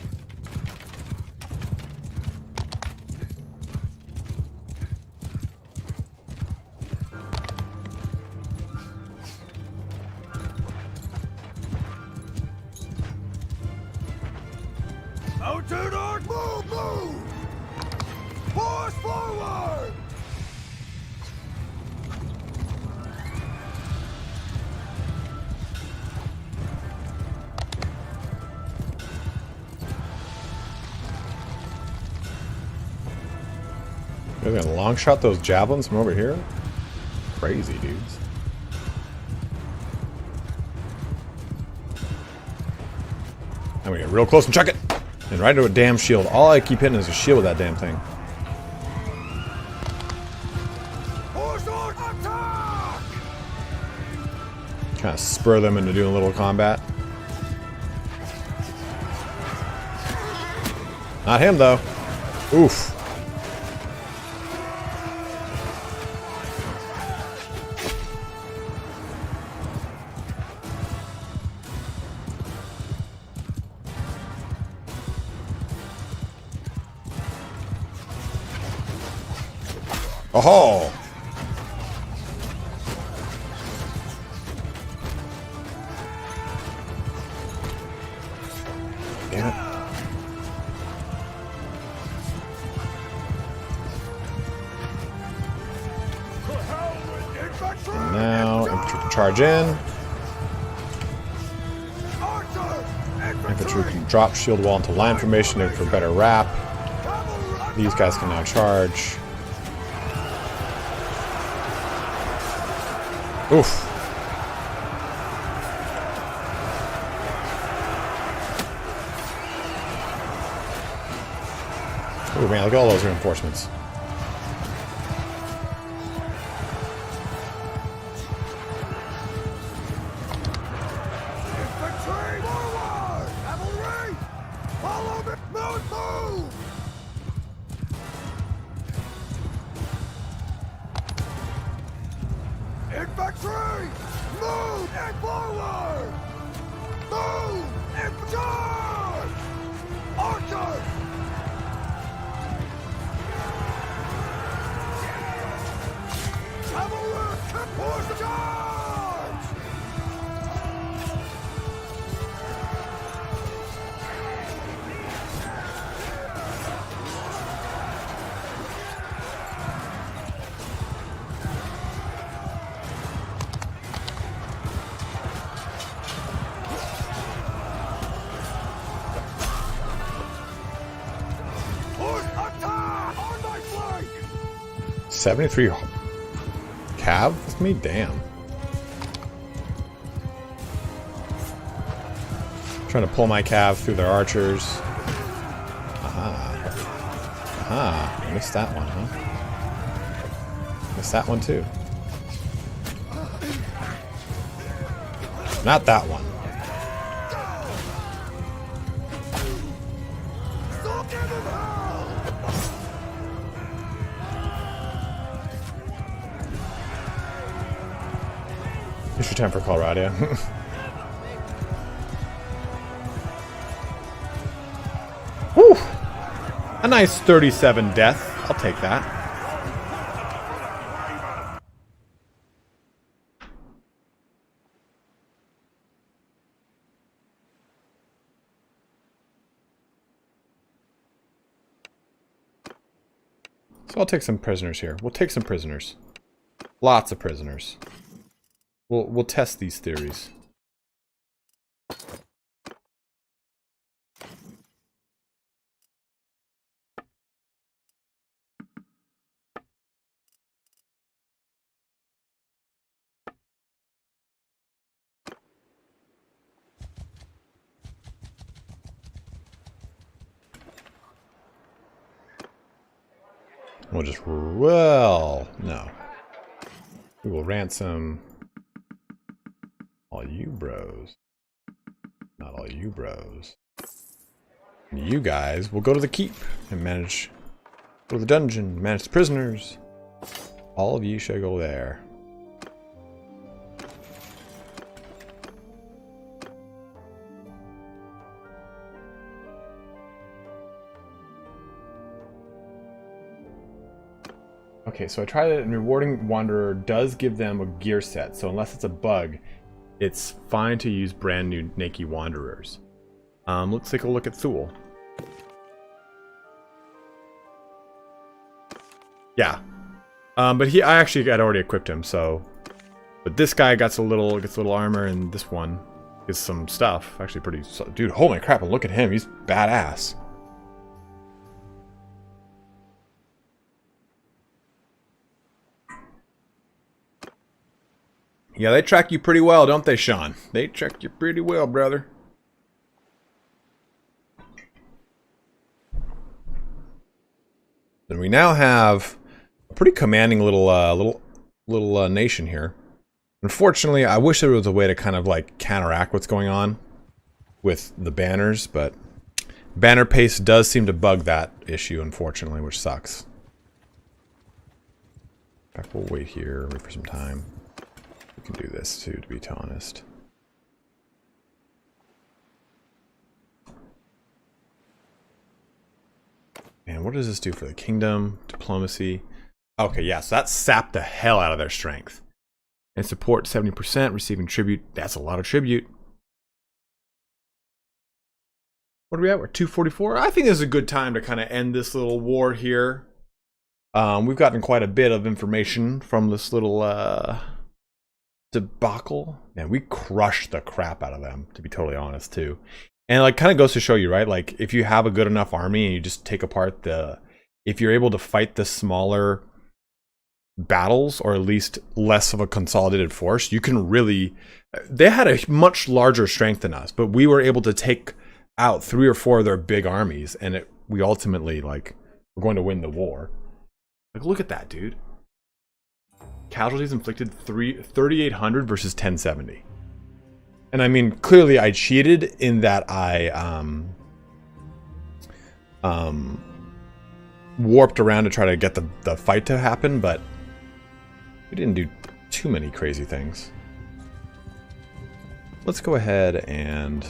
Mounted arch! Move! Move! Horse forward! They're gonna long shot those javelins from over here? Crazy dudes. I'm gonna get real close and chuck it! And right into a damn shield. All I keep hitting is a shield with that damn thing. Horse arch attack! Kind of spur them into doing a little combat. Not him though. Oof. Oh! Damn it. Infantry! And now, infantry can charge in. Archers! Infantry can drop shield wall into line formation for better wrap. Cavalry! These guys can now charge. Oof. Oh man, look at all those reinforcements. Infantry! Forward! Cavalry! Follow me! Move! Infantry! Move and forward! Move and charge! Archers! 73 cav with me? Damn. Trying to pull my cav through their archers. Aha. Aha. I missed that one, huh? Missed that one too. Not that one. It's your time for Colorado. Whew! A nice 37 death. I'll take that. So I'll take some prisoners here. We'll take some prisoners. Lots of prisoners. We'll test these theories. We'll just, well, no. We will ransom all you bros. Not all you bros. And you guys will go to the keep and manage, go to the dungeon, manage the prisoners. All of you shall go there. Okay, so I tried it, and rewarding Wanderer does give them a gear set, so unless it's a bug, it's fine to use brand new Naked Wanderers. Let's take a look at Thule. Yeah, but I actually had already equipped him, so. But this guy gets a little armor, and this one gets some stuff. Actually, pretty. Dude, holy crap! And look at him, he's badass. Yeah, they track you pretty well, don't they, Sean? They track you pretty well, brother. And we now have a pretty commanding little nation here. Unfortunately, I wish there was a way to kind of like counteract what's going on with the banners, but banner pace does seem to bug that issue, unfortunately, which sucks. In fact, we'll wait here, wait for some time. We can do this too, to be honest. And what does this do for the kingdom? Diplomacy. Okay, yeah, so that sapped the hell out of their strength. And support 70%, receiving tribute. That's a lot of tribute. What are we at? We're 244. I think this is a good time to kind of end this little war here. We've gotten quite a bit of information from this little debacle. Man, we crushed the crap out of them, to be totally honest, too. And like, kind of goes to show you, right? Like, if you have a good enough army and you just take apart if you're able to fight the smaller battles, or at least less of a consolidated force, you can really. They had a much larger strength than us, but we were able to take out 3 or 4 of their big armies, and we ultimately, like, we're going to win the war. Like, look at that, dude. Casualties inflicted 3,800 versus 1070. And I mean, clearly I cheated in that I warped around to try to get the fight to happen, but we didn't do too many crazy things. Let's go ahead and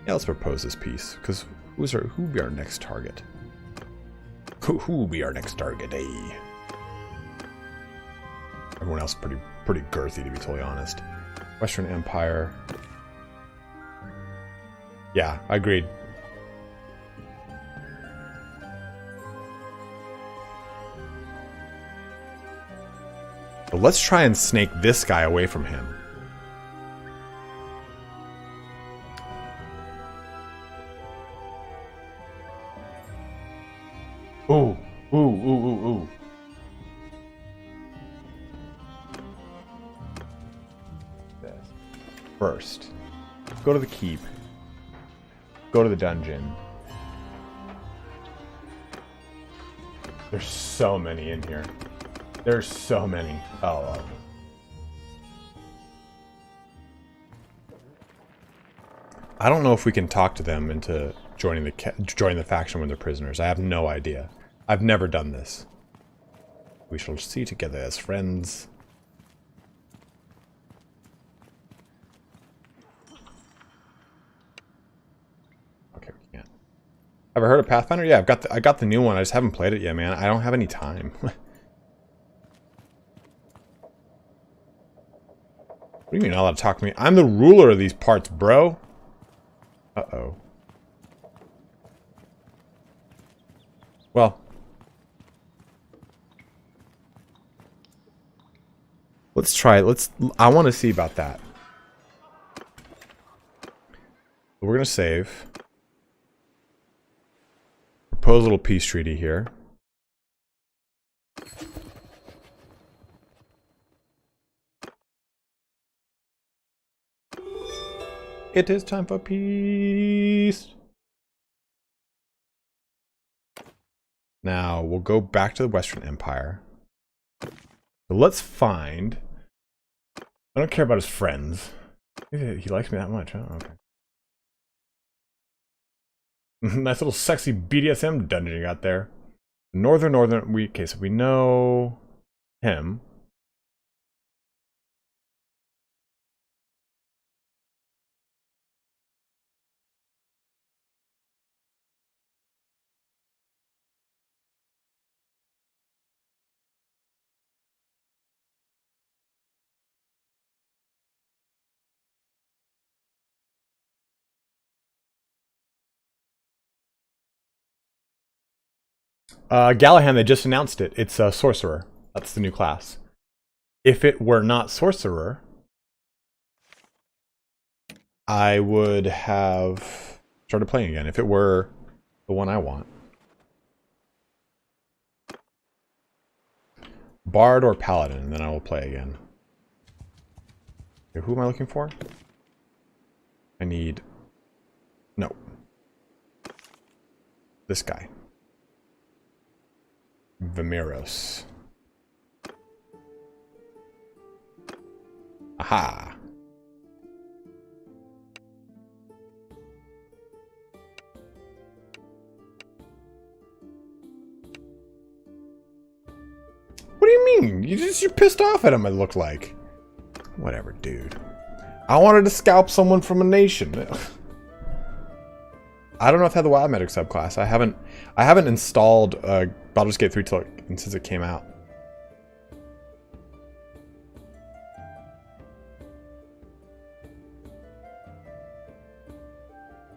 let's propose this piece, because who will be our next target? Who will be our next target? Hey. Everyone else pretty girthy, to be totally honest. Western Empire. Yeah, I agreed. But let's try and snake this guy away from him. Ooh, ooh, ooh, ooh, ooh. first. Go to the keep. Go to the dungeon. There's so many in here. There's so many. Oh. I don't know if we can talk to them into joining the faction when they're prisoners. I have no idea. I've never done this. We shall see together as friends. Okay, we can't. Have I heard of Pathfinder? Yeah, I got the new one. I just haven't played it yet, man. I don't have any time. What do you mean not allowed to talk to me? I'm the ruler of these parts, bro. Uh-oh. Well. Let's try it. I want to see about that. We're going to save. Propose a little peace treaty here. It is time for peace. Now, we'll go back to the Western Empire. So let's find... I don't care about his friends. He likes me that much, huh? Okay. Nice little sexy BDSM dungeon you got there. Northern, okay, so we know him. Gallahan, they just announced it. It's a sorcerer. That's the new class. If it were not sorcerer, I would have started playing again. If it were the one I want. Bard or Paladin, and then I will play again. Okay, who am I looking for? I need... No. This guy. Vimeros. Aha. What do you mean? You're pissed off at him, it looked like. Whatever, dude. I wanted to scalp someone from a nation. I don't know if I have the Wild Medic subclass. I haven't installed Baldur's Gate 3 since it came out.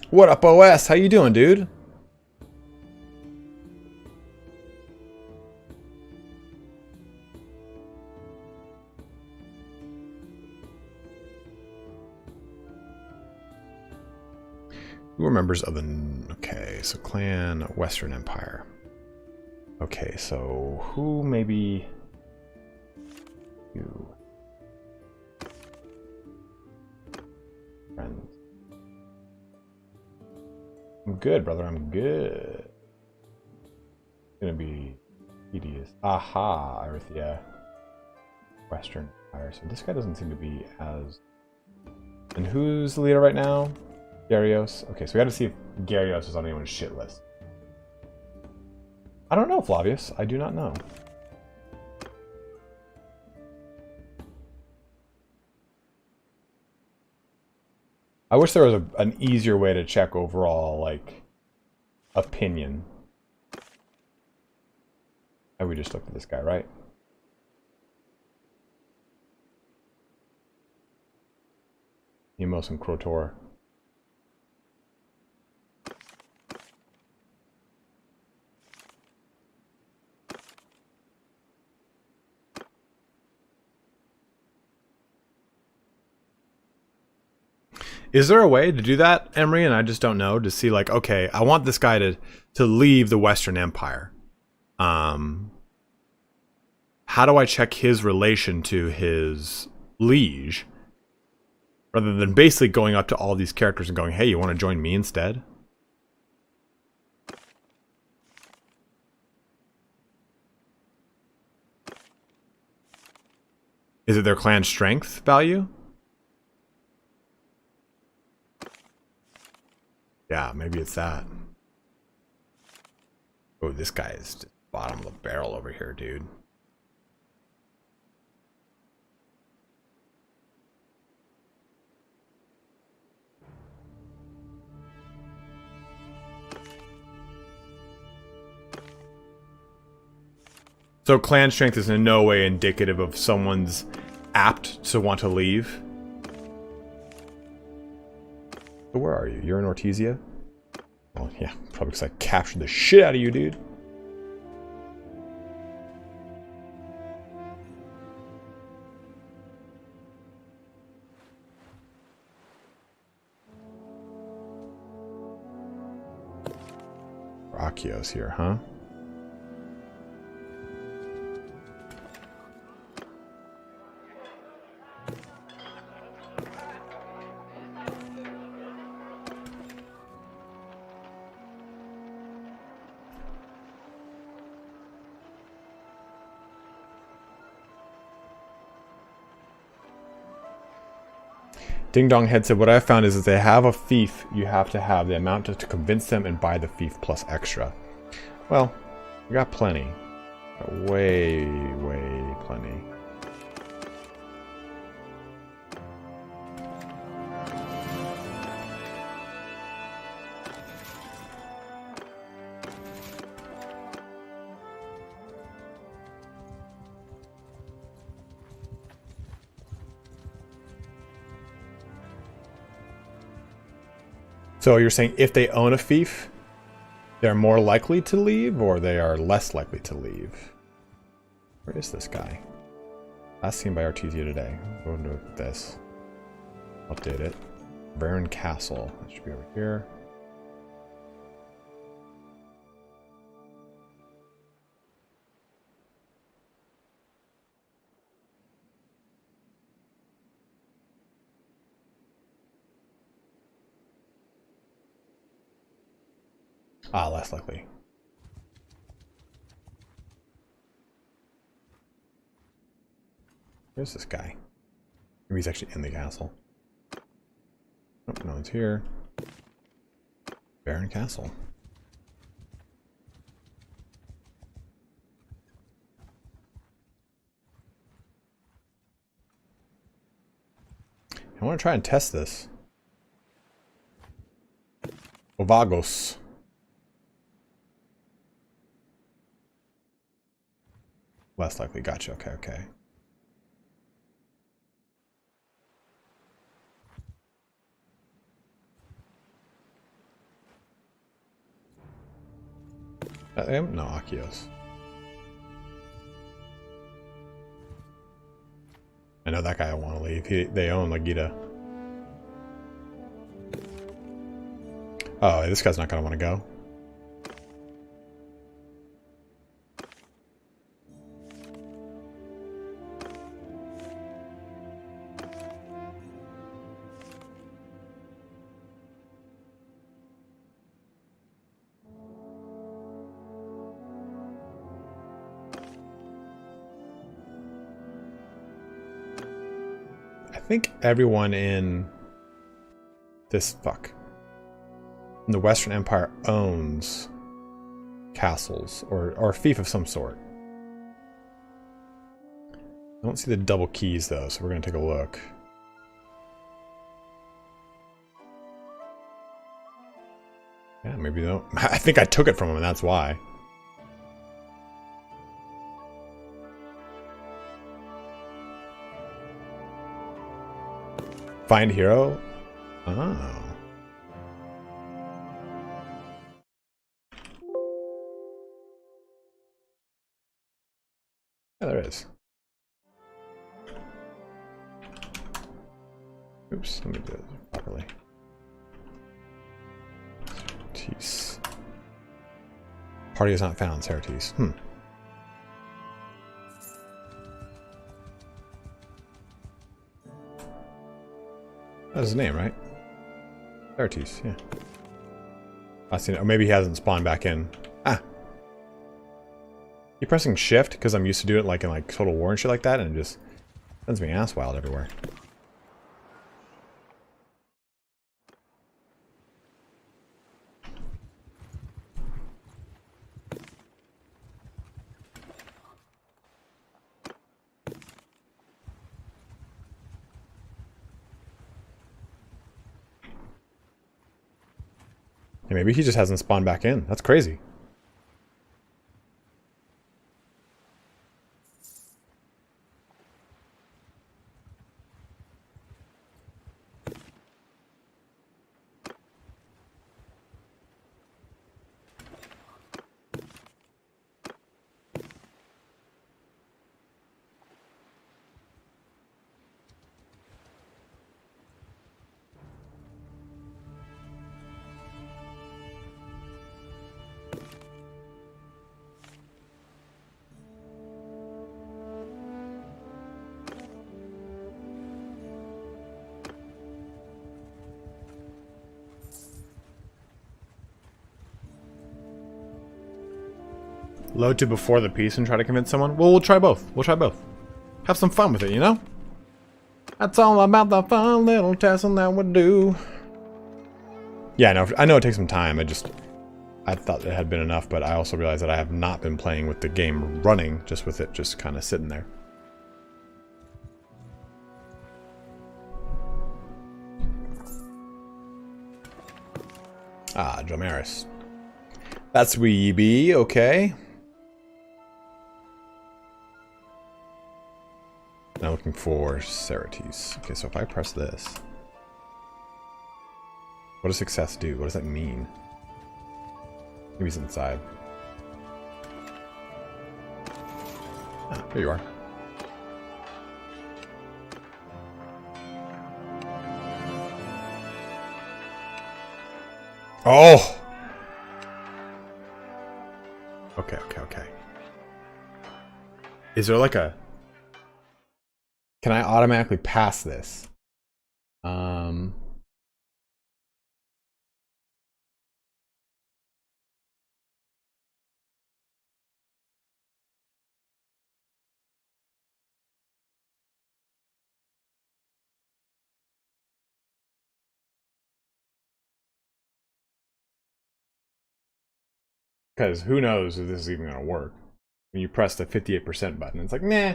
What up, OS? How you doing, dude? Who are members of the... Okay, so Clan Western Empire. Okay, so who maybe... You... Friends. I'm good, brother, I'm good. It's gonna be tedious. Aha, Arithia. Western Empire. So this guy doesn't seem to be as... And who's the leader right now? Gyarios. Okay, so we got to see if Gyarios is on anyone's shit list. I don't know, Flavius. I do not know. I wish there was an easier way to check overall, like, opinion. And we just looked at this guy, right? Emos and Krotor. Is there a way to do that, Emery? And I just don't know, to see like, okay, I want this guy to leave the Western Empire. How do I check his relation to his liege? Rather than basically going up to all these characters and going, hey, you want to join me instead? Is it their clan strength value? Yeah, maybe it's that. Oh, this guy is just bottom of the barrel over here, dude. So clan strength is in no way indicative of someone's apt to want to leave. So where are you? You're in Ortesia? Well, yeah, probably because I captured the shit out of you, dude. Brachio's here, huh? Ding Dong Head said, what I found is if they have a fief, you have to have the amount to convince them and buy the fief plus extra. Well, we got plenty. Got way plenty. So you're saying if they own a fief, they're more likely to leave, or they are less likely to leave? Where is this guy? Last seen by Artesia today. Go into this. Update it. Baron Castle. That should be over here. Ah, less likely. Where's this guy? Maybe he's actually in the castle. Oh, no one's here. Baron Castle. I want to try and test this. Ovagos. Less likely. Gotcha. Okay, okay. No, Akios. I know that guy will want to leave. They own Lagita. Oh, this guy's not going to want to go. I think everyone in this in the Western Empire owns castles or a fief of some sort. I don't see the double keys though, so we're gonna take a look. Yeah, maybe they don't. I think I took it from them, and that's why. Find hero? Oh. Yeah, there is. Oops, let me do it properly. Jeez. Party is not found, Seratis. That's his name, right? Certes, yeah. I seen it. Or maybe he hasn't spawned back in. Ah. Keep pressing shift because I'm used to do it like in like Total War and shit like that, and it just sends me ass wild everywhere. Yeah, maybe he just hasn't spawned back in. That's crazy. Load to before the piece and try to convince someone? Well, we'll try both. We'll try both. Have some fun with it, you know? That's all about the fun little testing that we do. Yeah, I know it takes some time. I thought it had been enough, but I also realized that I have not been playing with the game running, just with it just kind of sitting there. Ah, Jomaris. That's Weeby, okay. Now looking for Certes. Okay, so if I press this, what does success do? What does that mean? Maybe he's inside. Ah, there you are. Oh! Okay. Is there like a... Can I automatically pass this? Because who knows if this is even going to work. When you press the 58% button, it's like, nah.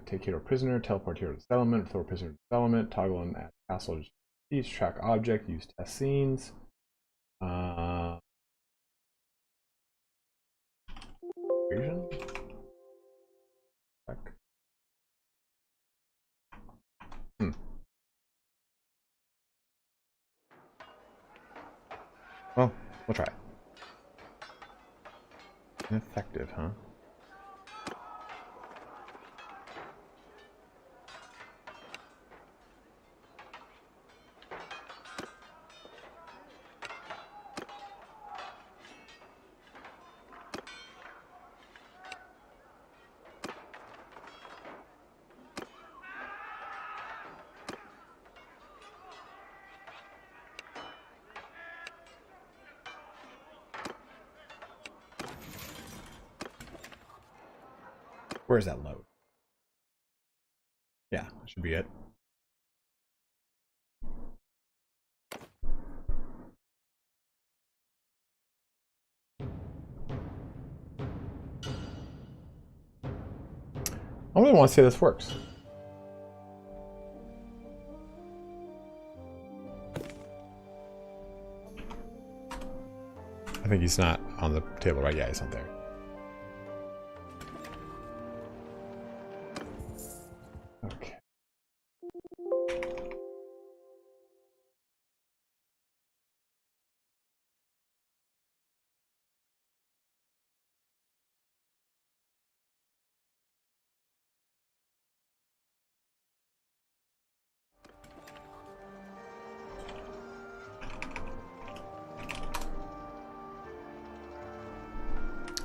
Take hero prisoner, teleport hero to settlement, throw prisoner to settlement, toggle and add castle to track object, use test scenes. Equation? Check. Well, we'll try it. Ineffective, huh? Where's that load? Yeah, that should be it. I really want to see this works. I think he's not on the table, right? Yeah, he's not there. Okay.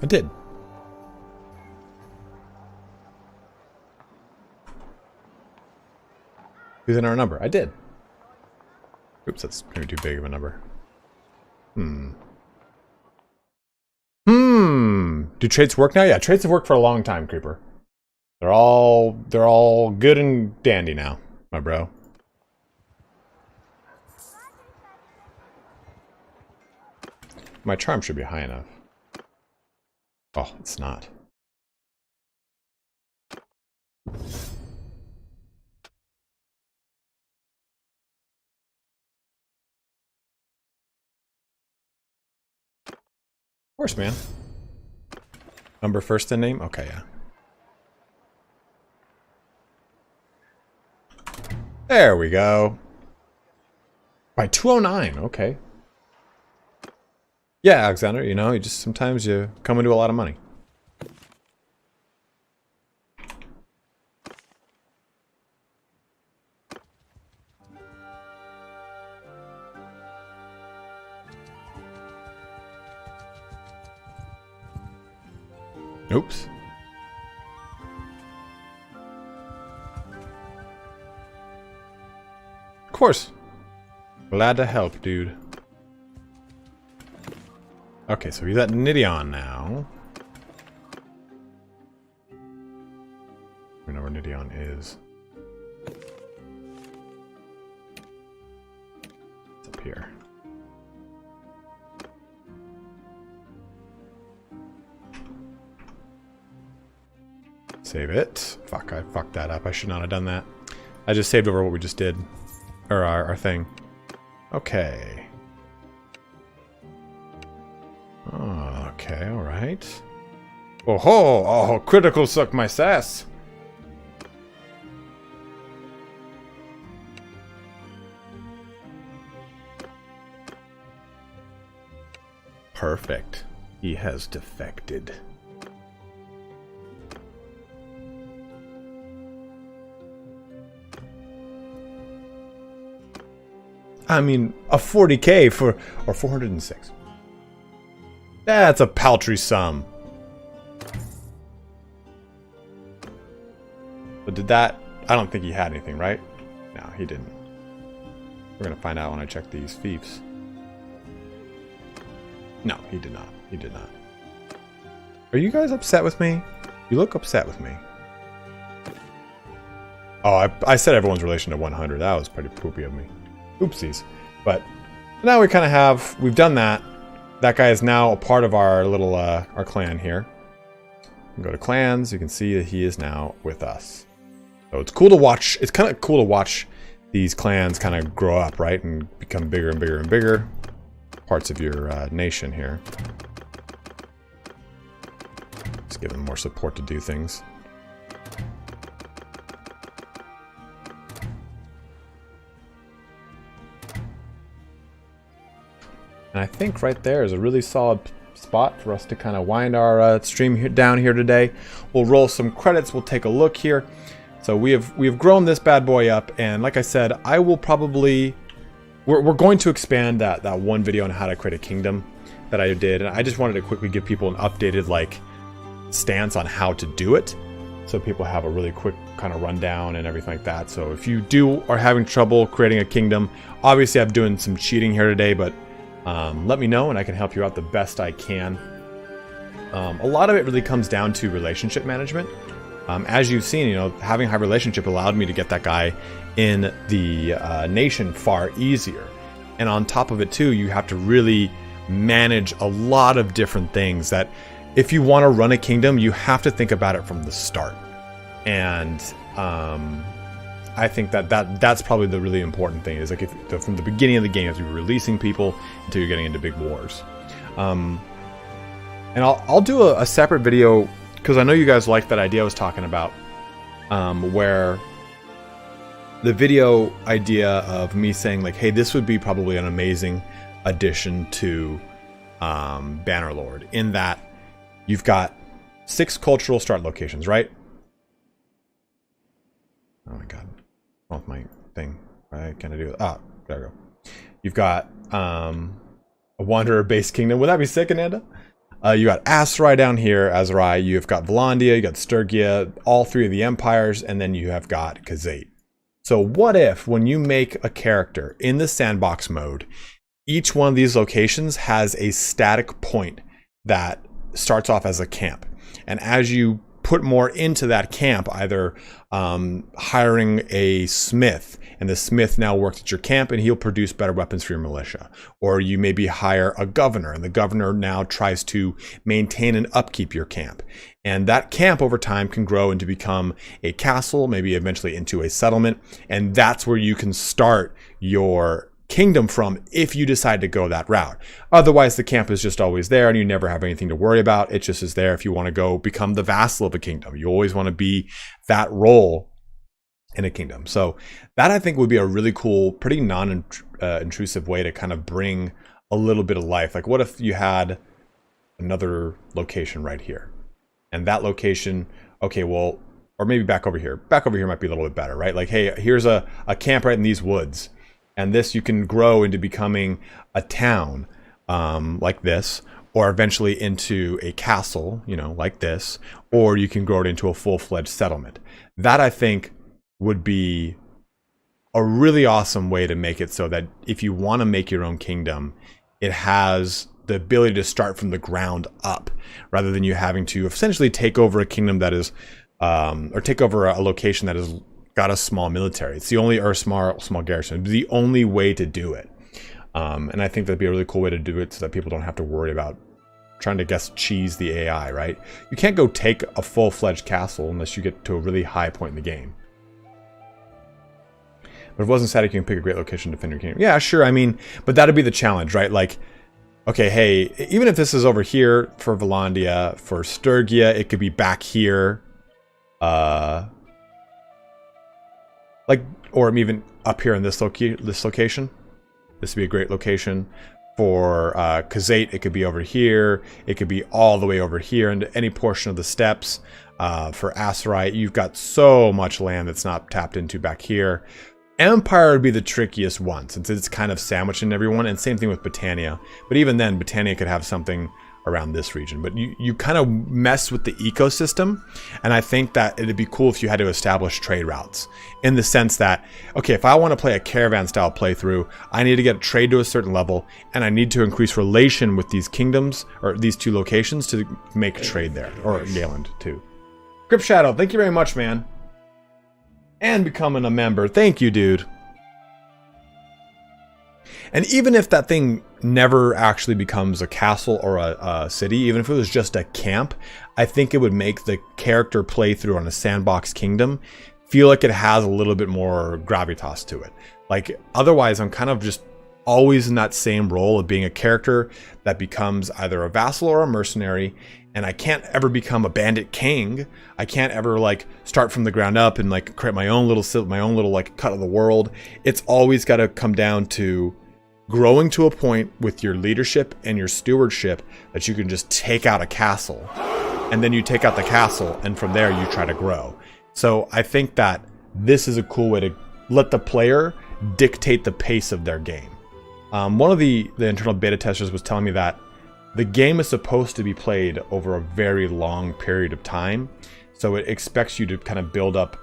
I did. Within our number. I did. Oops, that's maybe too big of a number. Do traits work now? Yeah, traits have worked for a long time, Creeper. They're all good and dandy now, my bro. My charm should be high enough. Oh, it's not. Of course, man. Number first in name? Okay, yeah. There we go. By 209, okay. Yeah, Alexander, you know, sometimes you come into a lot of money. Oops. Of course. Glad to help, dude. Okay, so he's at Nidion now. We know where Nidion is. It's up here. Save it. Fuck, I fucked that up. I should not have done that. I just saved over what we just did. Or our thing. Okay. Oh, okay, alright. Oh ho! Oh, critical suck my sass! Perfect. He has defected. I mean, a 40k for... or 406. That's a paltry sum. But did that... I don't think he had anything, right? No, he didn't. We're gonna find out when I check these fiefs. No, he did not. He did not. Are you guys upset with me? You look upset with me. Oh, I said everyone's relation to 100. That was pretty poopy of me. Oopsies. But now we kind of have... We've done that. That guy is now a part of our little... our clan here. Go to clans. You can see that he is now with us. So it's cool to watch. It's kind of cool to watch these clans kind of grow up, right? And become bigger and bigger and bigger. Parts of your nation here. Just give them more support to do things. And I think right there is a really solid spot for us to kind of wind our stream down here today. We'll roll some credits. We'll take a look here. So we have grown this bad boy up, and like I said, I will probably... We're going to expand that one video on how to create a kingdom that I did, and I just wanted to quickly give people an updated like stance on how to do it, so people have a really quick kind of rundown and everything like that. So if you are having trouble creating a kingdom, obviously I'm doing some cheating here today, but let me know and I can help you out the best I can. A lot of it really comes down to relationship management. As you've seen, you know, having a high relationship allowed me to get that guy in the nation far easier. And on top of it too, you have to really manage a lot of different things that if you want to run a kingdom, you have to think about it from the start. And I think that's probably the really important thing, is like from the beginning of the game, as you're releasing people until you're getting into big wars. And I'll do a separate video, because I know you guys like that idea I was talking about, where the video idea of me saying like, hey, this would be probably an amazing addition to Bannerlord, in that you've got 6 cultural start locations, right? Oh my god. Off my thing. Why can't I do it? Ah, there we go. You've got a Wanderer base kingdom. Would that be sick, Ananda? You got Asarai down here, Asarai. You've got Volandia, you got Sturgia, all 3 of the empires, and then you have got Khazate. So what if when you make a character in the sandbox mode, each one of these locations has a static point that starts off as a camp. And as you put more into that camp, either hiring a smith, and the smith now works at your camp and he'll produce better weapons for your militia. Or you maybe hire a governor, and the governor now tries to maintain and upkeep your camp. And that camp over time can grow into become a castle, maybe eventually into a settlement. And that's where you can start your kingdom from if you decide to go that route. Otherwise, the camp is just always there and you never have anything to worry about. It just is there if you want to go become the vassal of a kingdom. You always want to be that role in a kingdom. So that, I think, would be a really cool, pretty non-intrusive way to kind of bring a little bit of life. Like, what if you had another location right here? And that location, okay, well, or maybe back over here. Back over here might be a little bit better, right? Like, hey, here's a camp right in these woods. And this you can grow into becoming a town like this, or eventually into a castle, you know, like this, or you can grow it into a full-fledged settlement. That, I think, would be a really awesome way to make it so that if you want to make your own kingdom, it has the ability to start from the ground up, rather than you having to essentially take over a kingdom that is, or take over a location that is got a small military. It's the only, or small garrison. It's the only way to do it. And I think that'd be a really cool way to do it so that people don't have to worry about trying to cheese the AI, right? You can't go take a full-fledged castle unless you get to a really high point in the game. But if it wasn't static, you can pick a great location to defend your kingdom. Yeah, sure. I mean, but that'd be the challenge, right? Like, okay, hey, even if this is over here for Volandia, for Sturgia, it could be back here. Like, or even up here in this location. This would be a great location. For Khazate, it could be over here. It could be all the way over here into any portion of the steppes. For Asurite, you've got so much land that's not tapped into back here. Empire would be the trickiest one, since it's kind of sandwiched in everyone, and same thing with Britannia. But even then, Britannia could have something around this region. But you kind of mess with the ecosystem, and I think that it'd be cool if you had to establish trade routes, in the sense that, okay, if I want to play a caravan style playthrough, I need to get trade to a certain level, and I need to increase relation with these kingdoms, or these two locations, to make trade there, or Galen too. Grip Shadow, thank you very much, man. And becoming a member. Thank you, dude. And even if that thing never actually becomes a castle or a city, even if it was just a camp, I think it would make the character playthrough on a sandbox kingdom feel like it has a little bit more gravitas to it. Like, otherwise, I'm kind of just always in that same role of being a character that becomes either a vassal or a mercenary, and I can't ever become a bandit king. I can't ever like start from the ground up and like create my own little like cut of the world. It's always got to come down to growing to a point with your leadership and your stewardship that you can just take out a castle, and then you take out the castle, and from there you try to grow. So I think that this is a cool way to let the player dictate the pace of their game. One of the internal beta testers was telling me that the game is supposed to be played over a very long period of time, so it expects you to kind of build up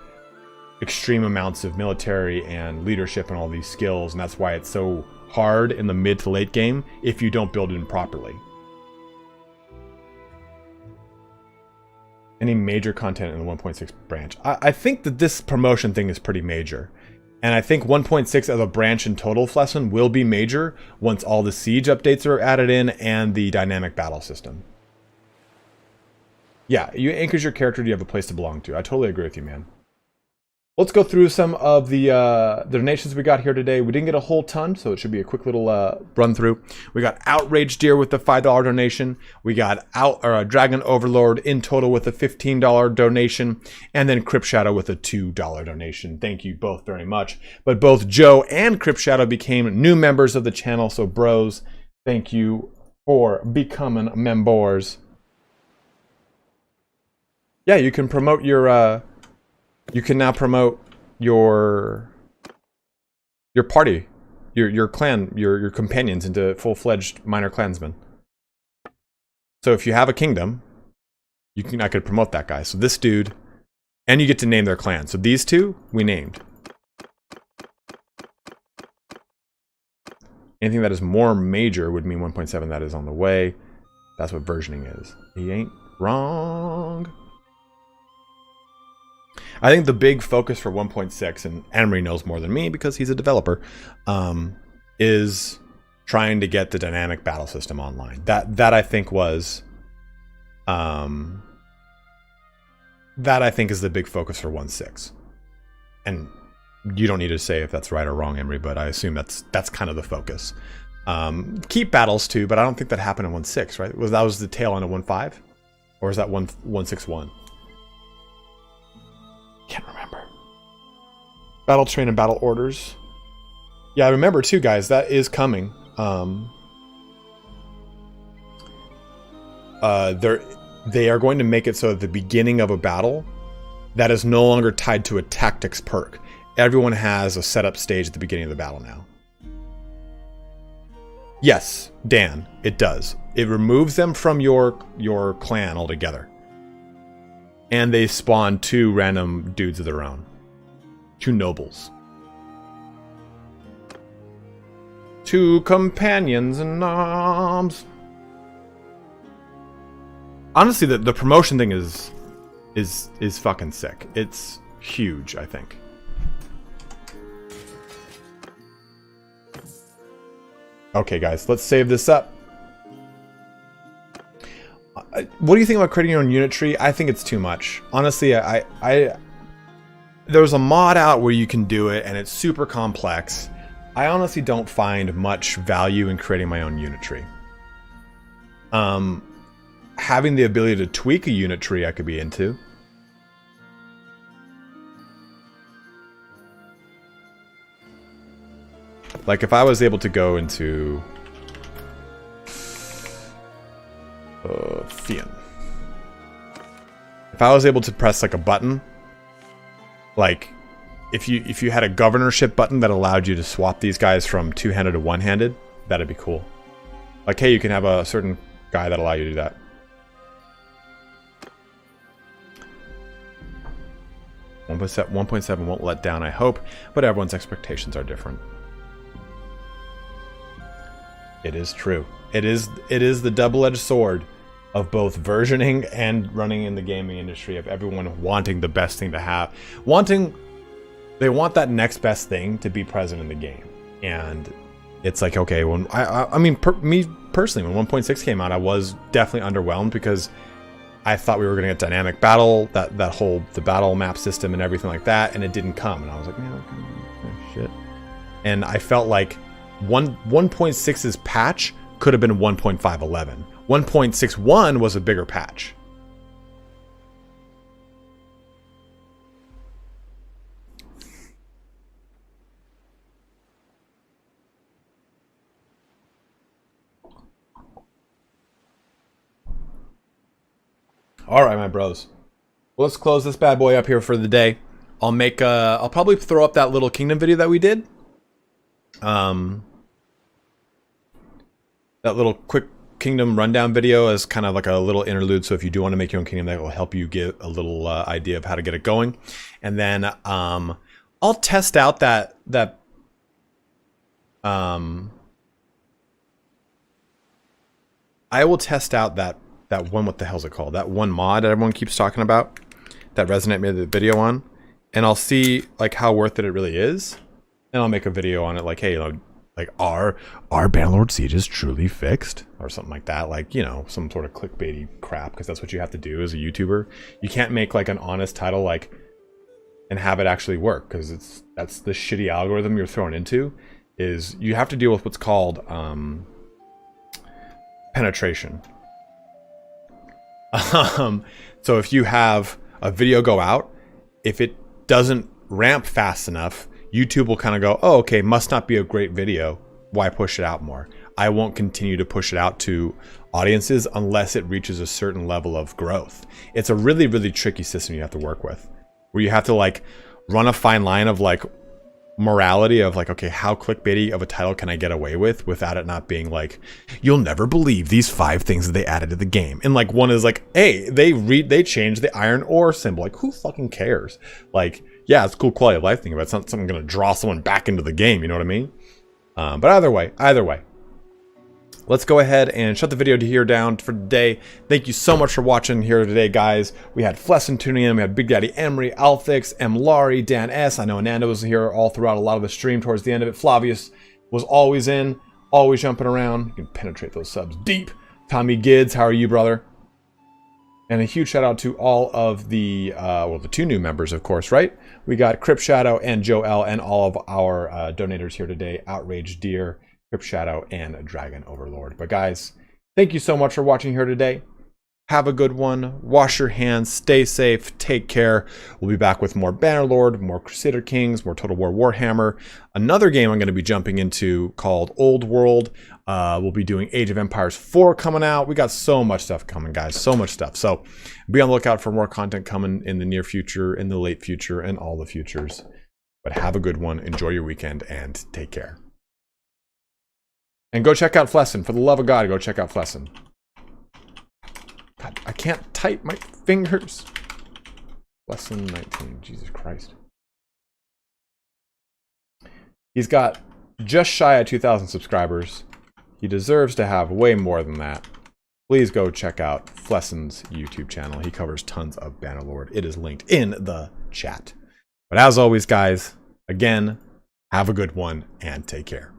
extreme amounts of military and leadership and all these skills, and that's why it's so hard in the mid to late game if you don't build it in properly. Any major content in the 1.6 branch? I think that this promotion thing is pretty major. And I think 1.6 as a branch in total lesson will be major once all the siege updates are added in and the dynamic battle system. Yeah, you anchors your character, you have a place to belong to. I totally agree with you, man. Let's go through some of the donations we got here today. We didn't get a whole ton, so it should be a quick little run through. We got Outrage Deer with the $5 donation. We got Dragon Overlord in total with a $15 donation. And then Crypt Shadow with a $2 donation. Thank you both very much. But both Joe and Crypt Shadow became new members of the channel. So bros, thank you for becoming members. Yeah, you can promote your... you can now promote your party, your clan, your companions into full-fledged minor clansmen. So if you have a kingdom, I could promote that guy. So this dude, and you get to name their clan. So these two, we named. Anything that is more major would mean 1.7 that is on the way. That's what versioning is. He ain't wrong. I think the big focus for 1.6, and Emery knows more than me because he's a developer, is trying to get the dynamic battle system online. That I think was, that I think is the big focus for 1.6. And you don't need to say if that's right or wrong, Emery, but I assume that's kind of the focus. Keep battles too, but I don't think that happened in 1.6, right? That was the tail end of 1.5, or is that 1.6.1? Can't remember. Battle train and battle orders. Yeah, I remember too, guys. That is coming. They are going to make it so at the beginning of a battle, that is no longer tied to a tactics perk. Everyone has a setup stage at the beginning of the battle now. Yes, Dan, it does. It removes them from your clan altogether. And they spawn 2 random dudes of their own. 2 nobles. 2 companions in arms. Honestly, the promotion thing is fucking sick. It's huge, I think. Okay, guys, let's save this up. What do you think about creating your own unit tree? I think it's too much. Honestly, there's a mod out where you can do it, and it's super complex. I honestly don't find much value in creating my own unit tree. Having the ability to tweak a unit tree, I could be into. Like if I was able to go into Fian. If I was able to press like a button, like if you had a governorship button that allowed you to swap these guys from 2-handed to 1-handed, that'd be cool. Like, hey, you can have a certain guy that allow you to do that. One 1.7 won't let down, I hope, but everyone's expectations are different. It is true. It is the double-edged sword of both versioning and running in the gaming industry, of everyone wanting the best thing to have. They want that next best thing to be present in the game. And it's like, okay, when me personally, when 1.6 came out, I was definitely underwhelmed because I thought we were going to get dynamic battle, the battle map system and everything like that, and it didn't come. And I was like, man, shit. And I felt like 1.6's patch could have been 1.511. 1.61 was a bigger patch. All right, my bros. Well, let's close this bad boy up here for the day. I'll probably throw up that little kingdom video that we did. That little quick kingdom rundown video as kind of like a little interlude. So if you do want to make your own kingdom, that will help you get a little idea of how to get it going. And then I'll test out that I will test out that one, what the hell's it called? That one mod that everyone keeps talking about, that Resonate made the video on, and I'll see like how worth it really is, and I'll make a video on it like, hey, like are Bannerlord sieges truly fixed, or something like that, like, you know, some sort of clickbaity crap, because that's what you have to do as a YouTuber. You can't make like an honest title like and have it actually work, because that's the shitty algorithm you're thrown into. Is you have to deal with what's called penetration. So if you have a video go out, if it doesn't ramp fast enough, YouTube will kind of go, oh, okay, must not be a great video. Why push it out more? I won't continue to push it out to audiences unless it reaches a certain level of growth. It's a really, really tricky system you have to work with, where you have to like run a fine line of like morality of like, okay, how clickbaity of a title can I get away with without it not being like, you'll never believe these 5 things that they added to the game. And like one is like, hey, they changed the iron ore symbol. Like, who fucking cares? Like, yeah, it's a cool quality of life thing, but it's not something gonna draw someone back into the game, you know what I mean? But either way, let's go ahead and shut the video here down for today. Thank you so much for watching here today, guys. We had Flessin tuning in. We had Big Daddy Emery, Alfix, M. Laurie, Dan S. I know Ananda was here all throughout a lot of the stream towards the end of it. Flavius was always in, always jumping around. You can penetrate those subs deep. Tommy Gids, how are you, brother? And a huge shout out to all of the, well, the 2 new members, of course, right? We got Crypt Shadow and Joe L. and all of our donators here today. Outrage Deer, Crypt Shadow, and Dragon Overlord. But guys, thank you so much for watching here today. Have a good one. Wash your hands. Stay safe. Take care. We'll be back with more Bannerlord, more Crusader Kings, more Total War Warhammer. Another game I'm going to be jumping into called Old World. We'll be doing Age of Empires 4 coming out. We got so much stuff coming, guys. So much stuff. So be on the lookout for more content coming in the near future, in the late future, and all the futures. But have a good one. Enjoy your weekend and take care. And go check out Flessin. For the love of God, go check out Flessin. God, I can't type my fingers. Flessin 19. Jesus Christ. He's got just shy of 2,000 subscribers. He deserves to have way more than that. Please go check out Flessin's YouTube channel. He covers tons of Bannerlord. It is linked in the chat. But as always, guys, again, have a good one and take care.